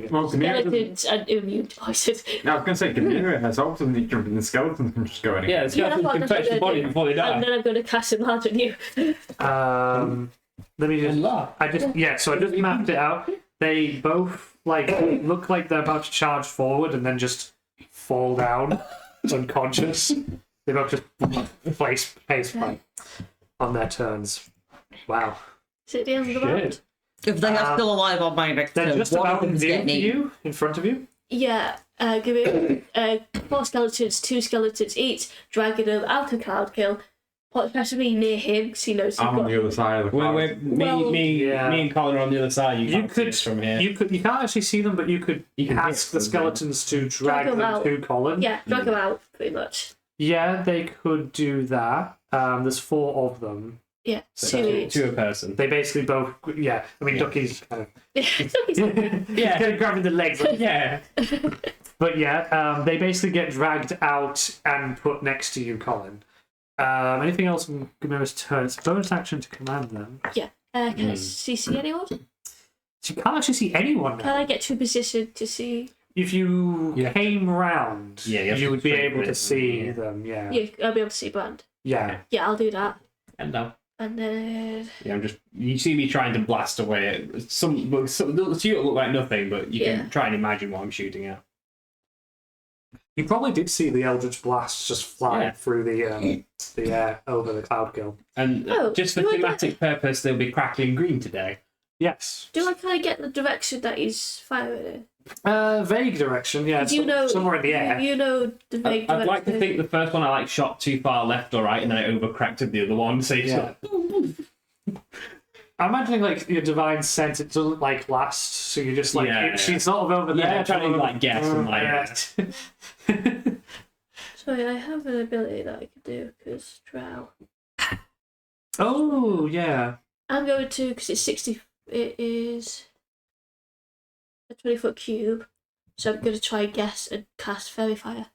Well, skeletons and immune devices. I was going to say, Gamira herself doesn't need jumping the skeletons from just going Yeah, the skeletons that's can what touch the they're body doing. before they die. And then I'm going to cast enlarge on you. Let me just. So I just mapped it out. They both look like they're about to charge forward and then just fall down unconscious. They both just face plant on their turns. Wow. Is it the end of the round? if they are still alive on my next They're turn, just one of about in them's view getting of eaten. you, in front of you. Yeah, give it 4 skeletons, 2 skeletons each, dragging them out of cloud kill. Especially near him, because he knows he's I'm on got. the other side of the cloud. Me Yeah. and Colin are on the other side. You can't see could us from here. You can't actually see them, but you can can ask hit the them, skeletons to drag them them out. to Colin. Yeah, drag them out, pretty much. Yeah, they could do that. There's 4 of them. Yeah, So, 2 each. to a person. They basically both. Yeah, I mean, Ducky's kind of. Yeah. kind of grabbing the legs. Yeah. But yeah, they basically get dragged out and put next to you, Colin. Anything else on Gamira's turn? It's a bonus action to command them. Can I CC anyone? So you can't actually see anyone now. Can I get to a position to see? If you Yeah. came round, Yeah, you have you to would be straight able to with see them, them. Yeah. Yeah, I'll be able to see Brand. Yeah. Yeah, I'll do that. And now. And then Yeah, I'm just. You see me trying to blast away at some. The shoot look like nothing, but you Yeah. can try and imagine what I'm shooting at. You probably did see the Eldritch Blast just flying Yeah. through the air over the cloud kill. And Oh, just for do I thematic purpose, they'll be crackling green today. Yes. do I kind of get the direction that he's firing in? Vague direction, yeah. Do you know somewhere in the air. You know the vague I'd like to direction. think the first one I shot too far left or right, and then I overcorrected the other one. So it's Yeah. I'm imagining your divine sense. It doesn't last, so you're just Yeah. she's sort of over there. Yeah, trying to guess and Yeah. Sorry, I have an ability that I could do because drow. Oh yeah. I'm going to because it's 60. It is a 20-foot cube, so I'm going to try and guess and cast Fairy Fire.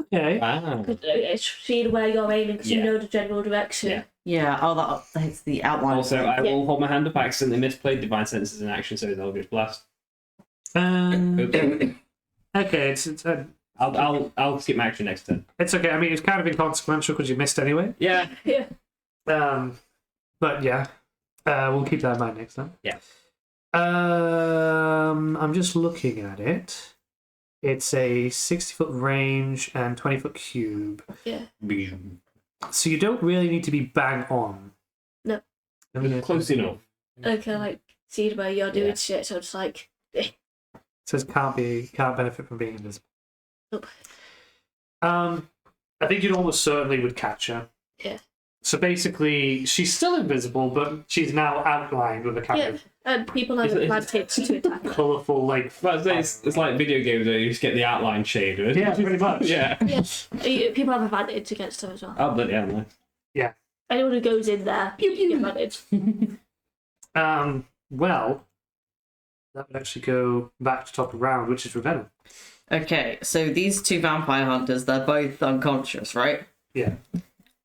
Okay. Wow. It's seeing where you're aiming because you Yeah. know the general direction. Yeah. Yeah, that hits the outline. Also, I Yeah. will hold my hand up. I accidentally misplayed Divine Senses in action, so it's Eldritch Blast. Um, Oops. Okay, I'll skip my action next turn. it's okay. I mean, it's kind of inconsequential because you missed anyway. Yeah. Yeah. But yeah, we'll keep that in mind next time. Yeah. I'm just looking at it. It's a 60-foot range and 20-foot cube. Yeah. So you don't really need to be bang on. No. Close enough. I can like see where you're doing Yeah. shit, so it's like It says can't benefit from being invisible. Nope. I think you'd almost certainly would catch her. Yeah. So basically, she's still invisible, but she's now outlined with a kind yeah. of And people have advantage to attack. colourful, like. But it's like video games where you just get the outline shaded. Yeah, pretty much. Yeah. Yes. People have advantage against her as well. Oh, bloody hell, nice. Anyone who goes in there, pew pew advantage. Well, that would actually go back to top of round, which is Ravenna. Okay, so these two vampire hunters, they're both unconscious, right? Yeah.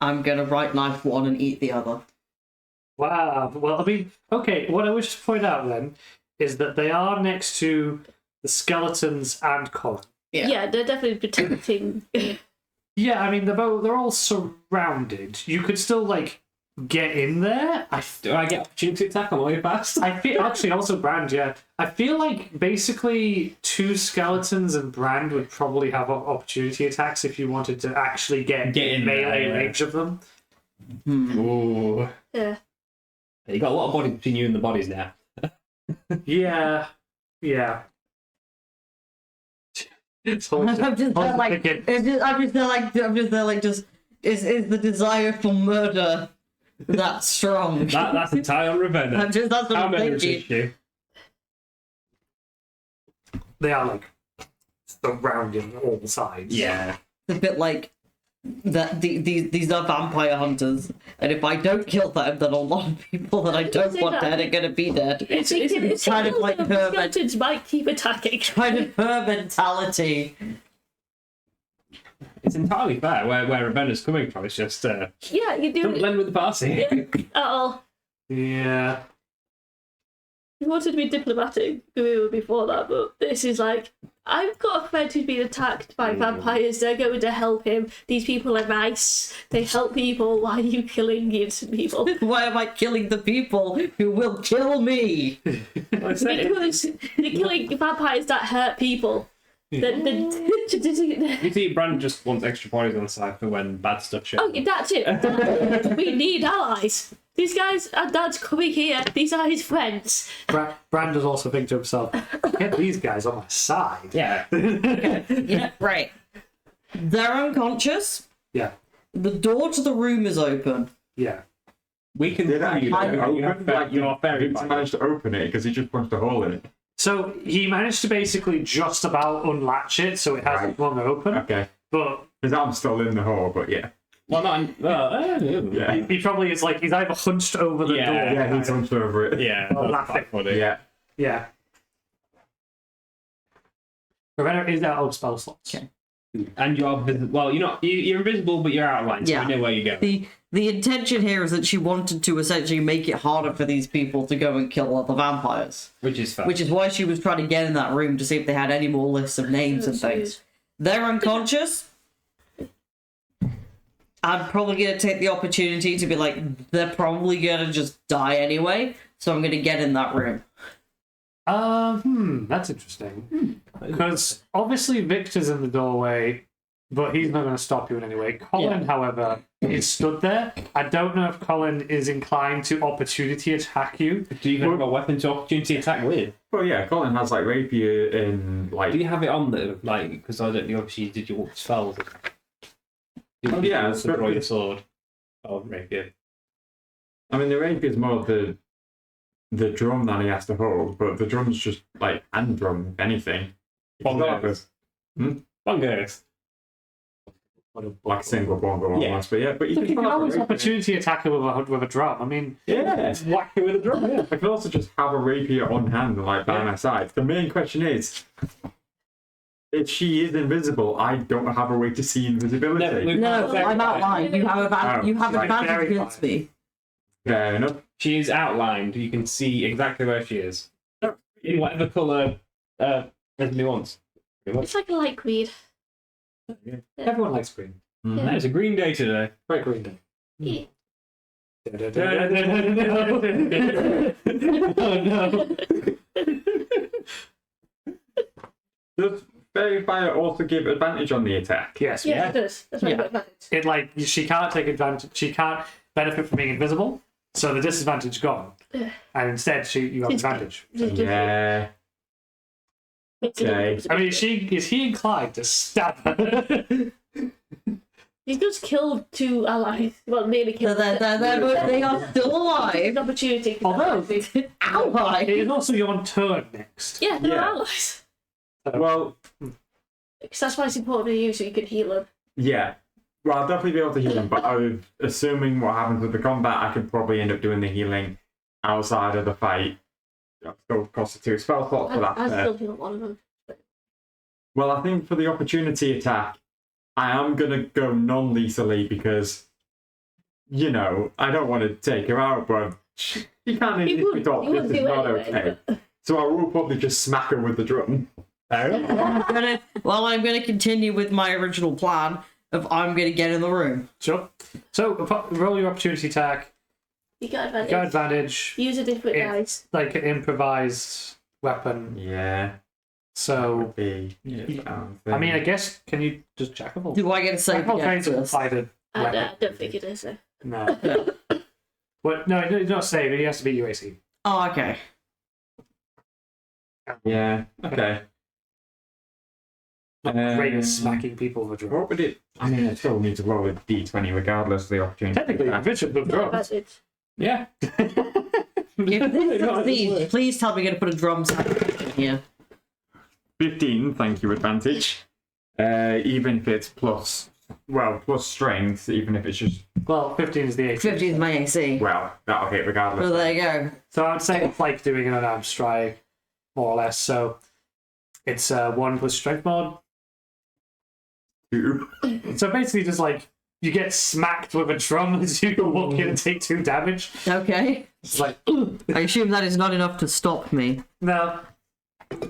I'm gonna right knife one and eat the other. Wow. Well, I mean, okay, what I wish to point out then is that they are next to the skeletons and Colin. Yeah, they're definitely protecting. Yeah, I mean, they're all surrounded. You could still, like, get in there. Do I get opportunity attack on the way past? I feel actually also Brand, yeah. I feel like basically two skeletons and Brand would probably have opportunity attacks if you wanted to actually get in there, melee yeah. range of them. Ooh. Yeah. You got a lot of body between you and the bodies now. Yeah, yeah. It's always I'm just there like, I'm just there like, just is the desire for murder that strong? That's a tie on Ravenna. That's what How I'm many thinking. you? they are like surrounding all sides. Yeah. It's a bit like that. These are vampire hunters, and if I don't kill them, then a lot of people that I don't want dead are gonna be dead. It's kind of like her skeletons might keep attacking. kind of her mentality. It's entirely fair where Ravenna's coming from. It's just Yeah, you do don't it blend with the party. at all. Yeah. We wanted to be diplomatic before that, but this is like, I've got a friend who's been attacked by vampires. They're going to help him. These people are nice. They help people. Why are you killing innocent people? Why am I killing the people who will kill me? Because they're killing vampires that hurt people. You see, Brand just wants extra bodies on the side for when bad stuff shows. Oh, that's it. We need allies. These guys and Dad's coming here. These are his friends. Brand does also think to himself, get these guys on my side. Yeah. Yeah, right. They're unconscious. Yeah. The door to the room is open. Yeah. We can Did I you have your fairy didn't manage to open it because he just punched a hole in it. So he managed to basically just about unlatch it, so it hasn't flung open. Okay. But His arm's still in the hole, but yeah. Well, not. Yeah. he probably is like, he's either hunched over the Yeah. door. Yeah, he punched over it. Yeah. Oh, that's laughing. quite funny. Yeah. Yeah. Ravenna is out of spell slots. Okay. And you are visible. Well, you're invisible, but you're outlined, so Yeah. we know where you're going. The intention here is that she wanted to essentially make it harder for these people to go and kill other vampires. Which is fair. Which is why she was trying to get in that room to see if they had any more lists of names and things. They're unconscious. I'm probably going to take the opportunity to be like, they're probably going to just die anyway, so I'm going to get in that room. That's interesting. Because obviously Victor's in the doorway, but he's not going to stop you in any way. Colin, however, is stood there. I don't know if Colin is inclined to opportunity attack you. Do you even have a weapon to opportunity attack with? Well, yeah, Colin has like rapier in like. Do you have it on though? Like, because I don't know, obviously, did you want spells? Oh, yeah, it's draw your sword. Oh, rapier. I mean, the rapier is more the drum that he has to hold, but the drum's just like hand drum, if anything. Bongos. Bongos. Like single bongo almost, but yeah, but So you can always rapier. opportunity attack him with a drum. I mean, Yeah, Whack it with a drum, yeah. I could also just have a rapier on hand and like by my side. The main question is, if she is invisible, I don't have a way to see invisibility. No, I'm outlined. You have right, advantage very against me. Fair enough. She is outlined. You can see exactly where she is. In whatever colour Esme wants. It's like a light green. Everyone likes green. Mhm. It's a green day today. Very green day. Yeah. Oh no. Does Fairy Fire also give advantage on the attack? Yes. Yes, it does. That's very good advantage. It like she can't take advantage. She can't benefit from being invisible, so the disadvantage gone, and instead you have advantage. Yeah. Okay. I mean, is he inclined to stab her? He just killed 2 allies. Well, nearly So killed they are still alive. An opportunity. Although Ally. it is also your turn next. Yeah, they're Yeah. allies. Well, Because that's why it's important to you, so you can heal them. yeah. Well, I'll definitely be able to heal him, but assuming what happens with the combat, I could probably end up doing the healing outside of the fight. I'll still cost a 2 spell slots for that. I still heal one of them. Well, I think for the opportunity attack, I am going to go non-lethally because, you know, I don't want to take her out, but she can't You if we thought wouldn't this is do not anyway, okay. but- So I will probably just smack her with the drum. I'm gonna continue with my original plan of I'm gonna get in the room. Sure. So roll your opportunity attack. You got advantage. You got advantage. Use a different It- dice. Like an improvised weapon. Yeah. So Be, I mean, I guess can you just jack of all? Do I get a save Jack of all against trades this? provided. I don't think it is. No. But no, it's not save. He has to beat your AC. Oh, okay. Yeah. Okay. Not great at smacking people with a drum. What would it? I mean, I still need to roll a d20 regardless of the opportunity. Technically, attack. Richard with No drums. advantage. Yeah. If this succeeds, please tell me you're gonna put a drum sound in here. 15, thank you, advantage. Even if it's plus strength, even if it's just, Well, 15 is the AC. 15 is my AC. well, that'll hit regardless. Well, there you go. So I would say it's like doing an unarmed strike, more or less. So it's 1 plus strength mod. 2. So basically, just like you get smacked with a drum as you walk in and take 2 damage. Okay. It's like I assume that is not enough to stop me. no.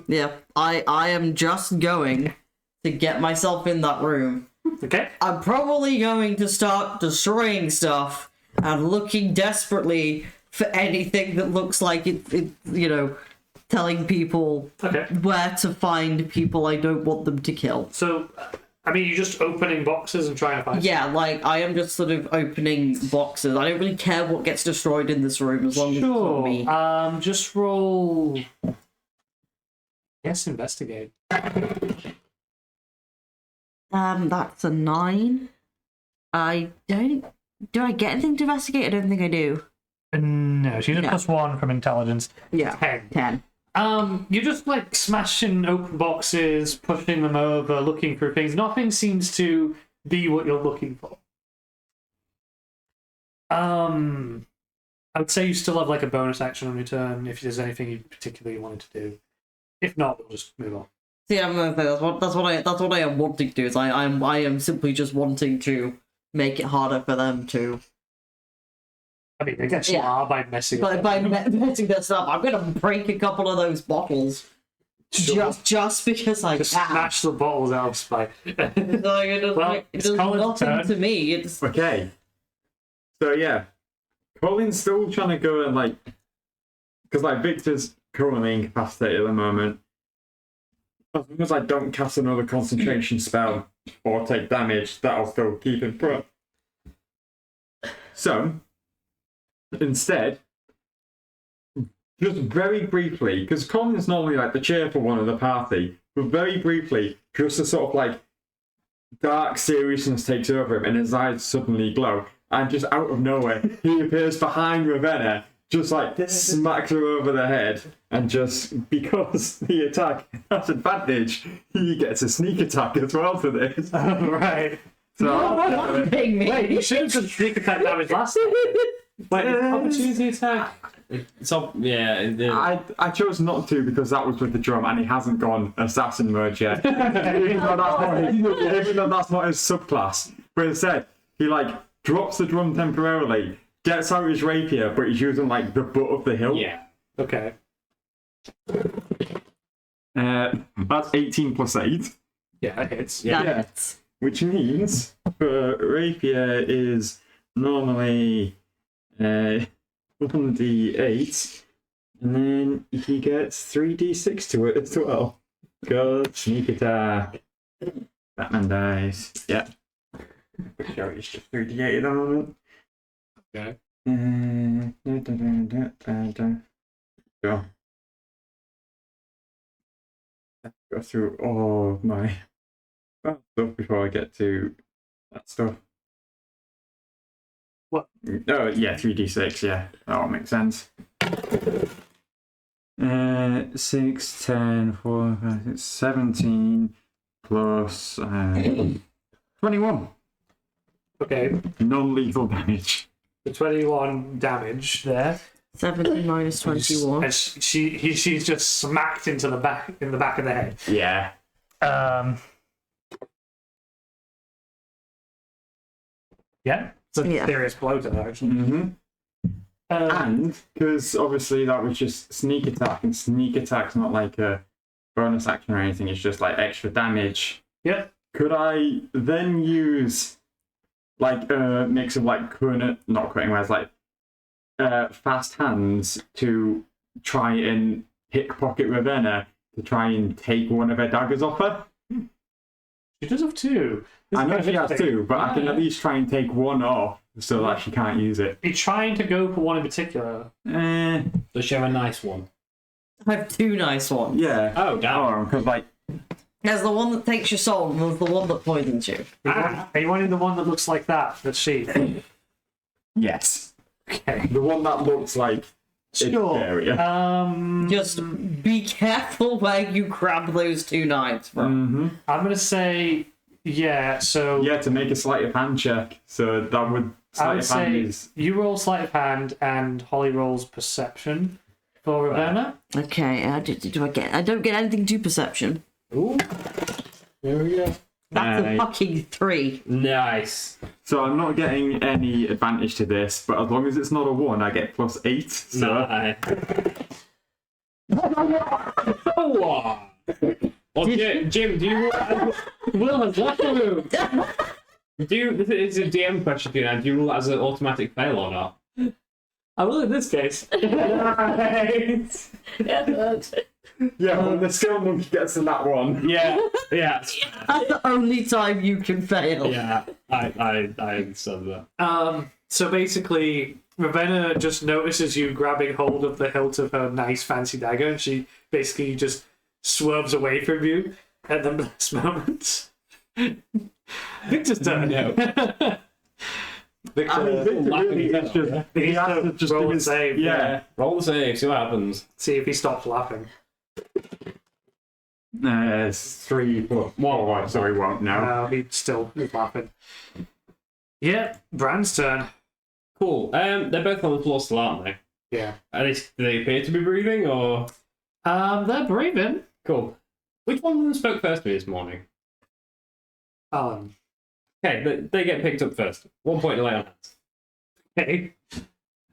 Yeah, I am just going to get myself in that room. Okay. I'm probably going to start destroying stuff and looking desperately for anything that looks like it telling people Okay. where to find people I don't want them to kill. So, I mean, you're just opening boxes and trying to find. Yeah, like, I am just sort of opening boxes. I don't really care what gets destroyed in this room as long as it's not me. Sure. Just roll. Yes, investigate. That's a 9. I don't... Do I get anything to investigate? I don't think I do. No, she's a No. +1 from intelligence. Yeah. 10. 10. You're just like smashing open boxes, pushing them over, looking for things. Nothing seems to be what you're looking for. I would say you still have like a bonus action on your turn if there's anything you particularly wanted to do. If not, we'll just move on. See, that's what I am wanting to do. Is I am simply just wanting to make it harder for them to. I mean, I guess you Yeah. are by messing By up. messing this up, I'm gonna break a couple of those bottles Sure. just because I Just can. smash the bottles out of spite. Like, it does, Well, it it's does Colin's nothing turn. to me. It's Okay. So yeah, Colin's still trying to go and like, because like Victor's currently incapacitated at the moment. As long as I don't cast another concentration spell or take damage, that'll still keep him put. So instead, just very briefly, because Colin's normally like the cheerful one of the party, but very briefly, just a sort of like dark seriousness takes over him and his eyes suddenly glow. And just out of nowhere, he appears behind Ravenna, just like smacks her over the head. And just because the attack has advantage, he gets a sneak attack as well for this. Right. So, Ping me. Wait, you should have just sneak attack damage last time. Wait, opportunity attack? So yeah, I chose not to because that was with the drum and he hasn't gone assassin mode yet. Even though that's not his subclass. But instead, he like drops the drum temporarily, gets out his rapier, but he's using like the butt of the hilt. yeah. Okay. That's 18 plus 8. Yeah, it hits. That Yeah. hits. Which means for Rapier is normally 1d8, and then he gets 3d6 to it as well. Good sneak attack. Batman dies. Yeah. Sure, it's just 3d8 at the moment. Okay. Go. Go through all of my stuff before I get to that stuff. What? Oh, yeah, 3d6, yeah. That makes sense. 6, 10, 4, 5, 6, 17 plus 21. Okay, Non-lethal damage. the 21 damage there. 17 minus 21. And she's just smacked into the back of the head. Yeah. Yeah, it's a Yeah. serious blow to her, actually. Mm-hmm. Um, And because obviously that was just sneak attack, and sneak attack's not like a bonus action or anything, it's just like extra damage. yeah, Could I then use like a mix of like not cutting words, like fast hands to try and pickpocket Ravenna to try and take one of her daggers off her? she does have two. This I is know kind of she has interesting. two, but I can Yeah. at least try and take one off so that she can't use it. You're trying to go for one in particular. Does she have a nice one? I have two nice ones. Yeah. Oh, damn. Because like There's the one that takes your soul, and there's the one that poisons you. Are you wanting the one that looks like that? That's she. yes, Okay. the one that looks like it's Sure. area. Just be careful where you grab those two knives from. I'm gonna say, yeah. So Yeah, to make a sleight of hand check. So that would I sleight would of hand say is you roll sleight of hand and Holly rolls perception for Ravenna. Okay, do I get? I don't get anything to perception. Ooh. There we go. That's a fucking 3. Nice. So I'm not getting any advantage to this, but as long as it's not a 1, I get +8. So Nice. Oh, well, Jim, do you... Will has left the room. Do you... This is a DM question for you now. Do you rule that as an automatic fail or not? I will in this case. yeah, when the skill monkey gets in that one. Yeah. Yeah. That's the only time you can fail. Yeah. I understand that. So basically, Ravenna just notices you grabbing hold of the hilt of her nice fancy dagger, and she basically just swerves away from you at the last moment. Victor's turn. No. Victor, I mean, Victor really is just, he has to just roll do a his save. Yeah. Roll the save, see what happens. See if he stops laughing. It's 3 plus 1. Sorry, won't now. No, he's laughing. Yeah, Bran's turn. Cool. They're both on the floor still, aren't they? Yeah. Do they appear to be breathing, or...? They're breathing. Cool. Which one of them spoke first to me this morning? Okay, they get picked up first. 1 point to lay on hands. Okay.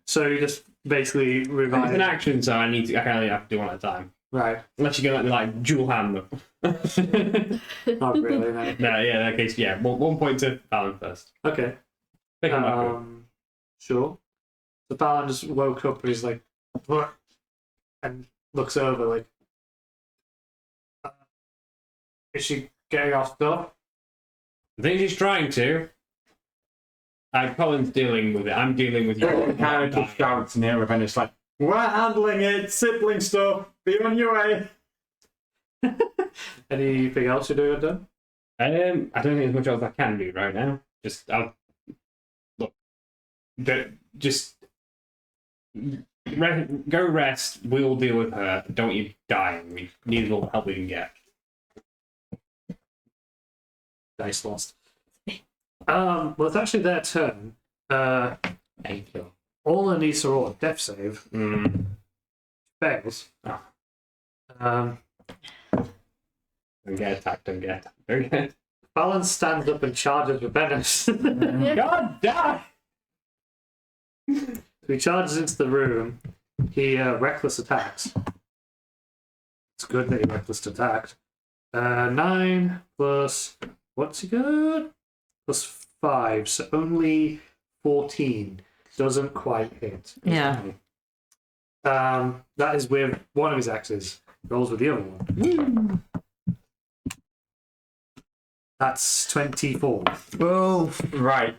So you just basically It's revive. an action, so I can only have to do one at a time. Right. Unless you're gonna let me dual hand them. Not really, no. No, yeah, in that case, yeah. 1 point to Fallon first. Okay. Pick him back up. Sure. So Fallon just woke up and he's like, "What?" and looks over like, is she getting off stuff? I think she's trying to. Colin's dealing with it. I'm dealing with you. Kind of just shouts near him and it's like, we're handling it, sibling stuff, be on your way. Anything else you're doing, Dan? I don't think as much as I can do right now. Go rest. We'll deal with her. Don't you die. We need all the help we can get. Dice lost. Well, it's actually their turn. Thank you. Orla needs to roll a death save. Fails. Oh. Um, Don't get attacked. Don't get attacked. Don't get. Fallon stands up and charges Venice. God die. He charges into the room. He reckless attacks. It's good that he reckless attacked. 9 plus, what's he got? Plus 5, so only 14. Doesn't quite hit. Yeah. That is with one of his axes. Rolls with the other one. That's 24. Oh, Right.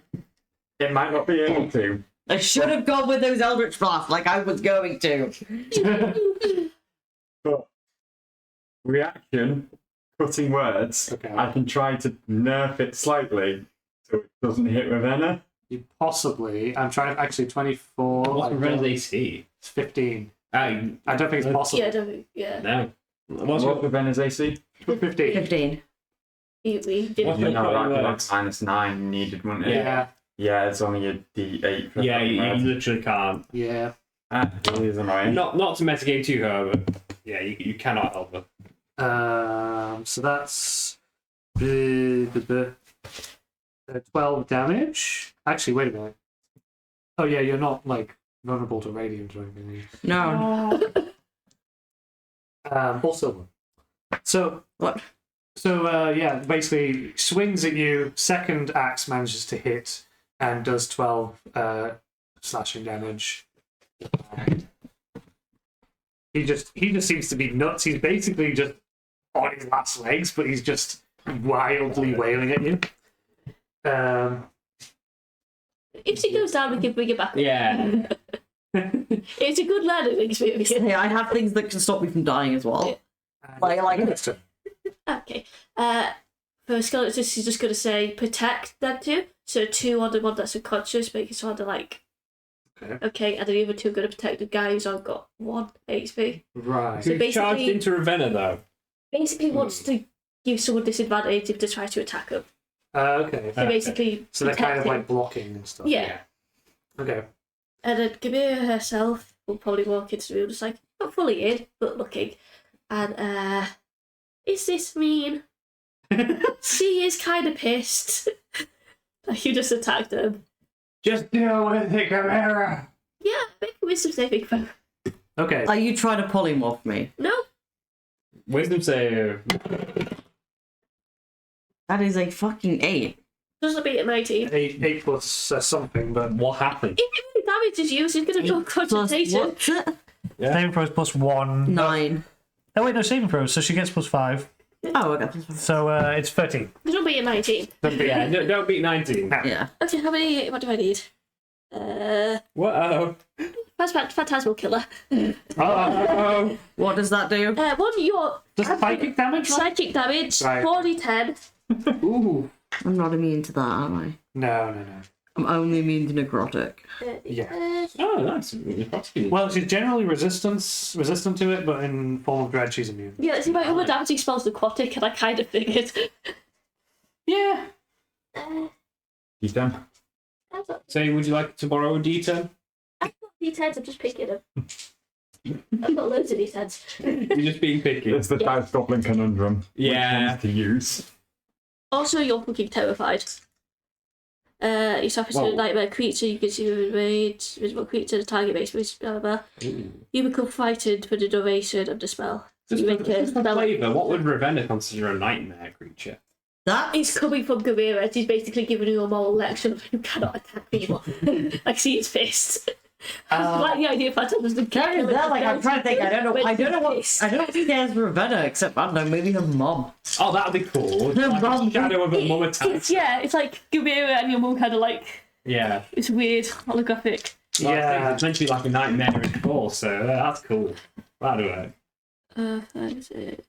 It might not be able to. I should have gone with those Eldritch Blasts like I was going to. But reaction, cutting words, Okay. I can try to nerf it slightly so it doesn't hit Ravenna. You possibly. I'm trying. Actually, 24. What's I Ravenna's don't- AC? It's 15. I I don't think it's possible. Yeah, I don't, yeah. no. What's Ravenna's AC? 15. 15. We didn't. What's You the know, cutting that'd be words? like -9 needed, wouldn't it? Yeah. Yeah, it's only a D8 for Yeah, cutting you words. literally can't. Yeah. It is annoying. Not to metagame too hard, but yeah, you cannot help it. So that's 12 damage. Actually, wait a minute. Oh yeah, you're not like vulnerable to radiant or anything. No. Also one. So What? So yeah, basically swings at you. Second axe manages to hit and does 12 slashing damage. He just seems to be nuts. He's basically just on his last legs, but he's just wildly wailing at you. If she goes down, we can bring it back up. Yeah. It's a good learning experience. Hey, I have things that can stop me from dying as well. Like- Okay. For skeleton, she's just going to say protect them two. So 2 on the one that's unconscious, make it sort of like. Okay, and then the other 2 are going to protect the guy who's only got 1 HP. Right. So Who charged basically- into Ravenna though? Basically, wants to give someone disadvantage if they try to attack him. Okay. So basically, So they're kind of protect him. like blocking and stuff. Yeah. Okay. And then Gamira herself will probably walk into the room just like, not fully in, but looking. And, is this mean? She is kind of pissed. Like, you just attacked them. Just deal with it, Gamera. Yeah, make a wisdom saving throw. Okay. Are you trying to polymorph me? No, Wisdom save. That is a fucking 8. doesn't beat at 19. 8 plus something, but What happened? If it really damages you, she's going to do Plus, concentration. what's it? Yeah. saving throws plus 1. 9. Oh wait, no, saving throws, so she gets plus 5. Oh, okay. So it's 13. Doesn't beat at 19. Yeah, don't beat 19. Yeah. Okay, how many? What do I need? Whoa. Phantasmal Killer. Oh. What does that do? One, your Does psychic damage? psychic damage, Right. 40-10. Ooh. I'm not immune to that, am I? No. I'm only immune to necrotic. Yeah. Oh, nice. Well, she's generally resistant to it, but in form of dread, she's immune. Yeah, see, my other damaging spell's aquatic, and I kind of figured. Yeah. He's done. I've got So, would you like to borrow a D10? D10s, I'm just picking them. I've got loads of D10s. You're just being picky. It's the Dice Goblin conundrum. Yeah. Which ones to use. Also, you're fucking terrified. You stop Whoa. a nightmare creature, you can see a rage, visible creature, the target base, blah, blah, blah. You become frightened for the duration of the spell. Just You for, make a just for spell. flavour, what would Ravenna consider a nightmare creature? That It's coming from Gamira. She's basically giving you a moral lecture of you cannot attack people. Like, she is pissed. Like the idea of phantasms the Carries that, like, I'm trying to think. I don't know what scares Ravenna except, I don't know, maybe her mom. Oh, that'd be cool. The Like mum- a shadow of a mum attack. It's like Gamira and your mum kind of like, Yeah. it's weird, holographic. Yeah. It's meant to be like a nightmare in fall, so that's cool. That'd work. That's it.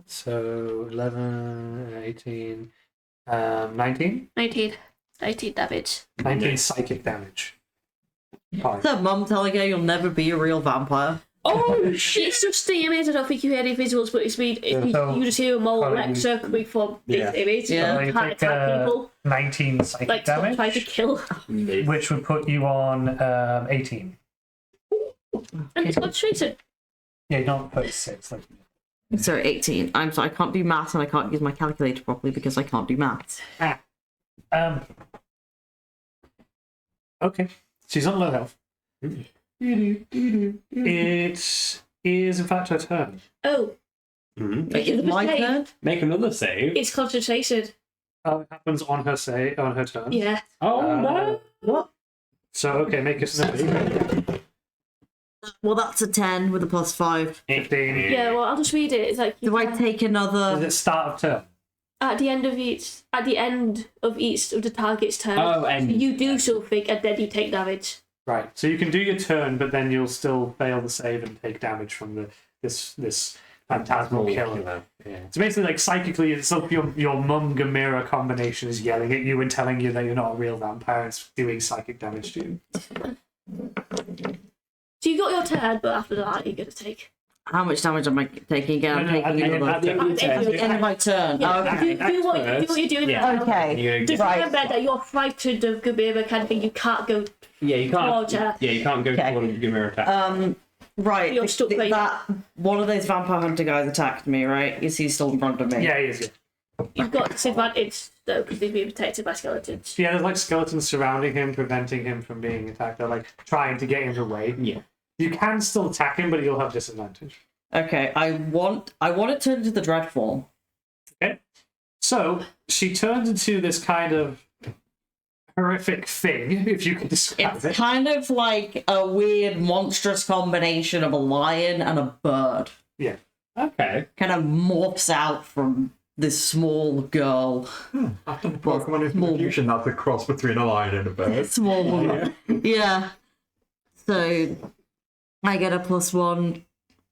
So 11, 18, 19? 19 damage. 19 psychic damage. Is her mum telling her you'll never be a real vampire? Oh, it's just the image. I don't think you hear any visuals, but it's been, so- you just hear a moral Sorry. lecture coming from Yeah. this image. Yeah. You You can't take, attack people. 19 psychic Like, stop damage, trying to kill. which would put you on 18. And it's concentration. Yeah, not 36. Like, Sorry, 18. I'm sorry, I can't do maths and I can't use my calculator properly because I can't do maths. Okay. She's on low health. It is, in fact, her turn. Oh, Wait, it's my turn? Make another save. It's concentrated. Oh, it happens on her turn. Yeah. Oh no! What? So okay, make a save. Well, that's a 10 with a +5. 15. Yeah, well, I'll just read it. It's like Do I take another... Is it start of turn? at the end of each of the target's turn, and you do something and then you take damage. Right. So you can do your turn, but then you'll still fail the save and take damage from this phantasmal killer. Yeah. So basically, like psychically, it's like your mum Gamera combination is yelling at you and telling you that you're not a real vampire. It's doing psychic damage to you. So you got your turn, but after that you're gonna take. How much damage am I taking again? I'm No, taking at the another... end of your At the end of my turn. Yeah, Okay. do what you're doing. Yeah. Now. Okay. Just Right. remember that you're frightened of Gamera kind of thing. You can't go. Yeah, you can't. Roger. Yeah, you can't go Okay. for a Gamera attack. Right. You're stuck right that one of those vampire hunter guys attacked me, right? Is he still in front of me? Yeah, he is. Yeah. You've got disadvantage though because he's being protected by skeletons. Yeah, there's like skeletons surrounding him, preventing him from being attacked. They're like trying to get him away. Yeah. You can still attack him, but you'll have disadvantage. Okay, I want it turned into the dread form. Okay. So she turns into this kind of horrific thing, if you can describe It's it. kind of like a weird monstrous combination of a lion and a bird. Yeah. Okay. Kind of morphs out from this small girl. After the Pokemon Infusion, that's a cross between a lion and a bird. Small woman. Yeah. So I get a +1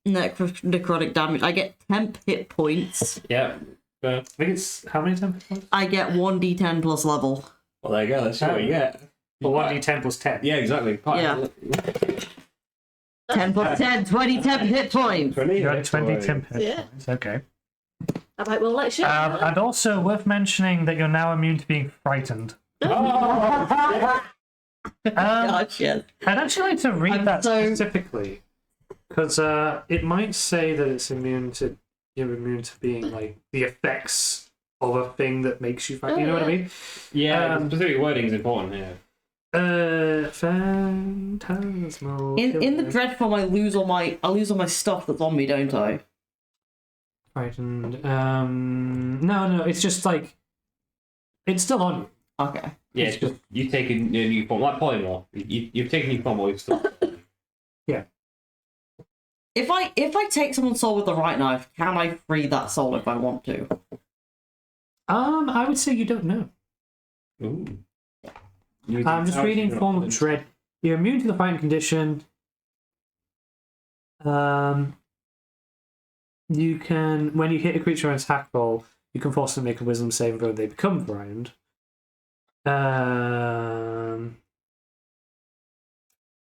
necrotic damage. I get temp hit points. Yeah. I think it's how many temp points? I get 1d10 plus level. Well, there you go. Let's see what you get. Or 1d10 plus 10. Yeah, exactly. Yeah. 10 plus 10, 20 temp hit points. You had 20 temp hit Yeah. points. Okay. I might well let you. And also worth mentioning that you're now immune to being frightened. Gosh, yes. I'd actually like to read I'm that so- specifically, because it might say that it's you're immune to being like the effects of a thing that makes you frightened. You know what I mean? Yeah, the specific wording is important here. Phantasmal. In the killer. dread form, I lose all my stuff that's on me, don't I? Frightened. No, it's just like it's still on you. Okay. Yeah, it's just you've taken a new form, like polymorph. You've taken a new form, while you've still. Yeah. If I take someone's soul with the right knife, can I free that soul if I want to? I would say you don't know. Ooh. I'm just reading form of dread. You're immune to the frightened condition. You can, when you hit a creature on attack roll, you can force them to make a wisdom saving throw. They become frightened.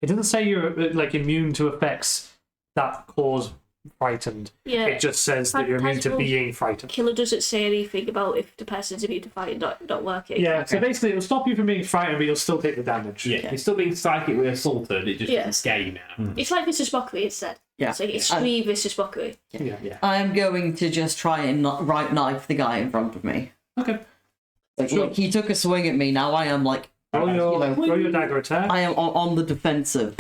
It doesn't say you're like immune to effects that cause frightened. Yeah. It just says that you're immune to Phantasmal being frightened. Killer doesn't say anything about if the person's immune to fighting not working. Yeah, so basically it'll stop you from being frightened, but you'll still take the damage. Yeah, you're still being psychically assaulted. It just Yeah. doesn't scare you now. It's like vicious mockery instead. Yeah. It's like extreme vicious mockery. Yeah. Yeah. I am going to just try and right knife the guy in front of me. Okay. Like he took a swing at me. Now I am like Roll know, your dagger attack. I am on the defensive.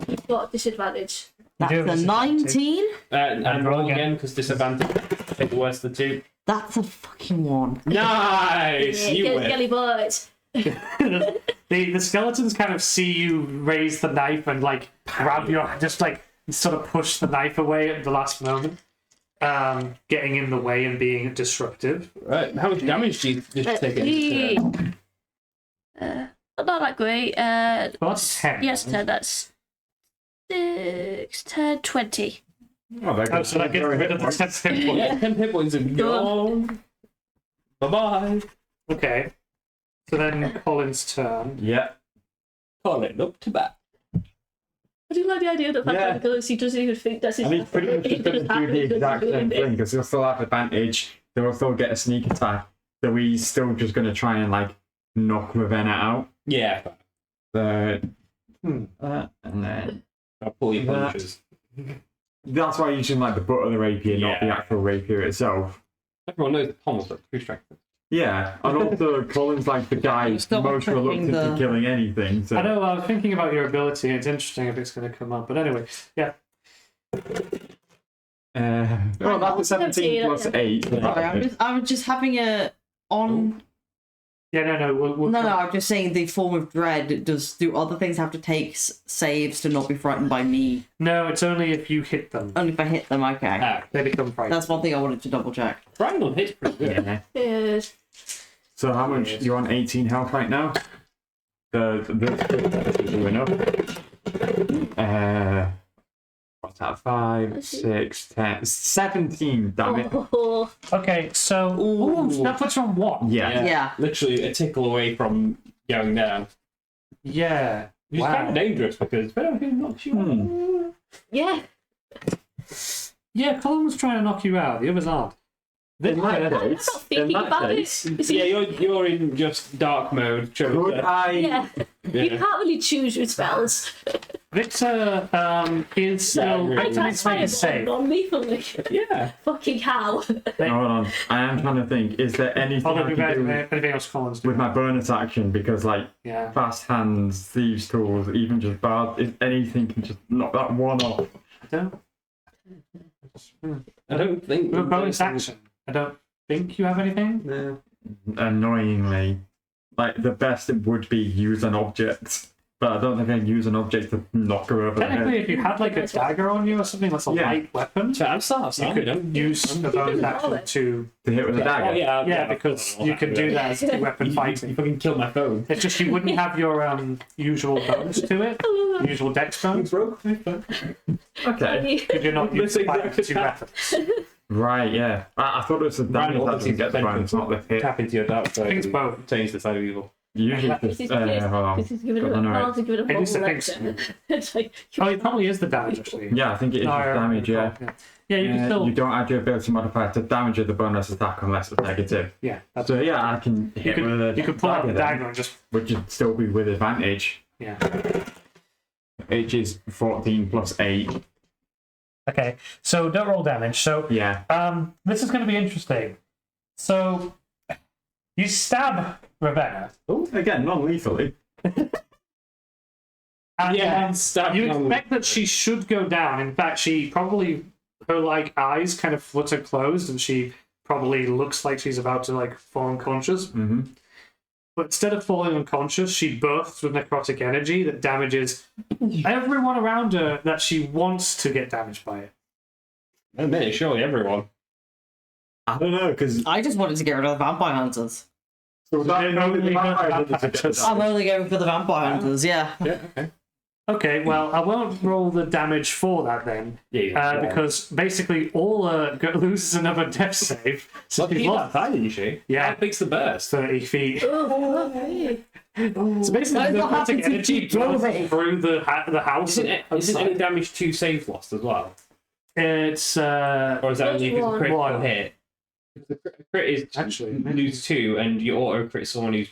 You've got disadvantage. That's do have a disadvantage. 19. And roll again because disadvantage. Take the worst of the two. That's a fucking 1. Nice. Yeah, You get win. Gelly bullets. The skeletons kind of see you raise the knife and like grab your, just like sort of push the knife away at the last moment, getting in the way and being disruptive. Right. How much damage do you just take Three. it? Not that great. Well, that's 10. Yes, 10. That's 6, 10, 20. Oh, that Oh, so that gets rid of the 10 hit points. Yeah, 10 hit points are gone. Bye bye. Okay. So then Colin's turn. Yeah. Call it up to bat. I do like the idea that Yeah. because he doesn't even think that's his. And he's pretty much just going to do the exact same thing because he'll still have advantage. He'll still get a sneak attack. So he's still just going to try and like knock Ravenna out. Yeah. So, and then I'll pull your That- punches. that's why you're using like the butt of the rapier, not the Yeah. actual rapier itself. Everyone knows the pommel's like two strength. Yeah, and also Colin's like the guy most Still tricking reluctant to the- killing anything. So I know, I was thinking about your ability, and it's interesting if it's going to come up. But anyway, yeah. Well, that's a 17 plus 8. Sorry, I was just having a on. Yeah, no. No, I'm just saying the form of dread. Do other things have to take saves to not be frightened by me? No, it's only if you hit them. Only if I hit them, okay. They become frightened. That's one thing I wanted to double check. Frightened on hit's pretty good. Yeah. Yes. So how much? You're on 18 health right now? The doing up. What's that? 5, 6, 10, 17 damage. Oh, Okay, so ooh, that puts you on 1. Yeah. Literally a tickle away from going down. Yeah. Which is kind of dangerous because if anyone knocks you out. yeah. Yeah, Colin was trying to knock you out. The others aren't. In that I'm case, not thinking about it. You see, Yeah, you're in just dark mode. could I? yeah. You Yeah. can't really choose your spells. Victor is still. Yeah, I can't It's making safe. non-lethally. Yeah. Fucking how? Hold on. I am trying to think. Is there anything Hold on, I if can do anything else Colin's doing. with my bonus action? Because like Yeah. fast hands, thieves' tools, even just bard, if anything can just knock that one off. I don't think. With a bonus action. I don't think you have anything. No. Annoyingly, like the best it would be use an object, but I don't think I can use an object to knock her over the Technically, head. if you had like a dagger on you or something that's a Yeah. light weapon, So I'm you could use the bonus action to. To hit with a dagger. Oh, yeah, Yeah, because you can do that as weapon You fighting. fucking killed my phone. It's just you wouldn't have your usual bonus to it, usual dex bonus, broke my phone. Okay. because you're not This using exact two attack. weapons. Right. Yeah. I thought it was the damage that doesn't get the bonus, not the hit. Tap into your dark side. I think it's and both. Change the side of evil. Usually, This is hold on. this is giving Got him the a right. call to give it a It is the whole thing. lecture. It's like, Oh, it probably is the damage actually. Yeah, I think it is No, just I damage. Yeah. Yeah, you can still. You don't add your ability modifier to damage of the bonus attack unless it's negative. Yeah, that's, So yeah, I can you hit with a could you could pull out the then, dagger and just which would still be with advantage. yeah. Which is 14 plus 8. Okay, so don't roll damage. So Yeah. this is going to be interesting. So you stab Ravenna. Again, non-lethally. And Yeah, stab you non-lethally. expect that she should go down. In fact, she probably, her like eyes kind of flutter closed, and she probably looks like she's about to like fall unconscious. Mm-hmm. But instead of falling unconscious, she bursts with necrotic energy that damages everyone around her that she wants to get damaged by it. I mean, surely everyone. I don't know, because I just wanted to get rid of the vampire hunters. only the vampire does it get the I'm only going for the vampire hunters, yeah. Yeah, okay. Okay, well, I won't roll the damage for that then, Yeah. because basically Orla loses another death save. So Well, she's she's lost that high, didn't she? Yeah. How big's the burst? 30 feet. oh, okay. So basically, That's the what happens necrotic if energy you blow goes it. through the house. Isn't any damage to save lost as well? It's Or is that only if it's a One. critical One. hit? If the crit is Actually, you lose 2 and you auto crit someone who's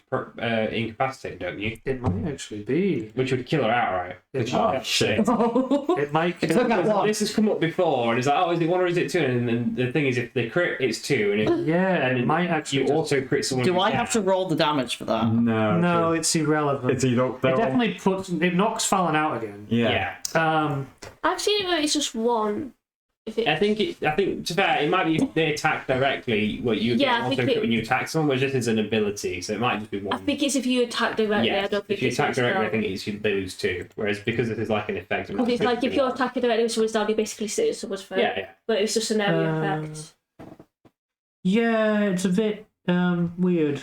incapacitated, don't you? it might actually be. Which would kill her outright. It Oh, might. shit. It might. It's like that one. This has come up before, and it's like, oh, is it 1 or is it 2? And then the thing is, if they crit, it's 2, and if Yeah, it might actually. you auto crit someone, Do who's I down. have to roll the damage for that? No. No, it's irrelevant. It's either. It definitely puts. It knocks Fallon out again. Yeah. Yeah, I've seen it where it's just one. If it, I think to be fair, it might be if they attack directly. What you Yeah, I get auto think crit it- when you attack someone, whereas this is an ability, so it might just be I one. think it's if you attack directly. Yeah, I don't think if you it's attack directly, I spell. think it's you lose 2. Whereas because this is like an effect, it Because might it's like be if you're one. attacking directly with someone's down, you basically sit someone's phone. Yeah, yeah. But it's just an area effect. Yeah, it's a bit weird.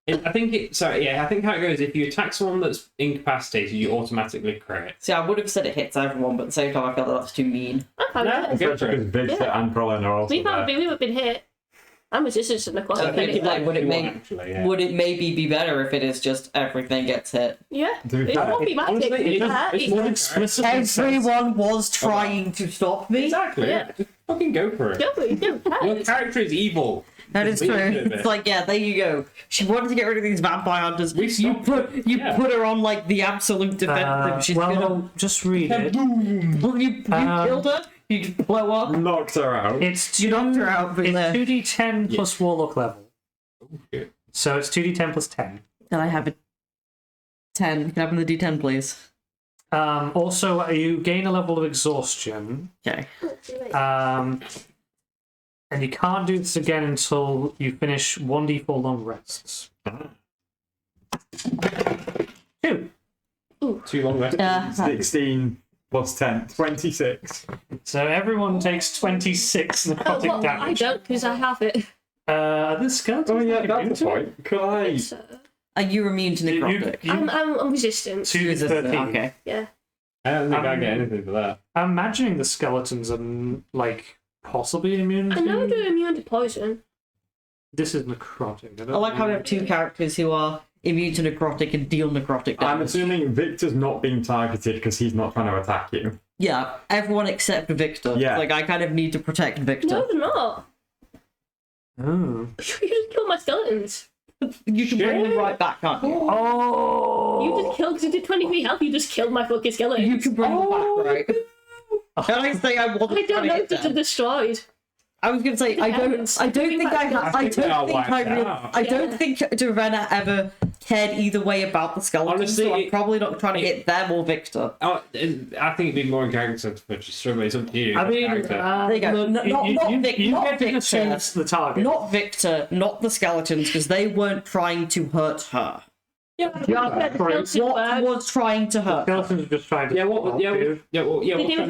I think how it goes. If you attack someone that's incapacitated, you automatically crit. See, I would have said it hits everyone, but at the same time, I felt that that's too mean. I'm fine No, with it. go for Especially it. because Victor and Colin are also We've there. been hit. I'm resistant to the I necrotic think energy. like, would it If you want, make actually, yeah. would it maybe be better if it is just everything gets hit? Yeah. To be It fair, won't be magic. honestly, it's more Explicitly says- Everyone was trying to stop me. Exactly. Yeah. Just fucking go for it. Go for it, you don't care. Your character is evil. That is Leave true. it a bit. It's like, yeah, there you go. She wanted to get rid of these vampire hunters. We You stopped put Yeah. put her on like the absolute defensive. She's well, gonna. just read it. Well, you killed her. You blow up. knocked her out. It's You knocked her out. But It's there. 2d10 plus warlock level. shit. So it's 2d10 plus 10. Can I have a 10? Can I have the D10, please? Also, you gain a level of exhaustion. Okay. And you can't do this again until you finish 1d4 long rests. 2. 2 long rests. 16 plus 10, 26. So everyone takes 26 Oh, necrotic well, I damage. don't because I have it. This skeleton. Oh yeah, that's the point. Could I? So, Are you immune to necrotic? I'm resistant. 2 is 13. Okay. Yeah. I don't think I get anything for that. I'm imagining the skeletons are like possibly immune I know to. they're immune to poison. This is necrotic. I like how we have 2 characters who are immune to necrotic and deal necrotic damage. I'm assuming Victor's not being targeted because he's not trying to attack you. Yeah, everyone except Victor. Yeah. Like, I kind of need to protect Victor. No, they're not. Oh. You just killed my skeletons. You can bring them right back, can't you? Oh. You just killed because you did 23 health. You just killed my fucking skeletons. You can bring them back, right? Can I say I wasn't I don't trying to know hit if they're them? destroyed. I was gonna say I don't think I have. I don't think Dorena ever cared either way about the skeletons. Honestly, so I'm probably not trying to hit them or Victor. Oh, I think it'd be more in character, but just struggling. It's up to you. I mean, character. There you go. look, Not Vic- you not get to Victor. chase the target. Not Victor, not the skeletons, because they weren't trying to hurt her. Yeah, What was trying to hurt? Skeletons are just trying to. yeah, what? help you. They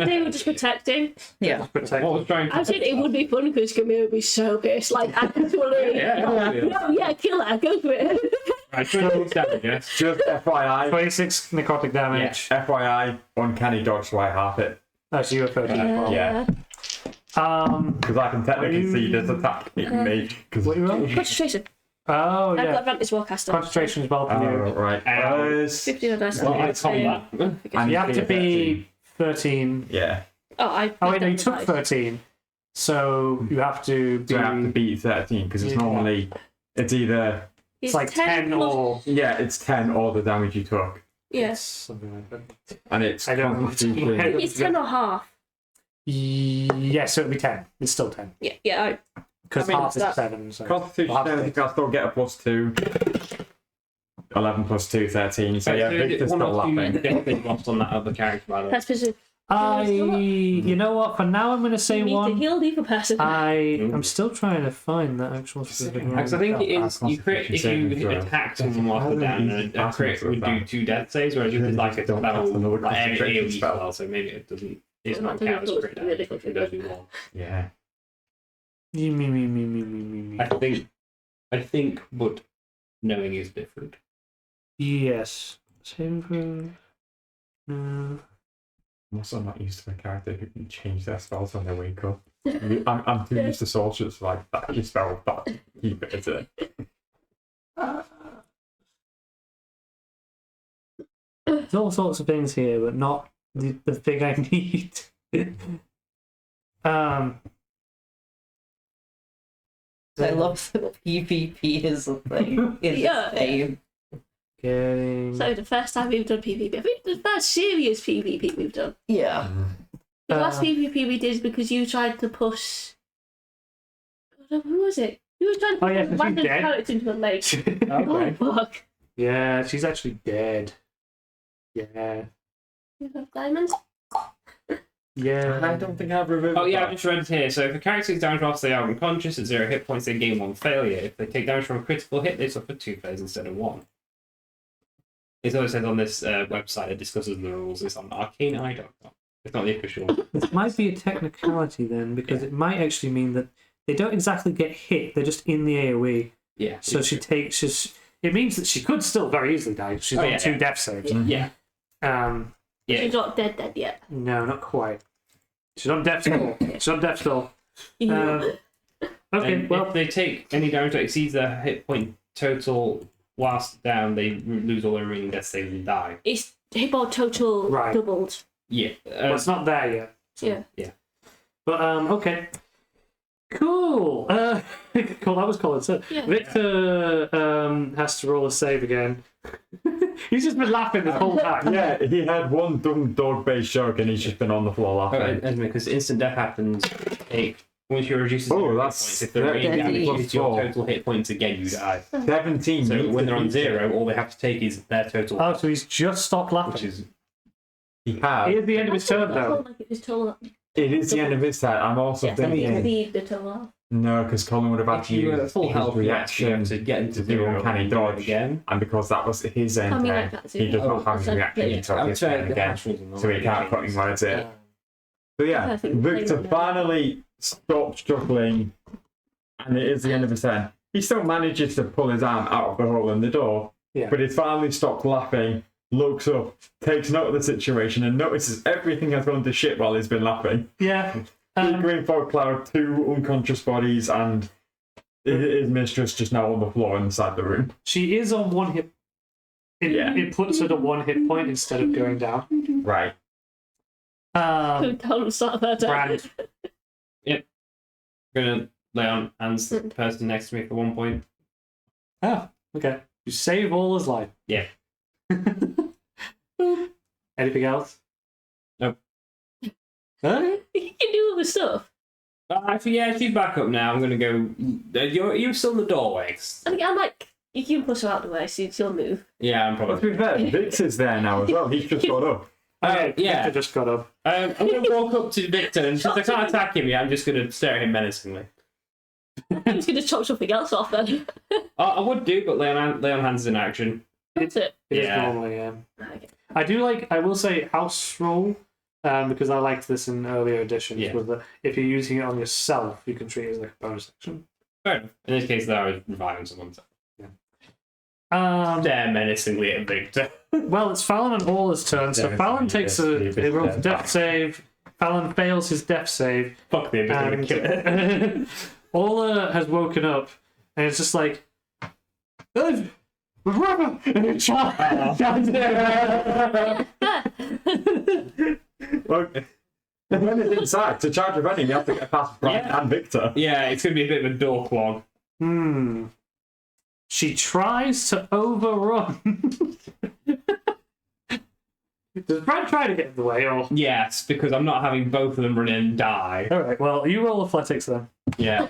They were just protecting. Yeah. Protect. What was trying to? I said it would be fun because Camille would be so pissed. Like, actually. Yeah. No, yeah, kill her. Go for it. Right, 26 damage, yes. Just FYI, 26 necrotic damage. FYI, uncanny dodge, so I half it. Oh, so you were 13 as well. Yeah. Because I can technically see this attack hitting me. Because What you roll? Concentration. Oh, I've got yeah. advantage warcaster. Concentration as well for you. right. 15 on dice. Well, I told that. And You have to be 13. Yeah. Oh, Oh, wait, no, you took 13. So you have to be. So I have to beat 13 because it's Yeah. normally it's either It's like 10 or. it's 10 or the damage you took, Yes. Something like that. and it's I don't know. Constitution. It's 10 or half. Yes, so it'll be 10. It's still 10. Yeah. Because I mean, half is that- 7. So. Constitution. I think I'll still get a +2. 11 plus 2, 13. So yeah, Victor's one still or two laughing. definitely lost on that other character, by the way. That's because You know what? For now, I'm going to say you need to 1. heal the other person. I'm still trying to find that actual specific one. Because I think it is, Our you crit if Constitution you saving throw. attack someone whilst they're down, and a crit would do 2 death saves, whereas this is like a Don't cast another like every concentration AoE spell. spell, so maybe it doesn't. It's Yeah, not that count as doesn't crit really damage, which it does do more. Yeah. Me. I think, but knowing is different. Yes. Save for. No. I'm also not used to a character who can change their spells when they wake up. I'm too used to sorcerers like that. Your spell, that keep it as it. There's all sorts of things here, but not the thing I need. I love that PvP is a thing in Yeah. this game. Getting. So the first time we've done PvP, I think the first serious PvP we've done. Yeah. The last PvP we did is because you tried to push. Who was it? You were trying to Oh, push yeah, a 'cause she's random dead. character into a lake. Okay. Oh fuck! Yeah, she's actually dead. Yeah. You have diamonds. Yeah. I don't think I've removed. Oh yeah, I've just read it here. So if a character is damaged whilst they are unconscious at 0 hit points, they gain 1 failure. If they take damage from a critical hit, they suffer 2 failures instead of 1. It's always said on this website that discusses the rules. It's on arcaneeye.com. It's not the official one. This might be a technicality then, because it might actually mean that they don't exactly get hit, they're just in the AoE. Yeah. So it's she true. takes. It means that she could still very easily die. She's Oh, on yeah, 2 yeah. death saves. Yeah. Yeah. She's not dead yet. No, not quite. She's on death still. She's on death still. Okay, And well. if they take any damage that exceeds their hit point total whilst down, they lose all their remaining death saves and die. It's hitball total Right. doubled. Yeah. Well, it's not there yet. Yeah. But okay. Cool. Cool. That was Colin. So Yeah. Victor has to roll a save again. He's just been laughing this whole time. Yeah, he had one dumb dog-based joke and he's just been on the floor laughing. Because instant death happens once you're reduced to 0 hit that's points. If the remaining damage plus is your 4. total hit points again, you die. 17. So means when they're on defeat. 0, all they have to take is their total, Oh, so he's just stopped laughing. which is He has. It is the end of his turn, I though. felt like it was told. It is the end of his turn. I'm also Yes, I mean, thinking. speed the toe off. No, because Colin would have had If to you were use at full his health, reaction to get into to do zero uncanny and do it dodge again. and because that was his end I mean, turn, like that's he it. does not have his Oh, reaction yeah. until I would his say turn the again, hash rules are not so he really can't changed. fucking words it. Uh, So yeah, I think Victor they know. finally stops struggling, and it is the end of his turn. He still manages to pull his arm out of the hole in the door, Yeah. but he's finally stopped laughing, looks up, takes note of the situation, and notices everything has gone to shit while he's been laughing. Yeah. Big green fog cloud, 2 unconscious bodies, and his mistress just now on the floor inside the room. She is on 1 hit. Yeah. It puts her to 1 hit point instead of going down. Right. Go down and start that down. Brand. Gonna lay on hands to the person next to me for 1 point. Oh, okay. You save all his life. Yeah. Anything else? Nope. Huh? You can do other stuff. Actually, yeah, she's back up now. I'm gonna go. You're still in the doorway. I mean, I'm like, you can push her out the way, so she'll move. Yeah, I'm But to probably. be fair, Victor's there now as well. He's just got up. Okay, yeah. Victor just got up. I'm gonna walk up to Victor, and since I can't attack him yet, I'm just gonna stare at him menacingly. I'm just gonna chop something else off then. I would do, but lay on hands is in action. That's it. It is Yeah. normally, Okay. I will say house rule, because I liked this in earlier editions, Yeah. was that if you're using it on yourself, you can treat it as like a bonus action. Fair enough. In this case, though, I was reviving someone. So. Um, Stare menacingly at Victor. well, it's Fallon and Orla's turn, so Yeah, Fallon it's takes really he rolls a bad. death save. Fallon fails his death save, Fuck the ability to kill him. and Orla has woken up, and it's just like, and it Well, when it's inside, to charge a running, you have to get past Brian Yeah. and Victor. Yeah, it's gonna be a bit of a door clog. She tries to overrun. Does Brad try to get in the way, or? Yes, because I'm not having both of them run in and die. Alright, well, you roll athletics then. Yeah.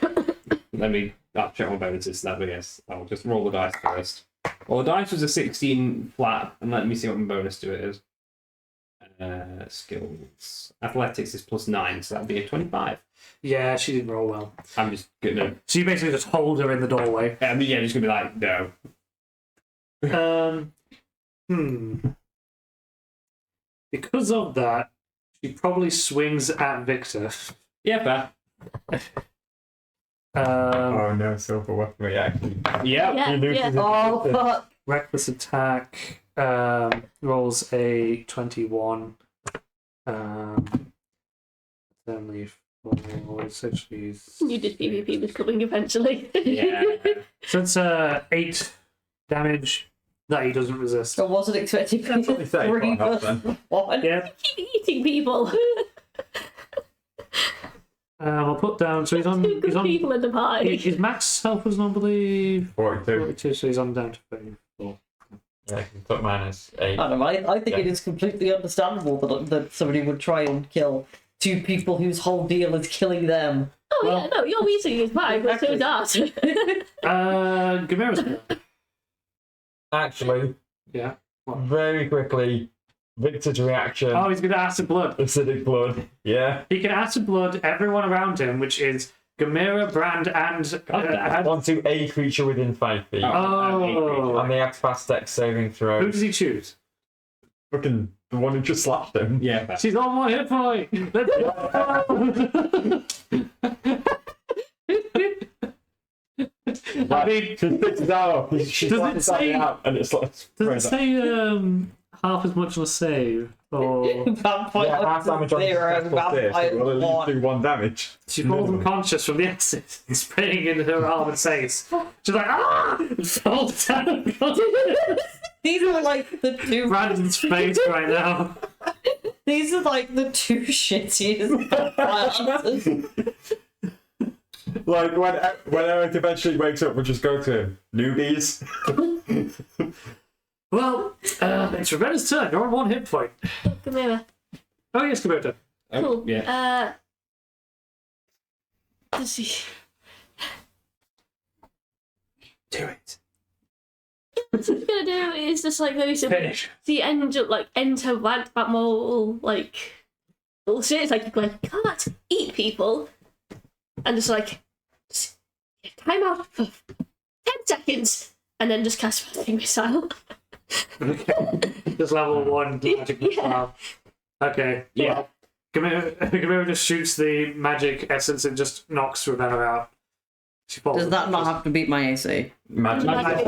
I'll check my bonuses, so that, I guess. I'll just roll the dice first. Well, the dice was a 16 flat, and let me see what my bonus to it is. Skills. Athletics is +9, so that'd be a 25. Yeah, she didn't roll well. I'm just gonna. So you basically just hold her in the doorway. I mean, yeah, just gonna be like, no. Because of that, she probably swings at Victor. Yeah, fair. Oh no, silver weapon reaction. Yeah. Yeah, He loses yeah. his Oh, resistance. fuck. Reckless attack. Rolls a 21. Only 4, so she's... You did PvP was coming eventually. Yeah. So it's 8 damage that he doesn't resist. I wasn't expecting That's what they say, 3 quite help versus then. 1. Yeah. Keep eating people. I'll put down. So he's on. Two He's good on. people in the party. His max health was, I believe, 42. 42. So he's on down to 34. Yeah, he took -8. I don't know, I think it Yeah. is completely understandable that somebody would try and kill 2 people whose whole deal is killing them. Oh Well, yeah, no, your eating is fine, but so is ours. Gamera's turn. Actually, Yeah. very quickly, Victor's reaction. Oh, he's gonna acid blood. Acidic blood. Yeah. He can acid blood everyone around him, which is Gamera, Brand, and Onto a creature within 5 feet. Oh. And they have to pass dex saving Who throw. does he choose? Fucking the one who just slapped him. Yeah, fair. She's on 1 hit point. Let's go. I mean, She picks it out. She Does slaps it it say- out, and it's like. does it say half as much on a save? Or Vampire Yeah, half damage on 0, successful save, so vampire you will at least 1. do 1 damage. she falls unconscious from the acid, spraying into her arm and face. She's like, ah! And falls down. These are like the 2. Brandon's face right now. These are like the 2 shittiest vampire hunters. Like when Eric eventually wakes up, we'll just go to him. Newbies. Well, it's Ravenna's turn. You're on 1 hit point. Come here. Oh, yes, Gamera. Cool. Yeah. Does he? Do it. What he's gonna do is just like maybe Finish. so you end up like enter rant about more like bullshit. It's like you can't eat people, and just like time out for 10 seconds, and then just cast Flying Missile. Just level 1 magic Yeah. missile. Okay. Yeah. Gamera just shoots the magic essence and just knocks Ravenna out. She falls. Does that not have to beat my AC? Magic. Magic.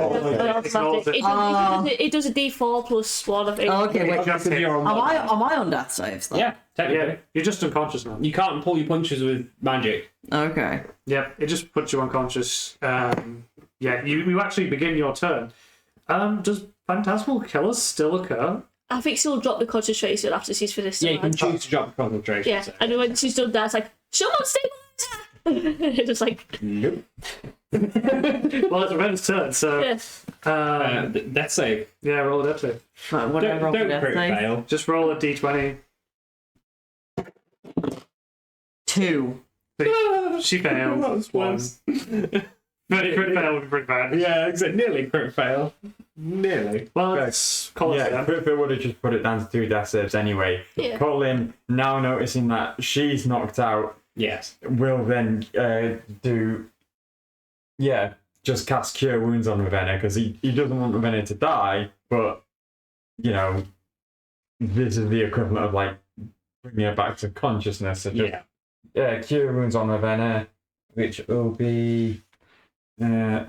It does a D4 plus 1, I think. Oh, okay, wait. Just if you're on Am I on death saves then? Yeah, technically. Yeah, you're just unconscious now. You can't pull your punches with magic. Okay. Yeah, it just puts you unconscious. Yeah, you actually begin your turn. Does Phantasmal Killers still occur? I think she'll drop the concentration after she's finished. Yeah, you can round. choose to drop the concentration. Yeah, so. and then when she's done that, it's like, someone stabilize! Just like, Nope. Well, it's Ravenna's turn, so yeah. Death save. yeah, roll a death save. Right, what do I Don't, roll for don't death crit save? fail. Just roll a d20. 2. She fails. One. Crit fail would be pretty bad. Yeah, exactly. Nearly crit fail. Nearly. Well, it's Colin Yeah, then. Critfit would have just put it down to 2 death saves anyway. Yeah. Colin, now noticing that she's knocked out, Yes. will then just cast Cure Wounds on Ravenna because he doesn't want Ravenna to die, but, you know, this is the equivalent of, like, bringing her back to consciousness. So just, Yeah. Cure Wounds on Ravenna, which will be 7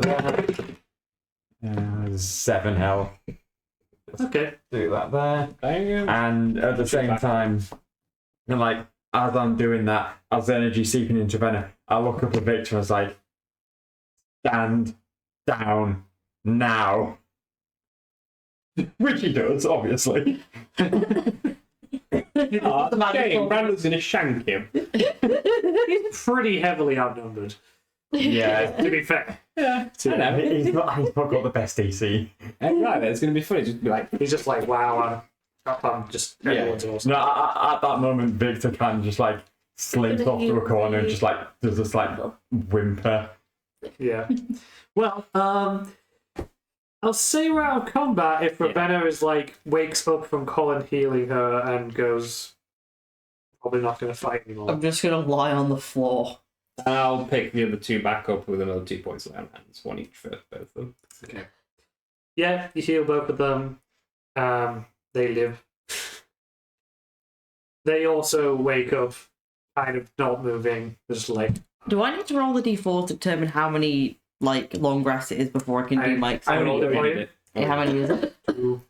health. Okay. Do that there. Bam. And at the same time, and like as I'm doing that, as the energy seeping into Ravenna, I look up at Victor and was like, stand down now. Which he does, obviously. Oh, shame. Brandon's going to shank him. Pretty heavily outnumbered, Yeah. to be fair. Yeah, I know. He's not got the best AC. Right, it's going to be funny. Just be like, He's just like, wow, I'm just, Yeah. everyone's awesome. No, at that moment, Victor kind of just like slinks off to a corner and just like does this like whimper. Yeah. Well, I'll say round combat if Ravenna is like wakes up from Colin healing her and goes, probably not going to fight anymore. I'm just gonna lie on the floor. I'll pick the other 2 back up with another 2 points of hands. 1 each for both of them. Okay. Yeah, you heal both of them. They live. They also wake up, kind of not moving, just like. Do I need to roll the d4 to determine how many like long rests it is before I can do my I rolled it for Did you. it. Yeah, how many is it?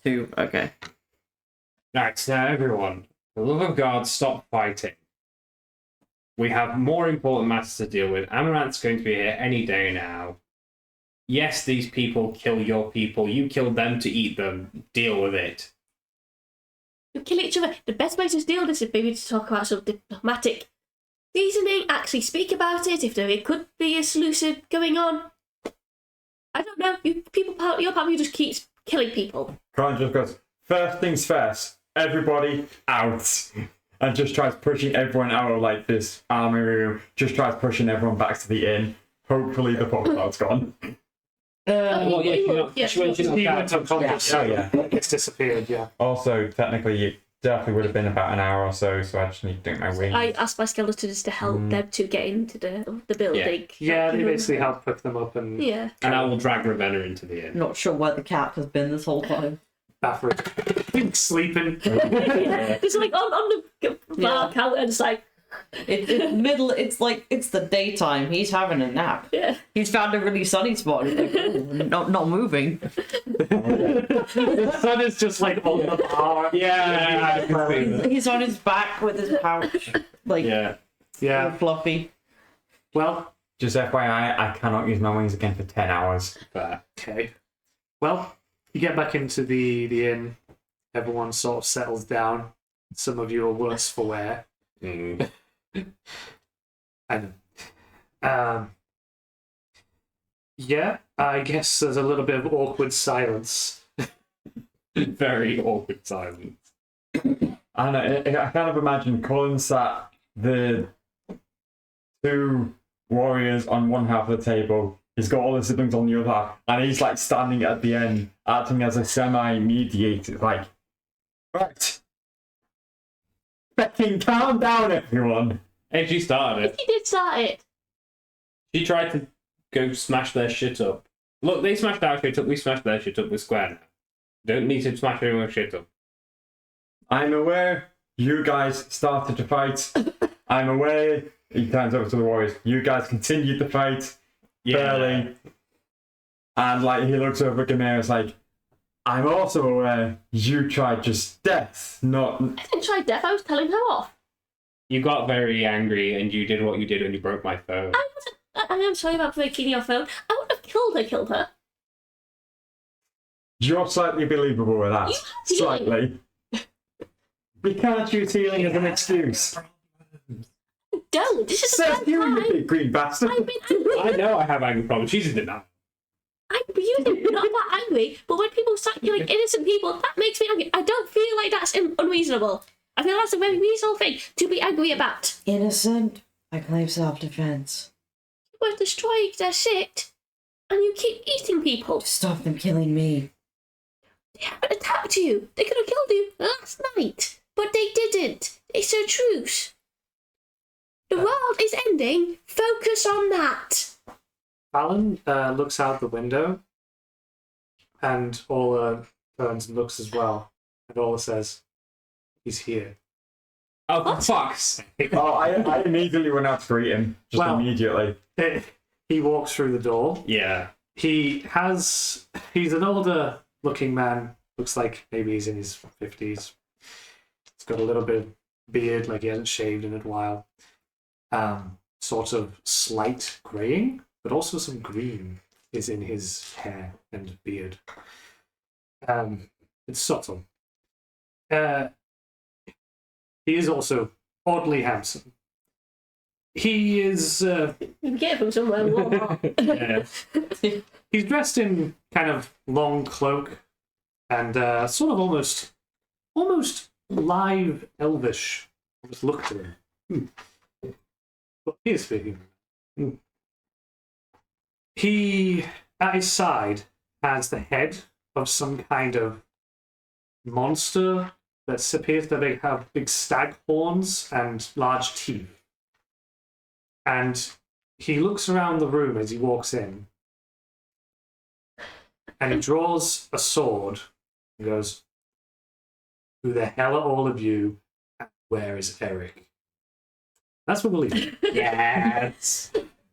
2. Okay. Right, now everyone, for the love of God, stop fighting. We have more important matters to deal with. MMerrett's going to be here any day now. Yes, these people kill your people. You killed them to eat them. Deal with it. You kill each other. The best way to deal with this is maybe to talk about some diplomatic reasoning, actually speak about it, if there could be a solution going on. I don't know. Your party just keeps killing people. Colin just goes, first things first, everybody out. And just tries pushing everyone out of like this army room, just tries pushing everyone back to the inn. Hopefully the fog cloud's gone. Well, yeah, she went He went unconscious, Oh, yeah. it's disappeared, yeah. Also, technically, it definitely would have been about an hour or so, so I just need to do my wings. I asked my skeletons to help them to get into the building. Yeah, they basically help pick them up and Yeah. And I will drag Ravenna into the inn. Not sure where the cat has been this whole time. bathroom. Sleeping. It's like on the bar counter, and it's like, It's middle. It's like it's the daytime. He's having a nap. yeah. He's found a really sunny spot. He's like, "Ooh, not moving." The sun is just like on the bar. Yeah, He's on his back with his pouch, like yeah. Yeah. fluffy. Well, Just FYI, I cannot use my wings again for 10 hours. Fair. okay. Well, you get back into the inn. Everyone sort of settles down. Some of you are worse for wear. Mm. And yeah, I guess there's a little bit of awkward silence. Very awkward silence. I don't know, I kind of imagine Colin sat the 2 warriors on one half of the table. He's got all the siblings on the other half, and he's like standing at the end acting as a semi-mediator. It's like, right. Fucking calm down, everyone. Hey, she started it. He did start it. She tried to go smash their shit up. Look, they smashed our shit up, we smashed their shit up, we're square now. Don't need to smash everyone's shit up. I'm aware you guys started to fight. I'm aware. He turns over to the Warriors. You guys continued the fight. Fairly. And like he looks over at Gamera, it's like, I'm also aware you tried just death, not. I didn't try death, I was telling her off. You got very angry and you did what you did when you broke my phone. I am sorry about breaking your phone. I wouldn't have killed her. You're slightly believable with that. You had healing. Slightly. We can't use healing as an excuse. Don't. This is the Seth, first you time. big green bastard. I've been angry. I know I have anger problems. She's in denial. I'm usually not that angry, but when people start killing innocent people, that makes me angry. I don't feel like that's unreasonable. I feel that's a very reasonable thing to be angry about. Innocent. I claim self-defense. You were destroying their shit, and you keep eating people. To stop them killing me. They haven't attacked you. They could have killed you last night, but they didn't. It's a truce. The world is ending. Focus on that. Fallon looks out the window, and Ola turns and looks as well. And Ola says, "He's here." Oh, for fuck's sake. Oh, I immediately went out to greet him. Just Well- immediately. He walks through the door. Yeah. He's an older looking man. Looks like maybe he's in his 50s. He's got a little bit of beard, like he hasn't shaved in a while. Sort of slight graying, but also some green is in his hair and beard. It's subtle. He is also oddly handsome. He is... You can get it from somewhere. Walmart. Yeah. He's dressed in kind of long cloak and sort of almost live elvish. Just look to him. But he is speaking. He, at his side, has the head of some kind of monster that appears to have big stag horns and large teeth. And he looks around the room as he walks in. And he draws a sword and goes, "Who the hell are all of you? And where is Eric?" That's what we'll leave. Yes.